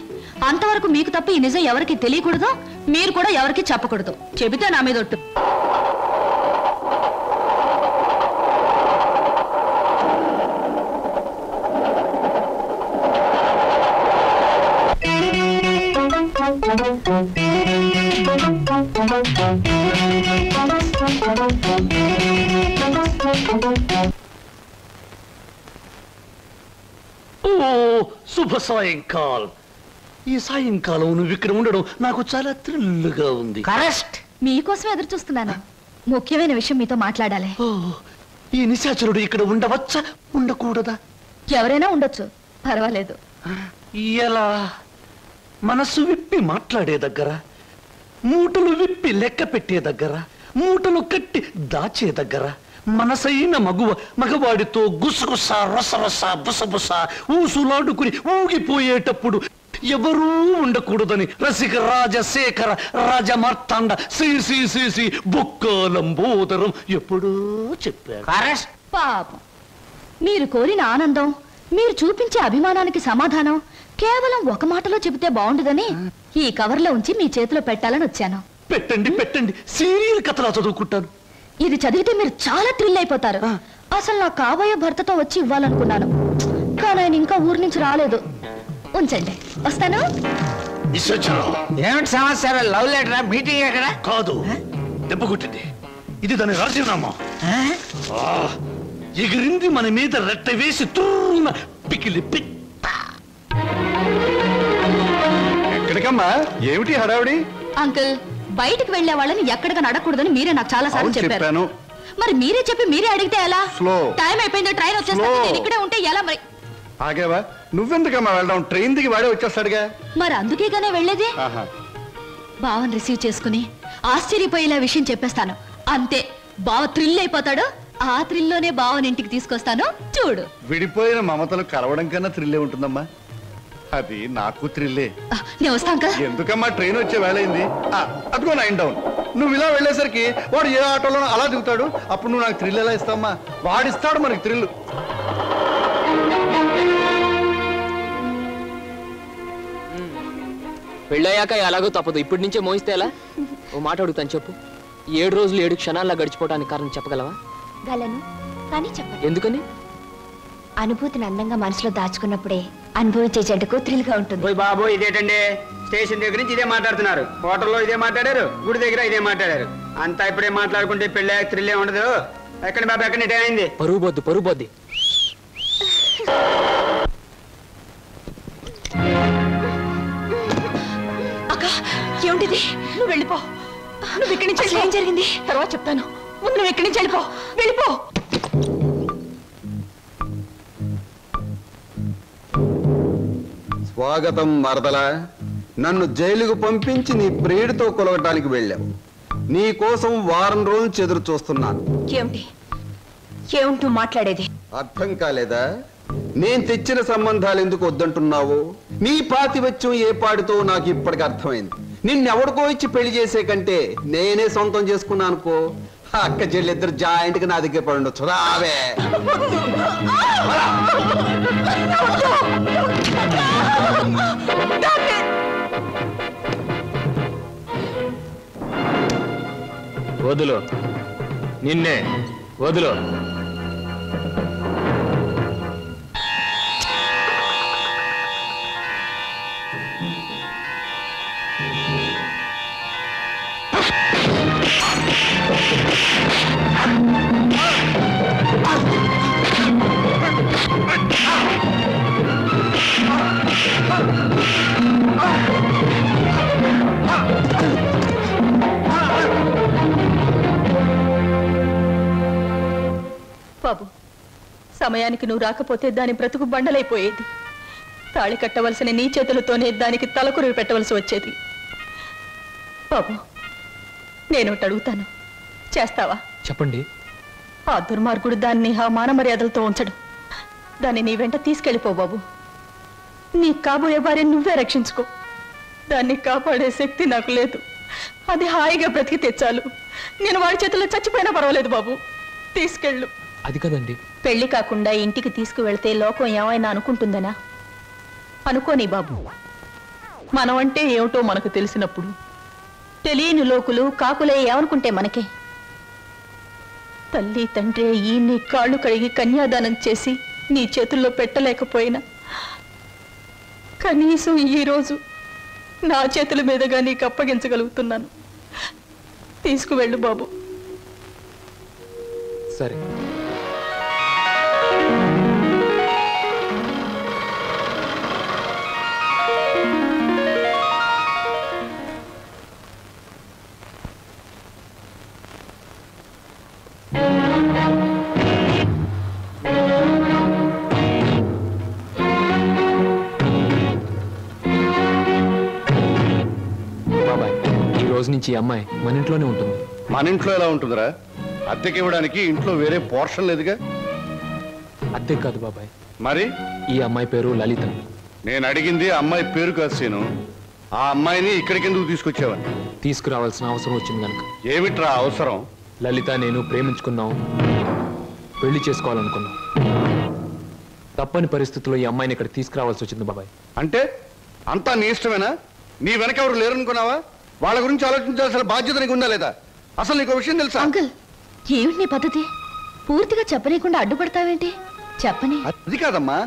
అంతవరకు మీకు తప్ప ఈ నిజం ఎవరికి తెలియకూడదు, మీరు కూడా ఎవరికి చెప్పకూడదు. చెబితే నా మీద ఒట్టు. శుభ సాయంకాలం. ఈ సాయంకాలం నువ్వు ఇక్కడ ఉండడం నాకు చాలా థ్రిల్గా ఉంది. కరెక్ట్, మీకోసం ఎదురు చూస్తున్నాను. ముఖ్యమైన విషయం మీతో మాట్లాడాలి. ఈ నిశాచరుడు ఇక్కడ ఉండవచ్చా, ఉండకూడదా? ఎవరైనా ఉండొచ్చు, పర్వాలేదు. ఎలా? మనసు విప్పి మాట్లాడే దగ్గర, మూటలు విప్పి లెక్క పెట్టే దగ్గర, మూటలు కట్టి దాచే దగ్గర, మనసైన మగువ మగవాడితో గుసగుస రసరస బుసబుస ఊసులాడుకుని ఊగిపోయేటప్పుడు ఎవరూ ఉండకూడదని రసిక రాజశేఖర రాజమార్తాండ శ్రీ బొక్కలంబోదరం ఎప్పుడూ చెప్పాడు. పాపం మీరు కోరిన ఆనందం, మీరు చూపించే అభిమానానికి సమాధానం కేవలం ఒక మాటలో చెబితే బాగుండదని ఈ కవర్లో ఉంచి మీ చేతిలో పెట్టాలని వచ్చాను. పెట్టండి పెట్టండి, సీరియల్ కథలా చదువుకుంటాను. ఇది చదివితే మీరు చాలా థ్రిల్ అయిపోతారు. అసలు నా కాబోయే భర్తతో వచ్చి ఇవ్వాలనుకున్నాను, కానీ ఆయన ఇంకా ఊరి నుంచి రాలేదు. ఉంచండి, వస్తాను. ఏమిటి సమాచారం? లవ్ లెటరా? మీటింగ్ ఎక్కడ? కాదు, దెబ్బ కొట్టింది. ఇది దాని రాజీనామా. ఎగిరింది మన మీద రెట్ట వేసి తూన పికిలి ఎక్కడికమ్మా? ఏమిటి హడావిడి? అంకుల్, బయటికి వెళ్లే వాళ్ళని ఎక్కడికి నడకూడదని మీరే నాకు చాలా సార్లు చెప్పారు. మరి మీరే చెప్పి మీరే అడిగితే ఎలా? టైం అయిపోయింది, ట్రైన్ వచ్చేస్తుంది, నేను ఇక్కడే ఉంటే ఎలా? మరి ఆగేవా? నువ్వెందుకమ్మా వెళ్ళడం? ట్రైన్ దిగి వాడే వచ్చేస్తాడుగా. మరి అందుకేగానే వెళ్ళేది. బావని రిసీవ్ చేసుకుని ఆశ్చర్యపోయేలా విషయం చెప్పేస్తాను, అంతే. బావ థ్రిల్ అయిపోతాడు. ఆ థ్రిల్లోనే బావని ఇంటికి తీసుకొస్తాను, చూడు. విడిపోయిన మమతలు కలవడం కన్నా థ్రిల్లే ఉంటుందమ్మా. అది నాకు థ్రిల్లే. నేను వస్తాను. ఎందుకమ్మా? ట్రైన్ వచ్చే వేళయింది. అదిగో 9 డౌన్. నువ్వు ఇలా వెళ్ళేసరికి వాడు ఏ ఆటోలో అలా దిగుతాడు. అప్పుడు నువ్వు నాకు థ్రిల్ ఎలా ఇస్తావమ్మా? వాడిస్తాడు మనకి థ్రిల్. పెళ్ళయ్యాక ఎలాగో తప్పదు, ఇప్పటి నుంచే మోయిస్తే ఎలా? ఓ మాట అడుగుతాను, చెప్పు. 7 రోజులు 7 క్షణాల్లో గడిచిపోవడానికి కారణం చెప్పగలవా? గలను, కానీ చెప్పండి. ఎందుకని? అనుభూతిని అందంగా మనసులో దాచుకున్నప్పుడే అనుభవించే జంటకు థ్రిల్ గా ఉంటుంది. బాబు, ఇదేటండి? స్టేషన్ దగ్గర నుంచి ఇదే మాట్లాడుతున్నారు, హోటల్లో ఇదే మాట్లాడారు, గుడి దగ్గర ఇదే మాట్లాడారు. అంతా ఇప్పుడే మాట్లాడుకుంటే పెళ్ళి థ్రిల్లే ఉండదు. ఎక్కడ బాబు, ఎక్కడ టైం అయింది? పరువు బొద్దు, పరువు బొద్ది. అక్క, ఏమిటిది? నువ్వు వెళ్ళిపో. నువ్వు ఇక్కడి నుంచి ఏం జరిగింది తర్వాత చెప్తాను. ముందు నువ్వు ఇక్కడి నుంచి వెళ్ళిపో, వెళ్ళిపో. స్వాగతం మరదల. నన్ను జైలుకు పంపించి నీ ప్రియుడితో కొలవటానికి వెళ్ళావు. నీ కోసం వారం రోజులు చెదురు చూస్తున్నాను. ఏమిటి ఏమిటూ మాట్లాడేది? అర్థం కాలేదా? నేను తెచ్చిన సంబంధాలు ఎందుకు వద్దంటున్నావు? నీ పాతివత్యం ఏ పాడితో నాకు ఇప్పటికి అర్థమైంది. నిన్నెవడికో ఇచ్చి పెళ్లి చేసే కంటే నేనే సొంతం చేసుకున్నా అనుకో, అక్క చెల్లిద్దరు జాయింట్ గా నా దగ్గర పడి ఉండొచ్చు. రావే. వదులు, నిన్నే వదులు. బాబు, సమయానికి నువ్వు రాకపోతే దాని బ్రతుకు బండలైపోయేది. తాళి కట్టవలసిన నీ చేతులతోనే దానికి తలకురువి పెట్టవలసి వచ్చేది. బాబు, నేను అడుగుతాను, చేస్తావా? చెప్పండి. ఆ దుర్మార్గుడు దాన్ని ఆ మాన మర్యాదలతో ఉంచడు. దాన్ని నీ వెంట తీసుకెళ్ళిపో బాబు. నీ కాబోయే భార్య నువ్వే రక్షించుకో. దాన్ని కాపాడే శక్తి నాకు లేదు. అది హాయిగా బ్రతికితే చాలు. నేను వాడి చేతుల్లో చచ్చిపోయినా పర్వాలేదు బాబు, తీసుకెళ్ళు. అది కదండి. పెళ్లి కాకుండా ఇంటికి తీసుకువెళ్తే లోకం ఏమైనా అనుకుంటుందనా? అనుకోని బాబు. మనం అంటే ఏమిటో మనకు తెలిసినప్పుడు తెలియని లోకులు కాకులే ఏమనుకుంటే మనకే? తల్లి తండ్రి ఈ నీ కాళ్ళు కడిగి కన్యాదానం చేసి నీ చేతుల్లో పెట్టలేకపోయినా కనీసం ఈ రోజు నా చేతుల మీదుగా నీకు అప్పగించగలుగుతున్నాను. తీసుకువెళ్ళు బాబు. సరే. బాబాయ్, ఈ రోజు నుంచి ఈ అమ్మాయి మన ఇంట్లోనే ఉంటుంది. మన ఇంట్లో ఎలా ఉంటుందిరా? అద్దెకి ఇవ్వడానికి ఇంట్లో వేరే పోర్షన్ లేదుగా. అద్దె కాదు బాబాయ్. మరి ఈ అమ్మాయి పేరు లలిత. నేను అడిగింది అమ్మాయి పేరు కాదు సీను. ఆ అమ్మాయిని ఇక్కడికి ఎందుకు తీసుకొచ్చావని? తీసుకురావాల్సిన అవసరం వచ్చింది కనుక. ఏమిట్రా అవసరం? లలిత నేను ప్రేమించుకున్నాం, పెళ్లి చేసుకోవాలనుకున్నాం. తప్పని పరిస్థితుల్లో ఈ అమ్మాయిని ఇక్కడ తీసుకురావాల్సి వచ్చింది బాబాయ్. అంటే అంతా నీ ఇష్టమేనా? నీ వెనక ఎవరు లేరనుకున్నావా? వాళ్ళ గురించి ఆలోచించాల్సిన బాధ్యత నీకు ఉందా లేదా? అసలు నీకు విషయం తెలుసా? అంకుల్, ఏమిటి నీ పద్ధతి? పూర్తిగా చెప్పనీయకుండా అడ్డుపడతావేంటి? చెప్పని. అది కాదమ్మా,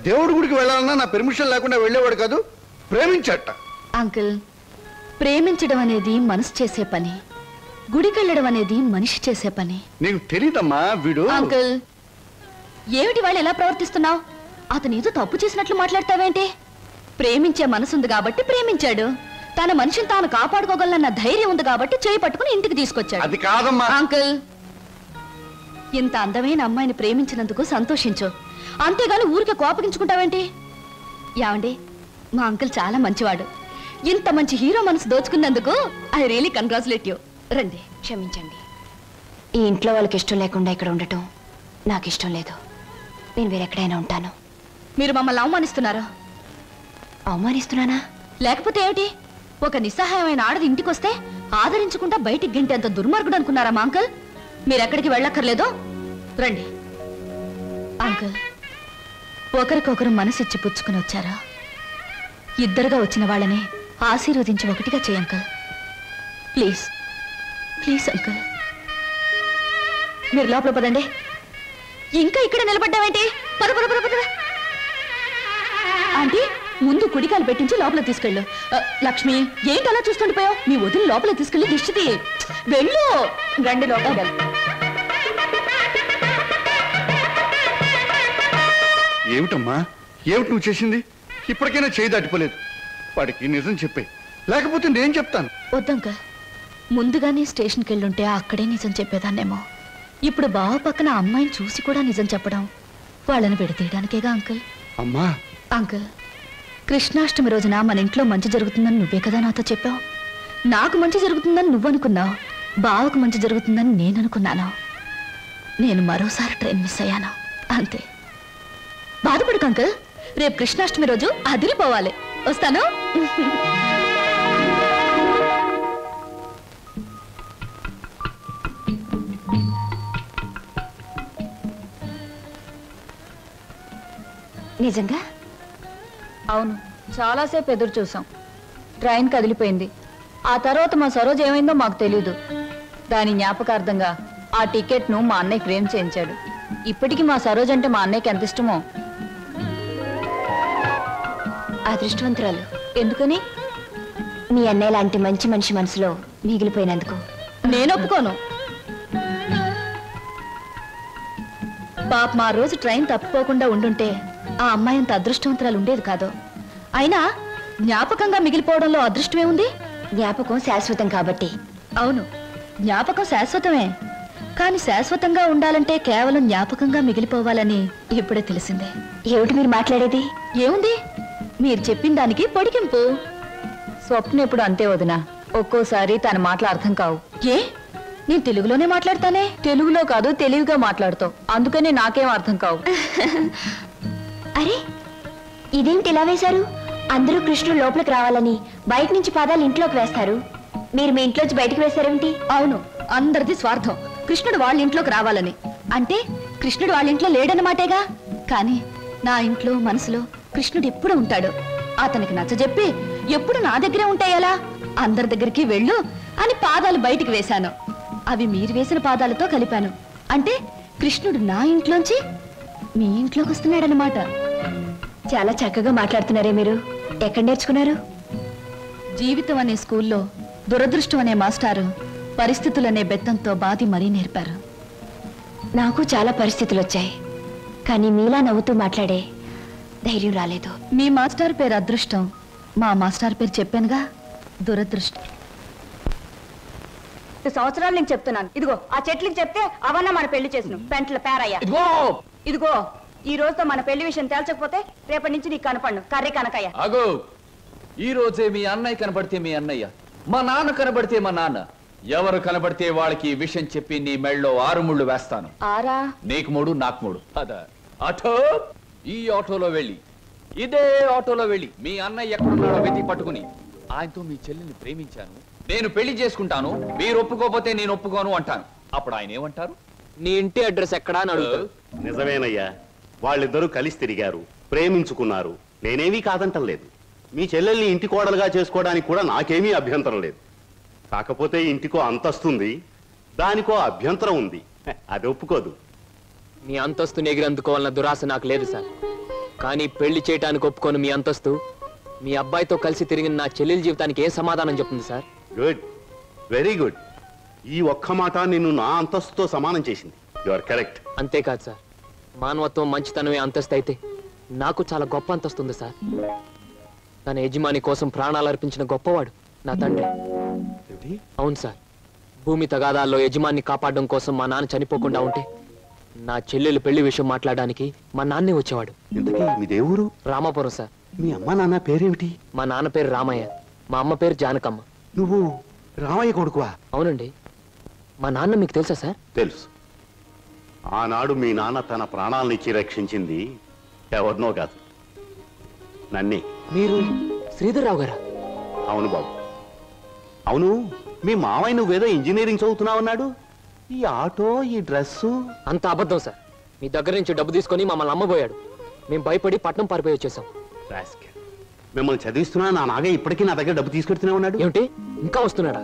దేవుడి గుడికి వెళ్ళాలన్నా నా పెర్మిషన్ లేకుండా వెళ్ళేవాడు కాదు, ప్రేమించట. అంకుల్, ప్రేమించడం అనేది మనసు చేసే పని, గుడికెళ్ళడం అనేది మనిషి చేసే పని. నీకు తెలీదమ్మా వీడు. అంకుల్, ఏమిటి వాళ్ళు ఎలా ప్రవర్తిస్తున్నావు? అతను ఏదో తప్పు చేసినట్లు మాట్లాడతావేంటి? ప్రేమించే మనసుంది కాబట్టి ప్రేమించాడు. తన మనిషిని తాను కాపాడుకోగలన్న ధైర్యం ఉంది కాబట్టి చేయి పట్టుకుని ఇంటికి తీసుకొచ్చాడు. అది కాదమ్మా. అంకుల్, ఇంత అందమైన అమ్మాయిని ప్రేమించినందుకు సంతోషించు, అంతేగాని ఊరికే కోపగించుకుంటావేంటి? ఏమండి, మా అంకుల్ చాలా మంచివాడు. ఇంత మంచి హీరో మనసు దోచుకున్నందుకు ఐ రియలీ కంగ్రాచులేట్ యూ. రండి. క్షమించండి, ఈ ఇంట్లో వాళ్ళకి ఇష్టం లేకుండా ఇక్కడ ఉండటం నాకు ఇష్టం లేదు. నేను వేరెక్కడైనా ఉంటాను. మీరు మమ్మల్ని అవమానిస్తున్నారా? అవమానిస్తున్నానా? లేకపోతే ఏమిటి? ఒక నిస్సహాయమైన ఆడది ఇంటికొస్తే ఆదరించకుండా బయటికి గింటేంత దుర్మార్గుడు అనుకున్నారా మా అంకుల్? మీరెక్కడికి వెళ్ళక్కర్లేదు, రండి. అంకుల్, ఒకరికొకరు మనసిచ్చి పుచ్చుకుని వచ్చారా? ఇద్దరుగా వచ్చిన వాళ్ళని ఆశీర్వదించి ఒకటిగా చేయ అంకుల్. ప్లీజ్ ప్లీజ్ అంకుల్, మీరు లోపల పదండి. ఇంకా ఇక్కడ నిలబడ్డావేంటి? పద పద పద పద. ఆంటీ, ముందు కుడికాలు పెట్టించి లోపల తీసుకెళ్ళు. లక్ష్మి, ఏంటి అలా చూస్తుండిపోయావు? మీ వదిలి లోపల తీసుకెళ్ళి దిష్టి తీ. వెళ్ళు. రండి లోపల. ఏమిటమ్మా, ఏమిటి నువ్వు చేసింది? ఇప్పటికైనా చేయి దాటిపోలేదు. వాడికి నిజం చెప్పే, లేకపోతే నేను చెప్తాను. వద్దంకల్, ముందుగానే స్టేషన్కి వెళ్ళుంటే అక్కడే నిజం చెప్పేదాన్నేమో. ఇప్పుడు బావ పక్కన అమ్మాయిని చూసి కూడా నిజం చెప్పడం వాళ్ళని విడతీయడానికేగా అంకుల్. అమ్మా. అంకుల్, కృష్ణాష్టమి రోజున మన ఇంట్లో మంచి జరుగుతుందని నువ్వే కదా నాతో చెప్పావు. నాకు మంచి జరుగుతుందని నువ్వు అనుకున్నావు, బావకు మంచి జరుగుతుందని నేను అనుకున్నాను. నేను మరోసారి ట్రైన్ మిస్ అయ్యాను, అంతే. బాధపడకు అంకుల్, రేపు కృష్ణాష్టమి రోజు అదిరిపోవాలి. వస్తాను. నిజంగా? అవును, చాలాసేపు ఎదురు చూసాం. ట్రైన్ కదిలిపోయింది. ఆ తర్వాత మా సరోజ్ ఏమైందో మాకు తెలీదు. దాని జ్ఞాపకార్థంగా ఆ టికెట్ను మా అన్నయ్య ఫ్రేమ్ చేయించాడు. ఇప్పటికీ మా సరోజ్ అంటే మా అన్నయ్యకి ఎంత ఇష్టమో. అదృష్టవంతురాలు. ఎందుకని? మీ అన్నయ్య లాంటి మంచి మనిషి మనసులో మిగిలిపోయినందుకు. నేను ఒప్పుకోను. పాప మా రోజు ట్రైన్ తప్పిపోకుండా ఉండుంటే ఆ అమ్మాయి అంత అదృష్టవంతురాలు ఉండేది కాదు. అయినా జ్ఞాపకంగా మిగిలిపోవడంలో అదృష్టమే ఉంది. జ్ఞాపకం శాశ్వతం కాబట్టి. అవును, జ్ఞాపకం శాశ్వతమే. కానీ శాశ్వతంగా ఉండాలంటే కేవలం జ్ఞాపకంగా మిగిలిపోవాలని ఇప్పుడే తెలిసిందే. ఏమిటి మీరు మాట్లాడేది? ఏముంది, మీరు చెప్పిన దానికి పొడిగింపు. స్వప్న ఎప్పుడు అంతే వదినా, ఒక్కోసారి తన మాటలు అర్థం కావు. ఏ, నేను తెలుగులోనే మాట్లాడతానే. తెలుగులో కాదు, తెలివిగా మాట్లాడుతావు, అందుకని నాకేం అర్థం కావు. అరే, ఇదేంటి ఇలా వేశారు? అందరూ కృష్ణుడు లోపలికి రావాలని బయట నుంచి పాదాలు ఇంట్లోకి వేస్తారు. మీరు మీ ఇంట్లోంచి బయటకు వేశారేమిటి? అవును, అందరిది స్వార్థం. కృష్ణుడు వాళ్ళ ఇంట్లోకి రావాలని. అంటే కృష్ణుడు వాళ్ళ ఇంట్లో లేడన్నమాటేగా. కానీ నా ఇంట్లో మనసులో కృష్ణుడు ఎప్పుడు ఉంటాడు. అతనికి నచ్చజెప్పి ఎప్పుడు నా దగ్గరే ఉంటాయలా? అందరి దగ్గరికి వెళ్ళు అని పాదాలు బయటికి వేశాను. అవి మీరు వేసిన పాదాలతో కలిపాను. అంటే కృష్ణుడు నా ఇంట్లోంచి మీ ఇంట్లోకి వస్తున్నాడనమాట. చాలా చక్కగా మాట్లాడుతున్నారే మీరు. ఎక్కడ నేర్చుకున్నారు? జీవితం అనే స్కూల్లో దురదృష్టం అనే మాస్టారు పరిస్థితులనే బెత్తంతో బాధి మరీ నేర్పారు. నాకు చాలా పరిస్థితులు వచ్చాయి, కానీ మీలా నవ్వుతూ మాట్లాడే ధైర్యం రాలేదు. మీ మాస్టర్ పేరు అదృష్టం, మా మాస్టర్ పేరు చెప్పానుగా, దురదృష్టం. సంవత్సరాలు నేను చెప్తున్నాను. ఇదిగో ఆ చెట్లకి చెప్తే అవన్న మన పెళ్లి చేసిన పెంట్ల పేరయ్యా. ఇదిగో ఈ రోజుతో మన పెళ్లి విషయం తేల్చకపోతే రేపటి నుంచి నీకు కనపడను కర్రీ కనకయ్య. అగో, ఈ రోజే మీ అన్నయ్య కనబడితే మీ అన్నయ్య, మా నాన్న కనబడితే మా నాన్న, ఎవరు కనబడితే వాళ్ళకి ఈ విషయం చెప్పి నీ మెళ్ళలో 6 ముళ్ళు వేస్తాను. ఆరా? నీకు 3, నాకు 3. అదా ఆటో, ఈ ఆటోలో వెళ్ళి, ఇదే ఆటోలో వెళ్ళి మీ అన్నయ్య ఎక్కడున్నాడో వెతికి పట్టుకుని ఆయనతో మీ చెల్లిని ప్రేమించాను, నేను పెళ్లి చేసుకుంటాను, మీరు ఒప్పుకోకపోతే నేను ఒప్పుకోను అంటాను. అప్పుడు ఆయన ఏమంటారు? నీ ఇంటి అడ్రస్ ఎక్కడా అని అడుగుతారు. నిజమేనయ్యా, వాళ్ళిద్దరూ కలిసి తిరిగారు, ప్రేమించుకున్నారు. నేనేమీ కాదంటం లేదు. మీ చెల్లెల్ని ఇంటి కోడలుగా చేసుకోవడానికి కూడా నాకేమీ అభ్యంతరం లేదు. కాకపోతే ఇంటికో అంతస్తుంది, దానికో అభ్యంతరం ఉంది. అది ఒప్పుకోదు. మీ అంతస్తుని ఎగిరందుకోవాలన్న దురాశ నాకు లేదు సార్. కానీ పెళ్లి చేయటానికి ఒప్పుకోను మీ అంతస్తు మీ అబ్బాయితో కలిసి తిరిగిన నా చెల్లెల జీవితానికి ఏ సమాధానం చెప్తుంది సార్? Good, very good. ఈ ఒక్క మాట నిన్ను నా అంతస్తుతో సమానం చేసింది. You are correct. అంతేకాదు సార్, మానవత్వం మంచితనమే అంతస్తు అయితే నాకు చాలా గొప్ప అంతస్తు ఉంది సార్. తన యజమాని కోసం ప్రాణాలు అర్పించిన గొప్పవాడు నా తండ్రి. అవును సార్, భూమి తగాదాల్లో యజమాన్ని కాపాడడం కోసం మా నాన్న చనిపోకుండా ఉంటే నా చెల్లెలు పెళ్లి విషయం మాట్లాడడానికి మా నాన్నే వచ్చేవాడు. ఇంతకీ మీ దేవురు? రామాపురం సార్. మీ అమ్మ నాన్న పేరేమిటి? మా నాన్న పేరు రామయ్య, మా అమ్మ పేరు జానకమ్మ. నువ్వు రామయ్య కొడుకువా? అవునండి. మా నాన్న మీకు తెలుసా సార్? తెలుసు. ఆనాడు మీ నాన్న తన ప్రాణాలనిచ్చి రక్షించింది ఎవరినో కాదు, నన్నే. మీరు శ్రీధర్రావు గారా? అవును బాబు. అవును, మీ మావయ్య నువ్వేదో ఇంజనీరింగ్ చదువుతున్నావన్నాడు. ఈ ఆటో, ఈ డ్రెస్సు అంత అబద్ధం సార్. మీ దగ్గర నుంచి డబ్బు తీసుకొని మమ్మల్ని అమ్మబోయాడు. మేము భయపడి పట్నం పారిపోయి వచ్చేసాం. మిమ్మల్ని చదివిస్తున్నా నా నాగయ్య ఇప్పటికీ నా దగ్గర డబ్బు తీసుకెడుతూనే ఉన్నాడు. ఏమిటి, ఇంకా వస్తున్నాడా?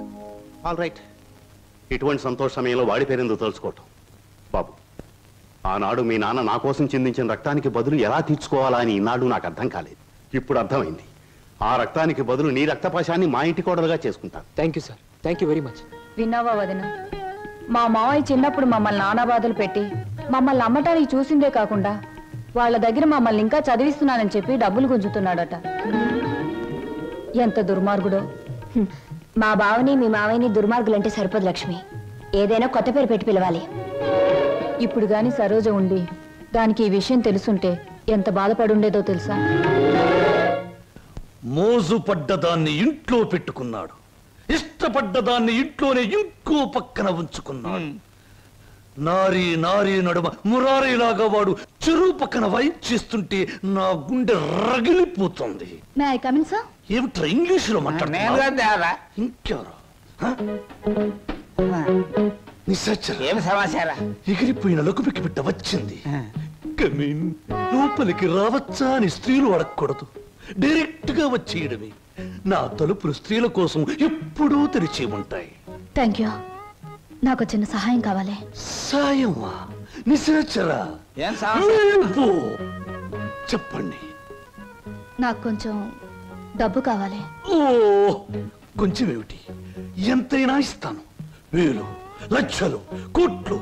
All right. ఇటువంటి సంతోష సమయంలో వాడి పేరెందుకు తలుచుకోవటం బాబు. ఆనాడు మీ నాన్న నా కోసం చిందించిన రక్తానికి బదులు ఎలా తీర్చుకోవాలా అని ఈనాడు నాకు అర్థం కాలేదు. ఇప్పుడు అర్థమైంది. ఆ రక్తానికి బదులు నీ రక్తపాశాన్ని మా ఇంటి కోడలుగా చేసుకుంటాను. Thank you sir, thank you very much. విన్నావా వదిన, మా మావయ్య చిన్నప్పుడు మమ్మల్ని నానా బాధలు పెట్టి మమ్మల్ని అమ్మటానికి చూసిందే కాకుండా వాళ్ళ దగ్గర మమ్మల్ని ఇంకా చదివిస్తున్నానని చెప్పి డబ్బులు గుంజుతున్నాడట. ఎంత దుర్మార్గుడో. మా బావని మీ మావయ్యని దుర్మార్గులంటే సరిపోదు లక్ష్మి. ఏదైనా కొత్త పేరు పెట్టి పిలవాలి. ఇప్పుడు గాని సరోజ ఉండి దానికి ఈ విషయం తెలుసుంటే ఎంత బాధపడుండేదో తెలుసా? మోజు పడ్డదాన్ని ఇంట్లో పెట్టుకున్నాడు, ఇష్టపడ్డదాన్ని ఇంట్లోనే ఇంకో పక్కన ఉంచుకున్నాడు. నారీ నారీ నడుమ మురారీలాగా వాడు చెరువు పక్కన వైప్ చేస్తుంటే నా గుండె రగిలిపోతుంది. ఏమిట్రా ఇంగ్లీషులో మాట్లాడుతున్నా? ఇంకెవరు? ఏం సమాచారం? ఎగిరిపోయిన లకుపికి బిడ్డ వచ్చింది. కమీన్, లోపలికి రావచ్చా అని స్త్రీలు అడగకూడదు, డైరెక్ట్ గా వచ్చేయడమే. నా తలుపులు స్త్రీల కోసం ఎప్పుడూ తెరిచి ఉంటాయి. Thank you. నాకు చిన్న సహాయం కావాలి. సాయమా? నిశాచరా? చెప్పండి. నాకు కొంచెం డబ్బు కావాలి. ఓ, కొంచెం ఏమిటి, ఎంతైనా ఇస్తాను. వేలు, లక్షలు, కోట్లు.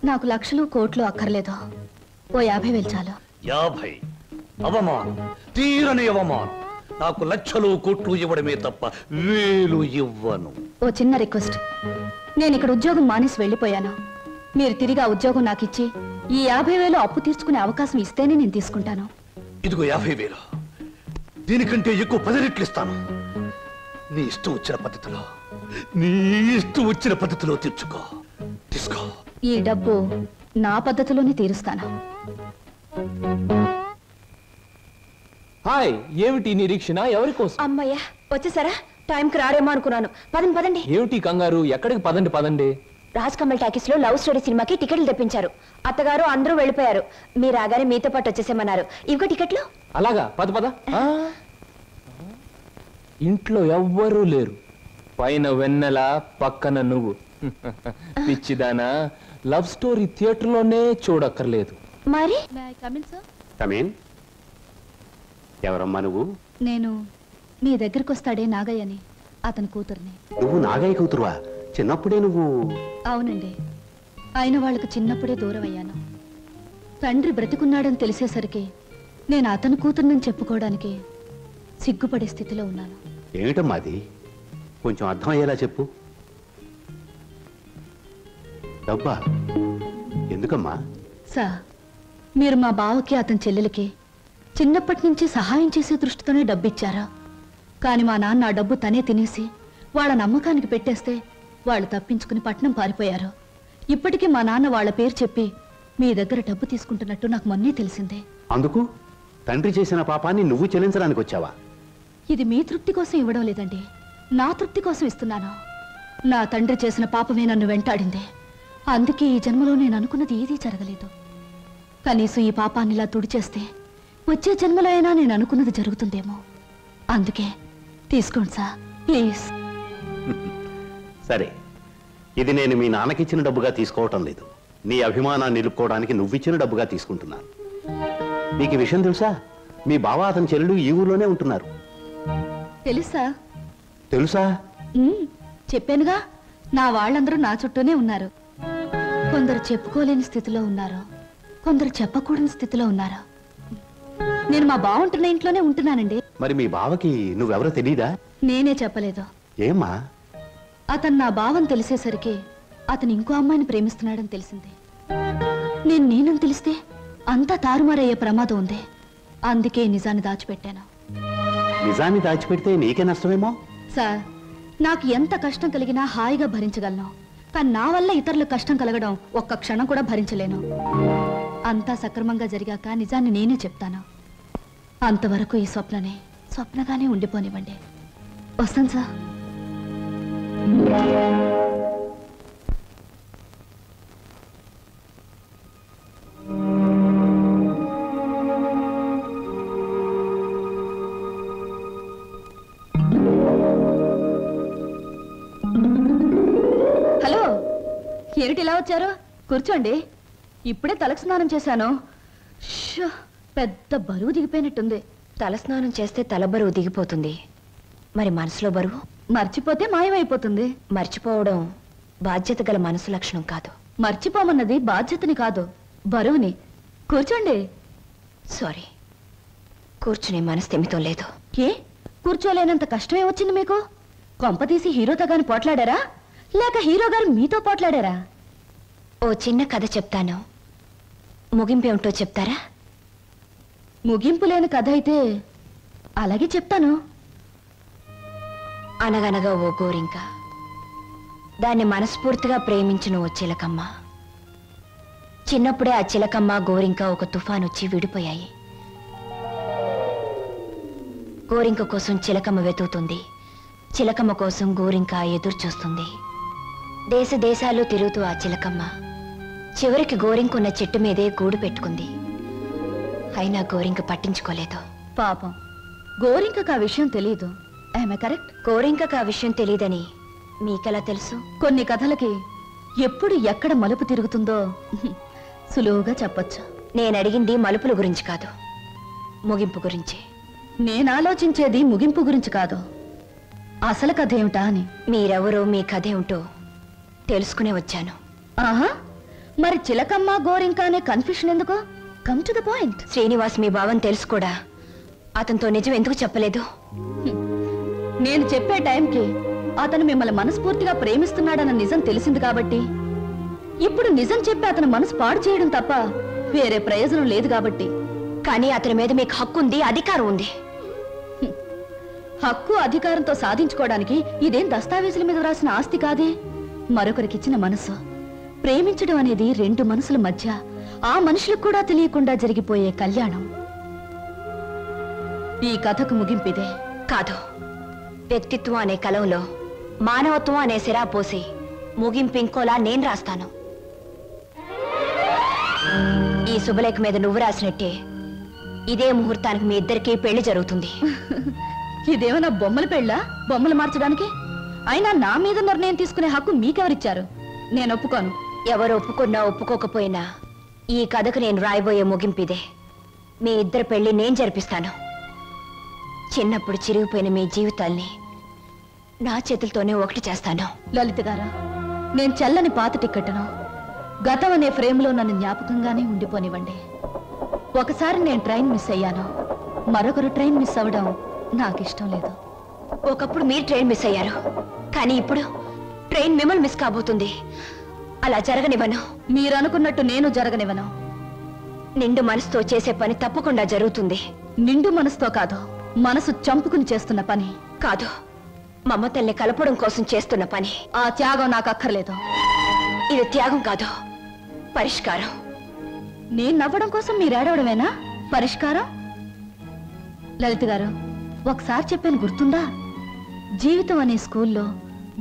నాకు లక్షలు కోట్లు అక్కర్లేదు. ఓ 50,000 చాలు. 50? అవమానం, తీరని అవమానం. నాకు లక్షలు కోట్లు ఇవ్వడమే తప్ప వేలు ఇవ్వను. ఓ చిన్న రిక్వెస్ట్. నేను ఇక్కడ ఉద్యోగం మానేసి వెళ్ళిపోయాను. మీరు తిరిగి ఆ ఉద్యోగం నాకు ఇచ్చి ఈ 50,000 అప్పు తీర్చుకునే అవకాశం ఇస్తేనే నేను తీసుకుంటాను. ఇదిగో 50,000. దీనికంటే ఎక్కువ 10 రెట్లు ఇస్తాను. నీ ఇష్టం వచ్చిన పద్ధతిలో, నీ ఇష్టం వచ్చిన పద్ధతిలో తీర్చుకో. తీసుకో. ఈ డబ్బు నా పద్ధతిలోనే తీరుస్తాను. హాయ్, ఏమిటి నిరీక్షణ? ఎవరి కోసం? అమ్మయ్యా, వచ్చేసారా? టైంకి రారేమో అనుకున్నాను. పదండి పదండి. ఏమిటి కంగారు? ఎక్కడికి? పదండి పదండి. రాజ్ కమల్ టాకీస్ లో లవ్ స్టోరీ సినిమాకి టికెట్లు తెప్పించారు. అత్తగారు అందరూ వెళ్ళిపోయారు. మీరు రాగానే మీతో పాటు వచ్చేసేమన్నారు. ఇవిగో టికెట్లు. అలాగా? పద పద. ఇంట్లో ఎవ్వరూ లేరు. పైన వెన్నెల, పక్కన నువ్వు. పిచ్చిదానా, లవ్ స్టోరీ థియేటర్లోనే చూడక్కర్లేదు. మరి కమీన్. ఎవరమ్మా నువ్వు? నేను మీ దగ్గరికి వస్తాడే నాగయ్యని, అతని కూతుర్ని. నువ్వు నాగయ్య కూతురువా? చిన్నప్పుడే నువ్వు? అవునండి. ఆయన వాళ్ళకు చిన్నప్పుడే దూరం అయ్యాను. తండ్రి బ్రతికున్నాడని తెలిసేసరికి నేను అతని కూతుర్నని చెప్పుకోవడానికి సిగ్గుపడే స్థితిలో ఉన్నాను. ఏమిటమ్మా అది? కొంచెం అర్థమయ్యేలా చెప్పు. డబ్బా? ఎందుకమ్మా? సార్, మీరు మా బావకి అతని చెల్లెలకి చిన్నప్పటి నుంచి సహాయం చేసే దృష్టితోనే డబ్బిచ్చారా? కానీ మా నాన్న ఆ డబ్బు తనే తినేసి వాళ్ళ నమ్మకానికి పెట్టేస్తే వాళ్ళు తప్పించుకుని పట్నం పారిపోయారు. ఇప్పటికీ మా నాన్న వాళ్ళ పేరు చెప్పి మీ దగ్గర డబ్బు తీసుకుంటున్నట్టు నాకు మొన్నే తెలిసిందే. అందుకు తండ్రి చేసిన పాపాన్ని నువ్వు చెల్లించడానికి వచ్చావా? ఇది మీ తృప్తి కోసం ఇవ్వడం లేదండి, నా తృప్తి కోసం ఇస్తున్నాను. నా తండ్రి చేసిన పాపమే నన్ను వెంటాడింది. అందుకే ఈ జన్మలో నేను అనుకున్నది ఏదీ జరగలేదు. కనీసం ఈ పాపాన్ని ఇలా తుడిచేస్తే వచ్చే జన్మలో అయినా నేను అనుకున్నది జరుగుతుందేమో. అందుకే తీసుకోండి సార్, ప్లీజ్. సరే, ఇది నేను మీ నాన్నకిచ్చిన డబ్బుగా తీసుకోవటం లేదు. నీ అభిమానాన్ని నిలుపుకోవడానికి నువ్విచ్చిన డబ్బుగా తీసుకుంటున్నాను. నీకు ఈ విషయం తెలుసా? మీ బావ అతని చెల్లెలు ఈ ఊర్లోనే ఉంటున్నారు. తెలుసా? తెలుసా? చెప్పానుగా, నా వాళ్ళందరూ నా చుట్టూనే ఉన్నారు. కొందరు చెప్పుకోలేని స్థితిలో ఉన్నారు, కొందరు చెప్పకూడని స్థితిలో ఉన్నారు. నేను మా బావ ఉంటున్న ఇంట్లోనే ఉంటున్నానండి. మరి మీ బావకి నువ్వెవరో తెలీదా? నేనే చెప్పలేదు. ఏమ్మా? అతను నా బావని తెలిసేసరికి అతను ఇంకో అమ్మాయిని ప్రేమిస్తున్నాడని తెలిసింది. నేనని తెలిస్తే అంతా తారుమారయ్యే ప్రమాదం ఉంది. అందుకే నిజాన్ని దాచిపెట్టాను. నిజాన్ని దాచిపెడితే నీకే నష్టమేమో. సార్, నాకు ఎంత కష్టం కలిగినా హాయిగా భరించగలను. కానీ నా వల్ల ఇతరులకు కష్టం కలగడం ఒక్క క్షణం కూడా భరించలేను. అంతా సక్రమంగా జరిగాక నిజాన్ని నేనే చెప్తాను. అంతవరకు ఈ స్వప్నగానే ఉండిపోనివ్వండి. వస్తాను సార్. హలో, ఏమిటి ఇలా వచ్చారు? కూర్చోండి. ఇప్పుడే తలకు స్నానం చేశాను. పెద్ద బరువు దిగిపోయినట్టుంది. తలస్నానం చేస్తే తల బరువు దిగిపోతుంది. మరి మనసులో బరువు మర్చిపోతే మాయమైపోతుంది. మర్చిపోవడం బాధ్యత గల మనసు లక్షణం కాదు. మర్చిపోమన్నది బాధ్యతని కాదు, బరువుని. కూర్చోండి. సారీ, కూర్చునే మనస్థిమితం లేదు. ఏ కూర్చోలేనంత కష్టమే వచ్చింది మీకు? కొంపతీసి హీరోతో గాని పోట్లాడారా, లేక హీరో గారు మీతో పోట్లాడారా? ఓ చిన్న కథ చెప్తాను, ముగింపేమిటో చెప్తారా? ముగింపు లేని కథ అయితే అలాగే చెప్తాను. అనగనగా ఓ గోరింక, దాన్ని మనస్ఫూర్తిగా ప్రేమించిన ఓ చిలకమ్మ. చిన్నప్పుడే ఆ చిలకమ్మ గోరింక ఒక తుఫాన్ వచ్చి విడిపోయాయి. గోరింక కోసం చిలకమ్మ వెతుకుతుంది, చిలకమ్మ కోసం గోరింక ఎదురు చూస్తుంది. దేశ దేశాలు తిరుగుతూ ఆ చిలకమ్మ చివరికి గోరింకున్న చెట్టు మీదే గూడు పెట్టుకుంది. అయినా గోరింక పట్టించుకోలేదు. పాపం, గోరింకకు ఆ విషయం తెలియదు. కరెక్ట్. గోరింకకు ఆ విషయం తెలియదని మీకెలా తెలుసు? కొన్ని కథలకి ఎప్పుడు ఎక్కడ మలుపు తిరుగుతుందో సులువుగా చెప్పొచ్చు. నేను అడిగింది మలుపుల గురించి కాదు, ముగింపు గురించి. నేను ఆలోచించేది ముగింపు గురించి కాదు, అసలు కథ ఏమిటా అని. మీరెవరో, మీ కథ ఏమిటో తెలుసుకునే వచ్చాను. ఆహా, మరి చిలకమ్మ గోరింక అనే కన్ఫ్యూషన్ ఎందుకు? Come to the point. Srinivas మీ భావం తెలుసు కూడా అతనితో నిజం ఎందుకు చెప్పలేదు? నేను చెప్పే టైంకి అతను మిమ్మల్ని మనస్ఫూర్తిగా ప్రేమిస్తున్నాడన్న నిజం తెలిసింది కాబట్టి, ఇప్పుడు నిజం చెప్పి అతను మనసు పాడు చేయడం తప్ప వేరే ప్రయోజనం లేదు కాబట్టి. కానీ అతని మీద మీకు హక్కు ఉంది, అధికారం ఉంది. హక్కు అధికారంతో సాధించుకోవడానికి ఇదేం దస్తావేజుల మీద రాసిన ఆస్తి కాదే. మరొకరికిచ్చిన మనసు. ప్రేమించడం అనేది రెండు మనసుల మధ్య, ఆ మనుషులకు కూడా తెలియకుండా జరిగిపోయే కళ్యాణం. ఈ కథకు ముగింపిదే. కాదు, వ్యక్తిత్వం అనే కలంలో మానవత్వం అనే సిరా పోసి ముగింపు ఇంకోలా నేను రాస్తాను. ఈ శుభలేఖ మీద నువ్వు రాసినట్టే ఇదే ముహూర్తానికి మీ ఇద్దరికీ పెళ్లి జరుగుతుంది. ఇదేమన్నా బొమ్మల పెళ్ళా? బొమ్మలు మార్చడానికి? అయినా నా మీద నిర్ణయం తీసుకునే హక్కు మీకెవరిచ్చారు? నేను ఒప్పుకోను. ఎవరు ఒప్పుకున్నా ఒప్పుకోకపోయినా ఈ కథకు నేను రాయబోయే ముగింపిదే. మీ ఇద్దరు పెళ్లి నేను జరిపిస్తాను. చిన్నప్పుడు చిరిగిపోయిన మీ జీవితాల్ని నా చేతులతోనే ఒకటి చేస్తాను. లలిత గారా, నేను చల్లని పాత టిక్కెట్ను గతం అనే ఫ్రేమ్లో నన్ను జ్ఞాపకంగానే ఉండిపోనివ్వండి. ఒకసారి నేను ట్రైన్ మిస్ అయ్యాను, మరొకరు ట్రైన్ మిస్ అవ్వడం నాకు ఇష్టం లేదు. ఒకప్పుడు మీరు ట్రైన్ మిస్ అయ్యారు, కానీ ఇప్పుడు ట్రైన్ మిమ్మల్ని మిస్ కాబోతుంది. అలా జరగనివ్వను. మీరు అనుకున్నట్టు నేను జరగనివ్వను. నిండు మనసుతో చేసే పని తప్పకుండా జరుగుతుంది. నిండు మనసుతో కాదు, మనసు చంపుకుని చేస్తున్న పని. కాదు, మమతల్ని కలపడం కోసం చేస్తున్న పని. ఆ త్యాగం నాకు అక్కర్లేదు. ఇది త్యాగం కాదు, పరిష్కారం. నేను నవ్వడం కోసం మీరు ఏడవడమేనా పరిష్కారం? లలిత గారు, ఒకసారి చెప్పాను గుర్తుందా? జీవితం అనే స్కూల్లో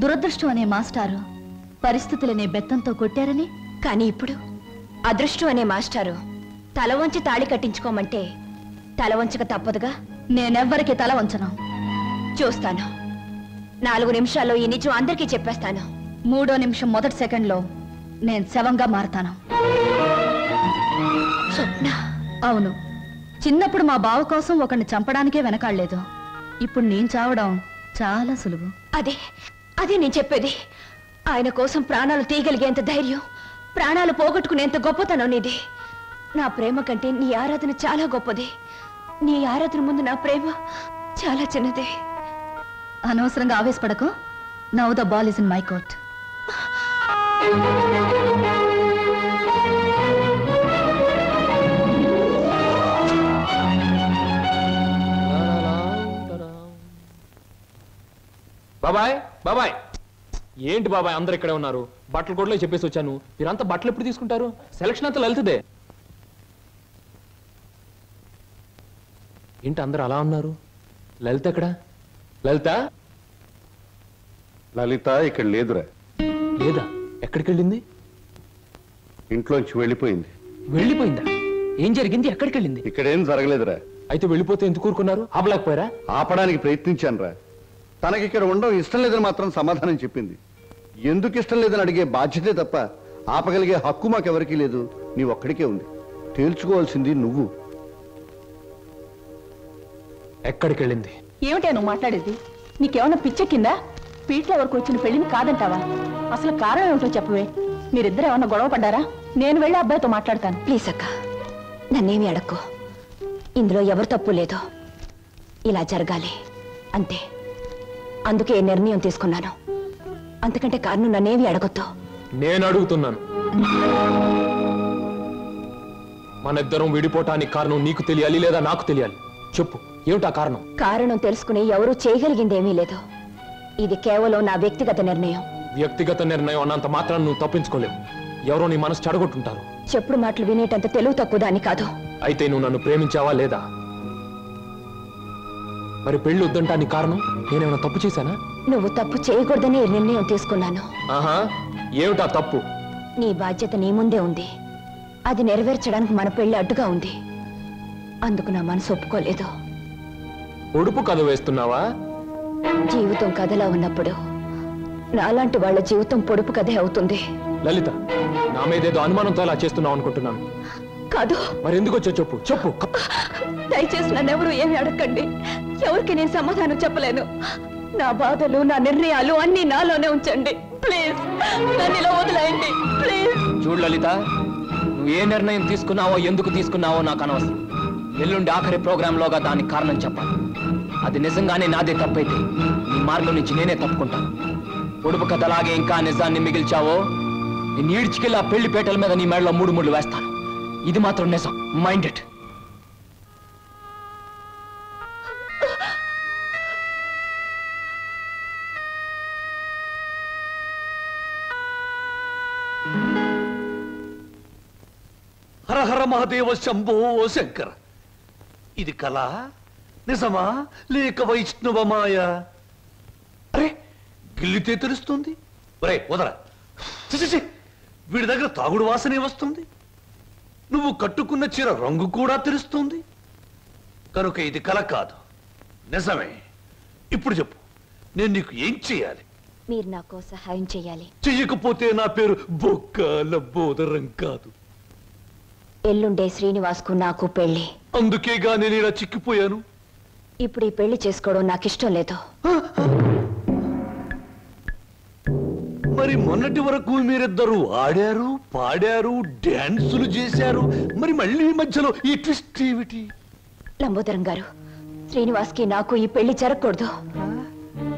దురదృష్టం అనే మాస్టారు పరిస్థితులనే బెత్తంతో కొట్టారని. కానీ ఇప్పుడు అదృష్టం అనే మాస్టారు తల వంచి తాళి కట్టించుకోమంటే తల వంచక తప్పదుగా. నేనెవ్వరికి తల వంచను. చూస్తాను. 4 నిమిషాల్లో ఈ నిజం అందరికీ చెప్పేస్తాను. 3వ నిమిషం మొదటి సెకండ్లో నేను శవంగా మారతాను. స్వప్న. అవును, చిన్నప్పుడు మా బావ కోసం ఒకరిని చంపడానికే వెనకాడలేదు. ఇప్పుడు నేను చావడం చాలా సులువు. అదే నేను చెప్పేది. ఆయన కోసం ప్రాణాలు తీయగలిగేంత ధైర్యం, ప్రాణాలు పోగొట్టుకునేంత గొప్పతనం నీది. నా ప్రేమ కంటే నీ ఆరాధన చాలా గొప్పది. నీ ఆరాధన ముందు నా ప్రేమ చాలా చిన్నది. అనవసరంగా ఆవేశపడకు. Now the ball is in my court. బాబాయ్ బాబాయ్, ఏంటి బాబాయ్ అందరు ఇక్కడే ఉన్నారు? బట్టలు కూడా చెప్పేసి వచ్చాను. మీరంతా బట్టలు ఎప్పుడు తీసుకుంటారు? సెలక్షన్ అంతా లలితదే. ఏంటి అందరు అలా ఉన్నారు? లలిత ఎక్కడా? లలిత లలిత ఇక్కడ లేదురా. లేదా? ఎక్కడికి వెళ్ళింది? ఇంట్లోంచి వెళ్ళిపోయింది. వెళ్ళిపోయిందా? ఏం జరిగింది? ఎక్కడికి వెళ్ళింది? ఇక్కడేం జరగలేదురా. అయితే వెళ్ళిపోతే ఎందుకు ఊరుకున్నారు? ఆపలేకపోయారా? ఆపడానికి ప్రయత్నించాను రా. తనకి ఇక్కడ ఉండడం ఇష్టం లేదని మాత్రం సమాధానం చెప్పింది. ఎందుకు ఇష్టం లేదని అడిగే బాధ్యతే తప్ప ఆపగలిగే హక్కు మాకెవరికీ లేదు. నీ ఒక్కడికే ఉంది. తేల్చుకోవాల్సింది నువ్వు. ఎక్కడికి వెళ్ళింది? ఏమిటా నువ్వు మాట్లాడేది? నీకేమన్నా పిచ్చెక్కిందా? పీట్ల వరకు వచ్చిన పెళ్లిని కాదంటావా? అసలు కారణం ఏమిటో చెప్పవే. మీరిద్దరు ఏమన్నా గొడవ పడ్డారా? నేను వెళ్ళి అబ్బాయితో మాట్లాడతాను. ప్లీజ్ అక్క, నన్నేమి అడక్కు. ఇందులో ఎవరు తప్పు లేదు. ఇలా జరగాలి అంతే. అందుకే నిర్ణయం తీసుకున్నాను. అంతకంటే కారణం నన్నేమి అడగొద్దు. నేను అడుగుతున్నాను. మన ఇద్దరం విడిపోవటానికి కారణం నీకు తెలియాలి లేదా నాకు తెలియాలి. చెప్పు, ఏమిటా కారణం? కారణం తెలుసుకుని ఎవరూ చేయగలిగిందేమీ లేదు. ఇది కేవలం నా వ్యక్తిగత నిర్ణయం. వ్యక్తిగత నిర్ణయం అన్నంత మాత్రం నువ్వు తప్పించుకోలేవు. ఎవరో నీ మనసు చెడగొట్టుంటారు. చెప్పుడు మాటలు వినేటంత తెలుగు తక్కువ దాన్ని కాదు. అయితే నువ్వు నన్ను ప్రేమించావా లేదా? మరి పెళ్లి వద్దంటానికి కారణం నేనేమైనా తప్పు చేశానా? నువ్వు తప్పు చేయకూడదని నిర్ణయం తీసుకున్నాను. ఆహా, ఏమిటా తప్పు? నీ బాధ్యత నీ ముందే ఉంది. అది నెరవేర్చడానికి మన పెళ్లి అడ్డుగా ఉంది. అందుకు నా మనసు ఒప్పుకోలేదు. ఉడుపు కథ వేస్తున్నావా? జీవితం కథలా ఉన్నప్పుడు నాలాంటి వాళ్ళ జీవితం పొడుపు కథే అవుతుంది. లలిత, నా మీదేదో అనుమానంతో అలా చేస్తున్నావు అనుకుంటున్నాను. కాదు. మరి ఎందుకు వచ్చా చెప్పు. చెప్పు. దయచేసి నన్నెవరూ ఏమి అడగండి. ఎవరికి నేను సమాధానం చెప్పలేను. నా బాధలు, నా నిర్ణయాలు అన్ని నాలోనే ఉంచండి. ప్లీజ్ నన్ను ఇలా వదిలేయండి. ప్లీజ్. చూడు లలిత, నువ్వు ఏ నిర్ణయం తీసుకున్నావో ఎందుకు తీసుకున్నావో నాకు అనవసరం. ఎల్లుండి ఆఖరి ప్రోగ్రాంలోగా దానికి కారణం చెప్పాలి. అది నిజంగానే నాదే తప్పైతే నీ మార్గం నుంచి నేనే తప్పుకుంటాను. పొడుపు కథలాగే ఇంకా నిజాన్ని మిగిల్చావో నేను ఈడ్చికెళ్ళి ఆ పెళ్లి పేటల మీద నీ మెడలో 3 ముళ్ళు వేస్తాను. ఇది మాత్రం నిజం. Mind it. హర హర మహాదేవ శంభో శంకర. ఇది కళ నిజమా లేక వైష్ణవ మాయ? అరే, గిల్లితే తెలుస్తుంది. ఒరే వదరా. చి, వీడి దగ్గర తాగుడు వాసనే వస్తుంది. నువ్వు కట్టుకున్న చీర రంగు కూడా తెలుస్తుంది. కనుక ఇది కళ కాదు, నిజమే. ఇప్పుడు చెప్పు, నేను నీకు ఏం చేయాలి? మీరు నాకు సహాయం చేయాలి. చెయ్యకపోతే నా పేరు బొక్కల బోదరం కాదు. ఎల్లుండే శ్రీనివాస్కు నాకు పెళ్లి. అందుకేగా నేను ఇలా చిక్కిపోయాను. ఇప్పుడు ఈ పెళ్లి చేసుకోవడం నాకు ఇష్టం లేదు. మరి మొన్నటి వరకు మీరిద్దరూ ఆడారు, పాడారు, డాన్సులు చేశారు. మరి మళ్ళీ మధ్యలో ఈ ట్విస్ట్ ఏమిటి? లంబోదరం గారు, శ్రీనివాస్కి నాకు ఈ పెళ్లి జరగకూడదు.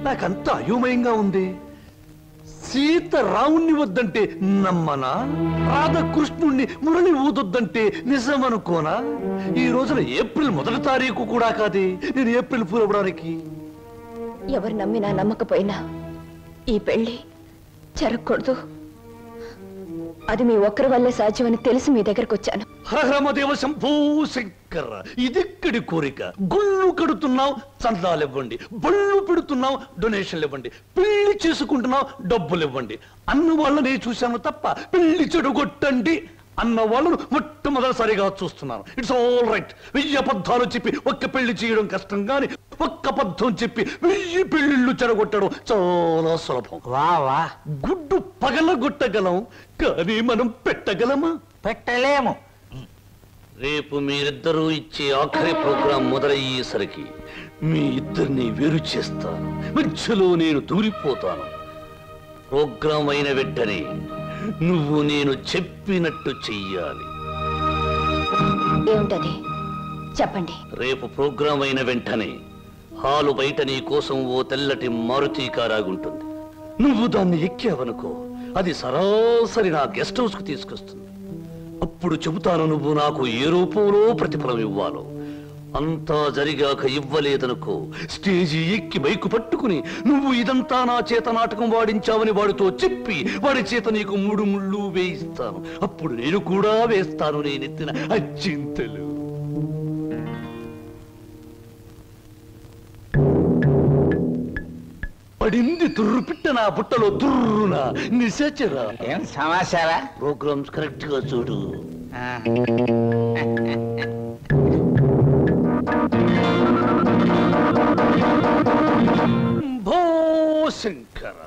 నాకంత అయోమయంగా ఉంది. సీత రావుణ్ణి వద్దంటే నమ్మనా? రాధకృష్ణుణ్ణి మురళి ఊదొద్దంటే నిజమనుకోనా? ఈ రోజున ఏప్రిల్ 1వ తారీఖు కూడా కాదే నేను ఏప్రిల్ ఫూల్ అవ్వడానికి. ఎవరు నమ్మినా నమ్మకపోయినా ఈ పెళ్లి జరగకూడదు. అది మీ ఒక్కరి వల్లే సాధ్యమని తెలిసి మీ దగ్గరకు వచ్చాను. హరహరమదేవ శంభో శంకర. ఇదెక్కడి కోరిక? గుళ్ళు కడుతున్నావు, చందాలు ఇవ్వండి. బళ్ళు పెడుతున్నావు, డొనేషన్లు ఇవ్వండి. పెళ్లి చేసుకుంటున్నావు, డబ్బులు ఇవ్వండి. అన్న వాళ్ళనే చూశాను తప్ప పెళ్లి చెడగొట్టండి అన్న వాళ్ళను మొట్టమొదటిసారిగా చూస్తున్నాను. It's all right. 1000 అబద్ధాలు చెప్పి ఒక్క పెళ్లి చేయడం కష్టం, గాని ఒక్క అబద్ధం చెప్పి 1000 పెళ్లిళ్ళు చెడగొట్టడం చాలా సులభం. వా గుడ్డు పగలగొట్టగలం, కానీ మనం పెట్టగలమా? పెట్టలేము. రేపు మీరిద్దరూ ఇచ్చే ఆఖరి ప్రోగ్రాం మొదలయ్యేసరికి మీ ఇద్దరిని వేరు చేస్తాను. మధ్యలో నేను దూరిపోతాను. ప్రోగ్రాం అయిన వెంటనే నువ్వు నేను చెప్పినట్టు చెయ్యాలి. ఏమిటది చెప్పండి. రేపు ప్రోగ్రాం అయిన వెంటనే హాలు బయట నీ కోసం ఓ తెల్లటి మారుతి కారాగుంటుంది. నువ్వు దాన్ని ఎక్కావనుకో, అది సరాసరి నా గెస్ట్ హౌస్ కు తీసుకొస్తుంది. అప్పుడు చెబుతాను నువ్వు నాకు ఏ రూపంలో ప్రతిఫలం ఇవ్వాలో. అంతా జరిగాక ఇవ్వలేదనుకో, స్టేజి ఎక్కి బైకు పట్టుకుని నువ్వు ఇదంతా నా చేత నాటకం వాడించావని వాడితో చెప్పి వాడి చేత నీకు 3 ముళ్ళు వేయిస్తాను. అప్పుడు నేను కూడా వేస్తాను నేనెత్తిన అచ్చింతలు. పడింది తుర్రు పిట్ట నా బుట్టలో తుర్రున నిశాచరా. ఏం సమాచారా? ప్రోగ్రామ్స్ కరెక్ట్ గా చూడు. శంకర,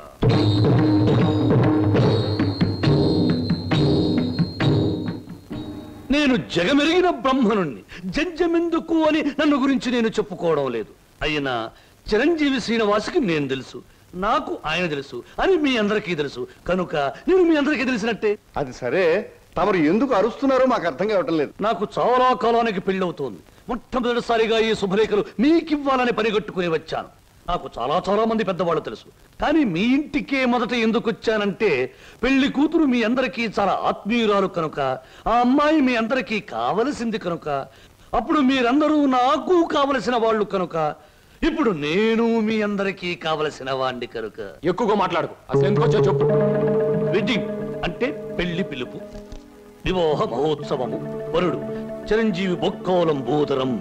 నేను జగమెరిగిన బ్రహ్మనుణ్ణి. జంజమెందుకు అని నన్ను గురించి నేను చెప్పుకోవడం లేదు. అయినా చిరంజీవి శ్రీనివాసుకి నేను తెలుసు, నాకు ఆయన తెలుసు అని మీ అందరికీ తెలుసు. కనుక నేను మీ అందరికీ తెలిసినట్టే. అది సరే, తమరు ఎందుకు అరుస్తున్నారో మాకు అర్థం కావటం లేదు. నాకు చాలా కాలానికి పెళ్ళవుతోంది. మొట్టమొదటిసారిగా ఈ శుభలేఖలు మీకివ్వాలని పనిగట్టుకుని వచ్చాను. నాకు చాలా చాలా మంది పెద్దవాళ్ళు తెలుసు, కానీ మీ ఇంటికే మొదట ఎందుకు వచ్చానంటే పెళ్లి కూతురు మీ అందరికీ చాలా ఆత్మీయురాలు కనుక, ఆ అమ్మాయి మీ అందరికీ కావలసింది కనుక, అప్పుడు మీరందరూ నాకు కావలసిన వాళ్ళు కనుక, ఇప్పుడు నేను మీ అందరికీ కావలసిన వాణ్ణి కనుక. ఎక్కువగా మాట్లాడుకో, అసలు ఎందుకు వచ్చా చెప్పు. వెడ్డింగ్ అంటే పెళ్లి పిలుపు, వివాహ మహోత్సవము. వరుడు చిరంజీవి బొక్కోలం బోదరం,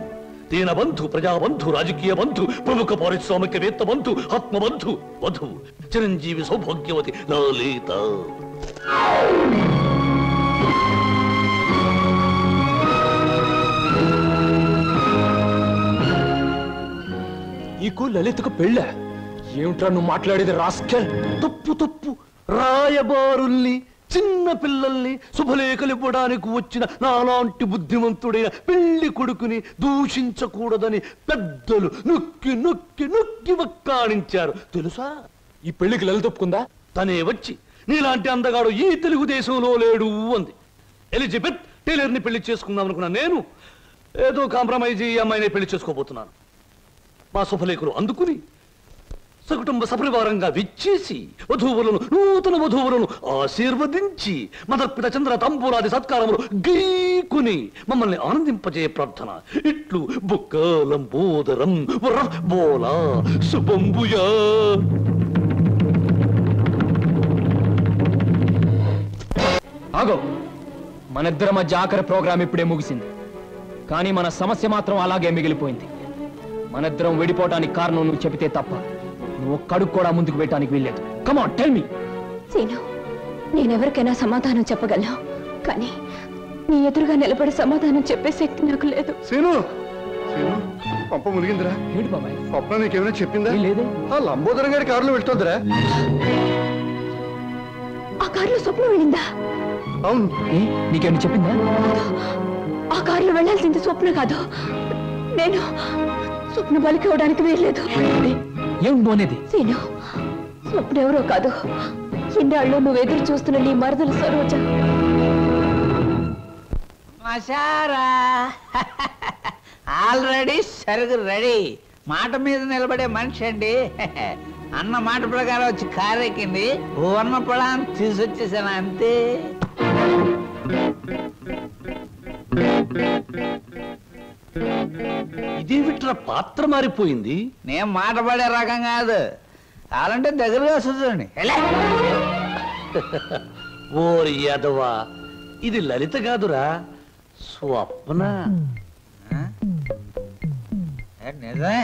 దీనబంధు, ప్రజాబంధు, రాజకీయ బంధు, ప్రముఖ పారిశ్రామికవేత్త బంధు, ఆత్మబంధు. వధువు చిరంజీవి సౌభాగ్యవతి లలిత. నీకు లలితకు పెళ్ళ? ఏమిట్రా నువ్వు మాట్లాడేది రాస్కెల్? తప్పు తప్పు. రాయబారుల్ని, చిన్న పిల్లల్ని శుభలేఖలు ఇవ్వడానికి వచ్చిన నాలాంటి బుద్ధిమంతుడైన పెళ్లి కొడుకుని దూషించకూడదని పెద్దలు నొక్కి నొక్కి నొక్కి వక్కాణించారు తెలుసా? ఈ పెళ్లికి లలిత ఒప్పుకుందా? తనే వచ్చి నీలాంటి అందగాడు ఈ తెలుగుదేశంలో లేడు అంది. ఎలిజబెత్ టైలర్ని పెళ్లి చేసుకుందాం అనుకున్నా నేను ఏదో కాంప్రమైజ్ ఈ అమ్మాయిని పెళ్లి చేసుకోబోతున్నాను. మా శుభలేఖలు అందుకుని సకుటుంబ సపరివారంగా విచ్చేసి నూతన వధువులను ఆశీర్వదించి మదర్పిత చంద్ర తంబూరాది సత్కారములు గీకుని మమ్మల్ని ఆనందింపజే ప్రార్థన. ఇట్లు బుక్కలంబోదరం బోలా శుభంబుయా. ఆగో, మనిద్దరి మధ్య ఆఖరి ప్రోగ్రాం ఇప్పుడే ముగిసింది, కానీ మన సమస్య మాత్రం అలాగే మిగిలిపోయింది. మనిద్దరం విడిపోవడానికి కారణం నువ్వు చెబితే తప్ప నువ్వు ఒక్కడుగు కూడా ముందుకు పెట్టడానికి వీల్లేదు. Come on tell me. Seenu, నేనెవరికైనా సమాధానం చెప్పగలను, కానీ నీ ఎదురుగా నిలబడి సమాధానం చెప్పే శక్తి నాకు లేదు. సీను, సీను, పంప మునిగిందిరా. ఏంటి బాబాయ్? స్వప్న నీకేమైనా చెప్పిందా? లేదు. ఆ లంబోదరం గారి కారులో వెళ్తుందిరా. ఆ కారులో స్వప్న వెళ్ళిందా? అవును. నీకేమైనా చెప్పిందా? ఆ కారులో వెళ్ళాల్సింది స్వప్న కాదు, నేను. స్వప్న బలికి ఇవ్వడానికి వీల్లేదు. ఏమనేది? సీను, స్వప్న ఎవరో కాదు, ఇన్నాళ్ళు నువ్వు ఎదురు చూస్తున్న నీ మరదలు సరోజ. మసారా ఆల్రెడీ సరుగు రెడీ. మాట మీద నిలబడే మనిషి అండి. అన్న మాట ప్రకారం వచ్చి కారెక్కింది, ఉన్న పొలాన్ని తీసుకొచ్చేసాను అంతే. ఇదేమిట్రా పాత్ర మారిపోయింది? నేను మాట పడే రకం కాదు, కావాలంటే దగ్గరగా వస్తుంది. ఓరి యాదవా, ఇది లలిత కాదురా, స్వప్న. నిజమే.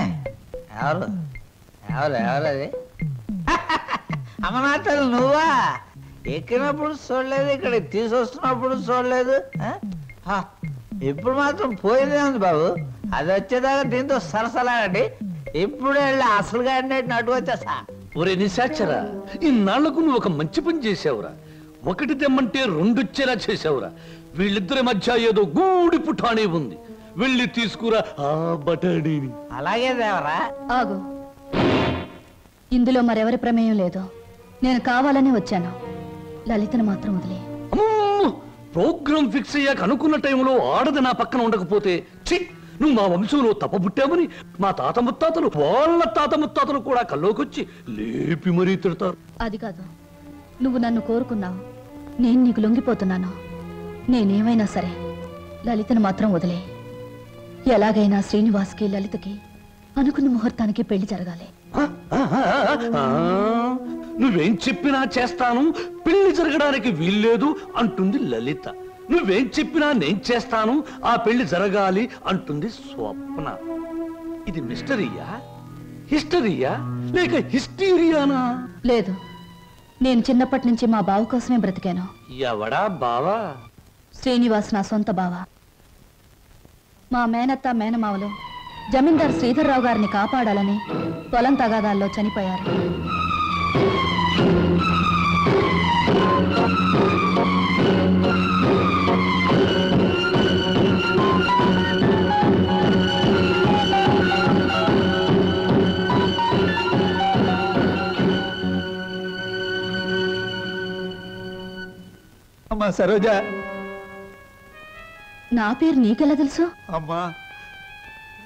ఎవరు ఎవరు ఎవరు అది? అమ్మనాథలు నువ్వా? ఎక్కినప్పుడు చూడలేదు, ఇక్కడ తీసుకొస్తున్నప్పుడు చూడలేదు. ఇప్పుడు మాత్రం పోయిందే ఉంది బాబు. అది వచ్చేదాకా దీంతో సరసలాడండి. ఇప్పుడు వెళ్ళి అసలుగా అన్నట్టు వచ్చేసా. ఒరే నిశాచరా, ఇన్నాళ్లకు నువ్వు ఒక మంచి పని చేసావురా. ఒకటి తెమ్మంటే రెండొచ్చేలా చేసావురా. వీళ్ళిద్దరి మధ్య ఏదో గూడి పుఠానే ఉంది. వెళ్ళి తీసుకురా ఆ బటాడీని. అలాగే దేవరా. ఆగు, ఇందులో మరెవరి ప్రమేయం లేదు. నేను కావాలని వచ్చాను. లలితను మాత్రం వదిలే. ప్రోగ్రామ్ ఫిక్స్ అయ్యాక అనుకున్న టైంలో ఆడది నా పక్కన ఉండకపోతే ఛీ, నువ్వు మా వంశంలో తప్పబుట్టామని మా తాత ముత్తాతలు వాళ్ళ తాత ముత్తాతలు కూడా కల్లోకొచ్చి లేపి మరీ తిడతారు. అది కాదు, నువ్వు నన్ను కోరుకున్నావు, నేను నీకు లొంగిపోతున్నాను. నేనేమైనా సరే లలితను మాత్రం వదిలే. ఎలాగైనా శ్రీనివాస్కి లలితకి అనుకున్న ముహూర్తానికి పెళ్లి జరగాలి. నువ్వేం చెప్పినా చేస్తాను, పెళ్లి జరగడానికి వీల్లేదు అంటుంది లలిత. నువ్వేం చెప్పినా నేను చేస్తాను, ఆ పెళ్లి జరగాలి అంటుంది స్వప్న. ఇది మిస్టరీయా, హిస్టరీయా, లేక హిస్టీరియానా? లేదు, నేను చిన్నప్పటి నుంచి మా బావ కోసమే బ్రతికాను. ఎవడా బావా? శ్రీనివాస్ నా సొంత బావ. మా మేనత్త మేనమావలు జమీందార్ శ్రీధర్రావు గారిని కాపాడాలని పొలం తగాదాల్లో చనిపోయారు. అమ్మా సరోజ. నా పేరు నీకెలా తెలుసు? అమ్మా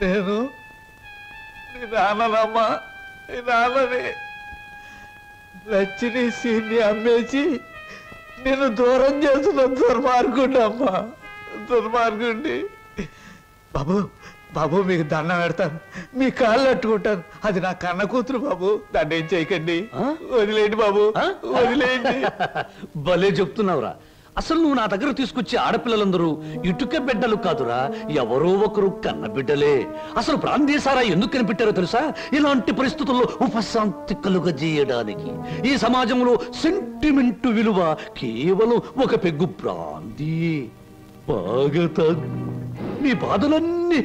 నేను నీ నాన్ననమ్మా. నీ నాన్నని లచ్చిని సీన్ని అమ్మేసి నేను దూరం చేస్తున్న దుర్మార్గుండి అమ్మా, దుర్మార్గుండి. బాబు బాబు మీకు దండం పెడతాను, మీ కాళ్ళు అట్టుకుంటాను. అది నా కన్న కూతురు బాబు, దాన్ని ఏం చేయకండి, వదిలేయండి బాబు, వదిలేయండి. భలే చెప్తున్నావురా. అసలు నువ్వు నా దగ్గర తీసుకొచ్చే ఆడపిల్లలందరూ ఇటుక బిడ్డలు కాదురా, ఎవరో ఒకరు కన్న బిడ్డలే. అసలు ప్రాంతీయసారా ఎందుకు కనిపెట్టారో తెలుసా? ఇలాంటి పరిస్థితుల్లో ఉపశాంతి కలుగజేయడానికి. ఈ సమాజంలో సెంటిమెంట్ విలువ కేవలం ఒక పెగ్గు బ్రాందీ. బాగా తాగు, నీ బాధలన్నీ.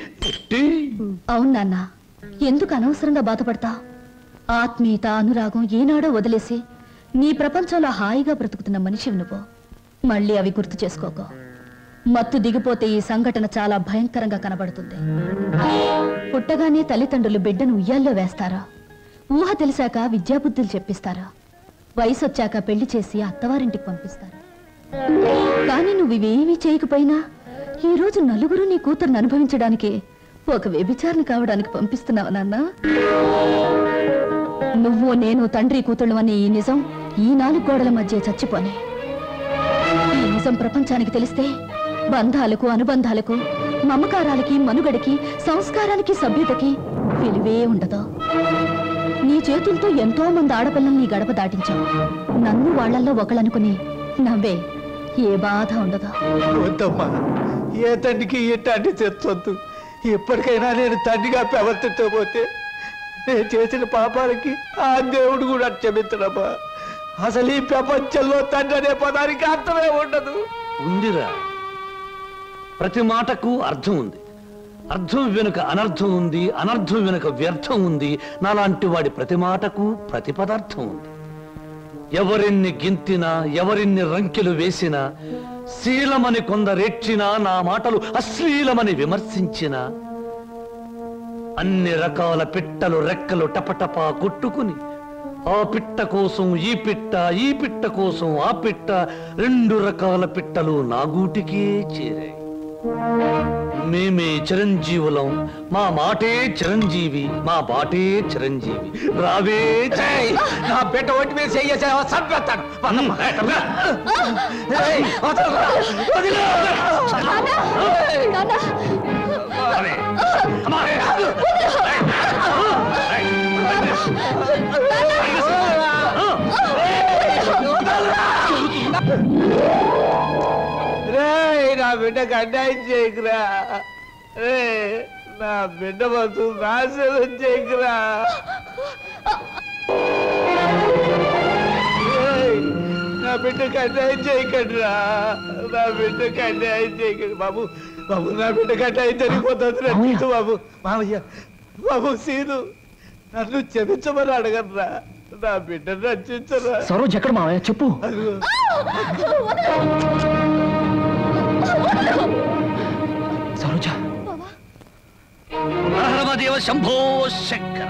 అవును నాన్న, ఎందుకు అనవసరంగా బాధపడతా? ఆత్మీయత అనురాగం ఏనాడో వదిలేసి నీ ప్రపంచంలో హాయిగా బ్రతుకుతున్న మనిషివి నువ్వు. మళ్ళీ అవి గుర్తు చేసుకోకో. మత్తు దిగిపోతే ఈ సంఘటన చాలా భయంకరంగా కనబడుతుంది. పుట్టగానే తల్లిదండ్రులు బిడ్డను ఉయ్యాల్లో వేస్తారా? ఊహ తెలిసాక విద్యాబుద్ధులు చెప్పిస్తారా? వయసు వచ్చాక పెళ్లి చేసి అత్తవారింటికి పంపిస్తారా? కానీ నువ్వు ఇవేమీ చేయకపోయినా ఈ రోజు నలుగురు నీ కూతురుని అనుభవించడానికి ఒక వ్యభిచారణ కావడానికి పంపిస్తున్నావు నాన్న. నువ్వు నేను తండ్రి కూతుళ్ళు అనే ఈ నిజం ఈ 4 గోడల మధ్య చచ్చిపోనే. ఈ నిజం ప్రపంచానికి తెలిస్తే బంధాలకు, అనుబంధాలకు, మమకారాలకి, మనుగడకి, సంస్కారానికి, సభ్యతకి విలువే ఉండదు. నీ చేతులతో ఎంతో మంది ఆడపిల్లల్ని గడప దాటించావు. నన్ను వాళ్లల్లో ఒకళ్ళనుకుని నవ్వే, ఏ బాధ ఉండదు. వద్దమ్మా, ఏ తండ్రికి ఎట్టాంటి తెచ్చొద్దు. ఎప్పటికైనా నేను తండ్రిగా ప్రవర్తించకపోతే నేను చేసిన పాపాలకి ఆ దేవుడు కూడా క్షమించడమ్మా. అసలు ఈ ప్రపంచంలో తండ్రి అనే పదానికి అర్థమే ఉండదు. ఉందిరా, ప్రతి మాటకు అర్థం ఉంది. అర్థం వెనుక అనర్థం ఉంది, అనర్థం వెనుక వ్యర్థం ఉంది. నాలాంటి వాడి ప్రతి మాటకు ప్రతి పదార్థం ఉంది. ఎవరిన్ని గింతినా, ఎవరిన్ని రంకెలు వేసినా, శీలమని కొందరేడ్చినా, నా మాటలు అశ్లీలమని విమర్శించినా, అన్ని రకాల పిట్టలు రెక్కలు టపటపా కొట్టుకుని ఆ పిట్ట కోసం ఈ పిట్ట, ఈ పిట్ట కోసం ఆ పిట్ట, 2 రకాల పిట్టలు నా గూటికే చేరాయి. మేమే చిరంజీవులం, మా మాటే చిరంజీవి, మా బాటే చిరంజీవి. రావే నా బిడ్డ ఒంటి మీద చెయ్యేసావా చంపేస్తాను. నా బిడ్డకు అన్యాయం చేయకురా. నా బిడ్డ బతు నాశనం చేయకురా. నా బిడ్డకు అన్యాయం చేయకండి రా, నా బిడ్డకు అన్యాయం చేయకండి బాబు. బాబు నా బిడ్డకు అన్యాయం జరిగిపోతుంది బాబు. మామయ్య బాబు సీను నన్ను క్షమించమని అడగరా, నా బిడ్డను రక్షించరా. సరోజ్ ఎక్కడ మావయ్య చెప్పు. సరోజ దేవ శంభో శంకర.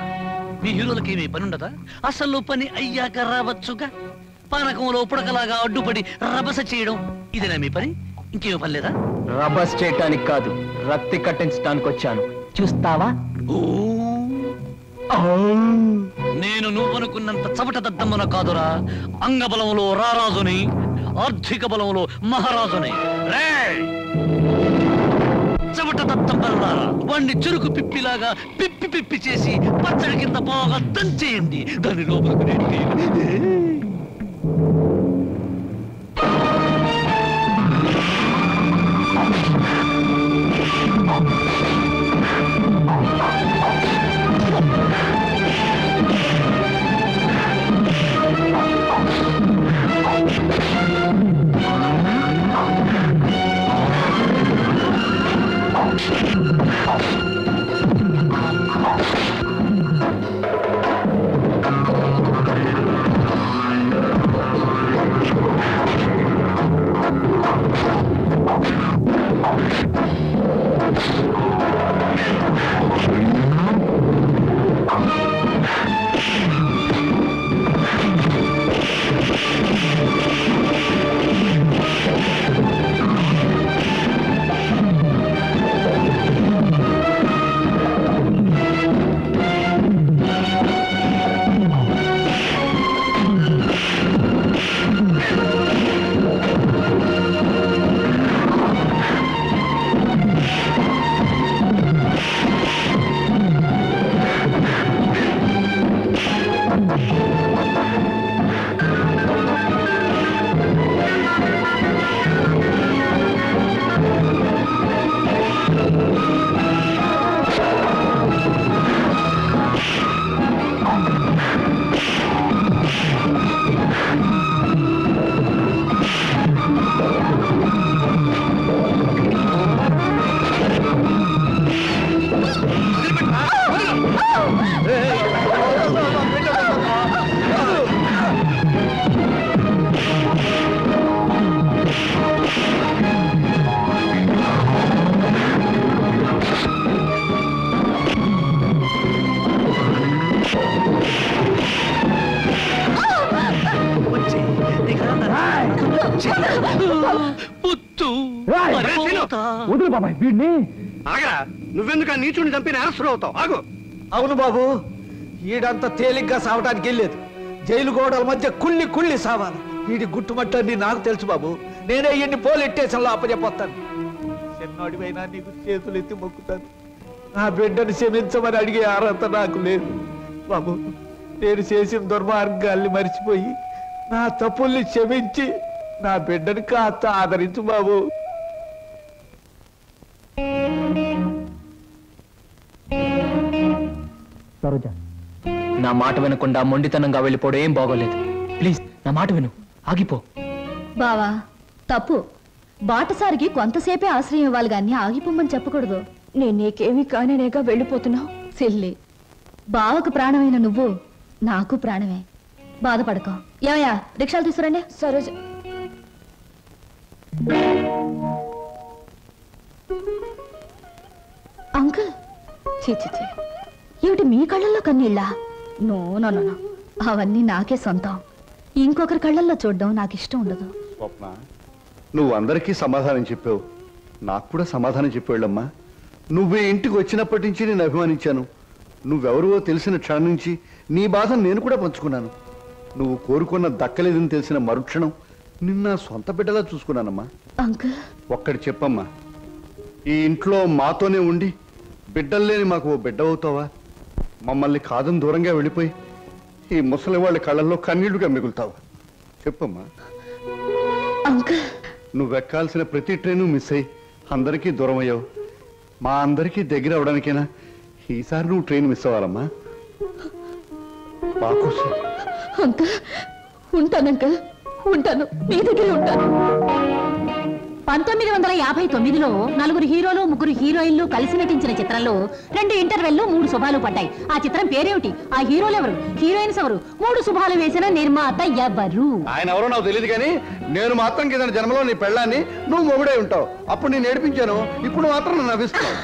మీ హీరోలకి ఏమీ పని ఉండదా? అసలు పని అయ్యాక రావచ్చుగా. పానకంలో పుడకలాగా అడ్డుపడి రభస చేయడం ఇదేనా మీ పని? ఇంకేమీ పని లేదా? రబస్ చేయటానికి కాదు, రక్తి కట్టించడానికి వచ్చాను. చూస్తావా? నేను నువ్వనుకున్నంత చవట దద్దమ్మన కాదురా. అంగబలంలో రారాజుని, ఆర్థిక బలంలో మహారాజుని. చవట దద్దమ్మలారా, వాణ్ణి చురుకు పిప్పిలాగా పిప్పి పిప్పి చేసి పచ్చడి కింద బాగా దంచేయండి. దాని లోపలికి వదులు బాబాయ్ వీడిని. ఆగరా, నువ్వెందుకు ఆ నీచుని చంపి నేరస్తుడు అవుతావు? ఆగు. అవును బాబు, ఈడంతా తేలిగ్గా సావటానికి వెళ్ళలేదు. జైలు గోడల మధ్య కుళ్ళి కుళ్ళి సావాలి. వీడి గుట్టుమట్టని నాకు తెలుసు బాబు. నేనే ఇన్ని పోలీస్ స్టేషన్లో అప్పచెప్పొస్తాను. చిన్నోడివైనా నీకు చేతులు ఎత్తి మొక్కుతాను. నా బిడ్డను క్షమించమని అడిగే అర్హత నాకు లేదు బాబు. నేను చేసిన దుర్మార్గాల్ని మర్చిపోయి నా తప్పుల్ని క్షమించి నా బిడ్డని కాస్త ఆదరించు బాబు. సరోజ, నా మాట వినకుండా మొండితనంగా వెళ్ళిపోవడం ఏం బాగోలేదు. ప్లీజ్ నా మాట విను, ఆగిపో. బావా తప్పు. బాటసారికి కొంతసేపే ఆశ్రయం ఇవ్వాలి గాని ఆగిపోమని చెప్పకూడదు. నేను నీకేమీ కానేగా వెళ్ళిపోతున్నావు. సిల్లి, బావకు ప్రాణమైన నువ్వు నాకు ప్రాణమే. బాధపడకో. ఏమయ్యా, రిక్షాలు తీసుకురండి. సరోజ అంకుల్, చీ ఏమిటి మీ కళ్ళల్లో కన్నీళ్ళా? నో నో నో, అవన్నీ నాకే సొంతం. ఇంకొకరి కళ్ళల్లో చూడడం నాకు ఇష్టం ఉండదు. స్వప్న, నువ్వు అందరికీ సమాధానం చెప్పావు, నాకు కూడా సమాధానం చెప్పేళ్ళమ్మా. నువ్వు ఇంటికి వచ్చినప్పటి నుంచి నేను అభిమానించాను. నువ్వెవరో తెలిసిన క్షణం నుంచి నీ బాధను నేను కూడా పంచుకున్నాను. నువ్వు కోరుకున్న దక్కలేదని తెలిసిన మరుక్షణం నిన్న సొంత బిడ్డలా చూసుకున్నానమ్మా. అంకుల్, ఒక్కటి చెప్పమ్మా, ఈ ఇంట్లో మాతోనే ఉండి బిడ్డల్లేని మాకు ఓ బిడ్డ అవుతావా? మమ్మల్ని కాదని దూరంగా వెళ్ళిపోయి ఈ ముసలి వాళ్ళ కళ్ళల్లో కన్నీళ్లుగా మిగులుతావా? చెప్పమ్మా. నువ్వెక్కాల్సిన ప్రతి ట్రైను మిస్ అయ్యి అందరికీ దూరం అయ్యావు. మా అందరికీ దగ్గర అవడానికైనా ఈసారి నువ్వు ట్రైన్ మిస్ అవ్వాలమ్మా. అంకుల్ ఉంటాను అంకుల్. ఉంటాను, మీ దగ్గరే ఉంటాను. 1959లో 4 హీరోలు 3 హీరోయిన్లు కలిసి నటించిన చిత్రంలో 2 ఇంటర్వెల్లో 3 శుభాలు పడ్డాయి. ఆ చిత్రం పేరేమిటి? ఆ హీరోలు ఎవరు? హీరోయిన్స్ ఎవరు? 3 శుభాలు వేసిన నిర్మాత ఎవరు? ఆయన ఎవరో నాకు తెలియదు కానీ నేను మాత్రం కింద జన్మలో నీ పెళ్ళాన్ని నువ్వు మొగుడే ఉంటావు. అప్పుడు నేను ఏడిపించాను, ఇప్పుడు మాత్రం నన్ను నవ్విస్తున్నావు.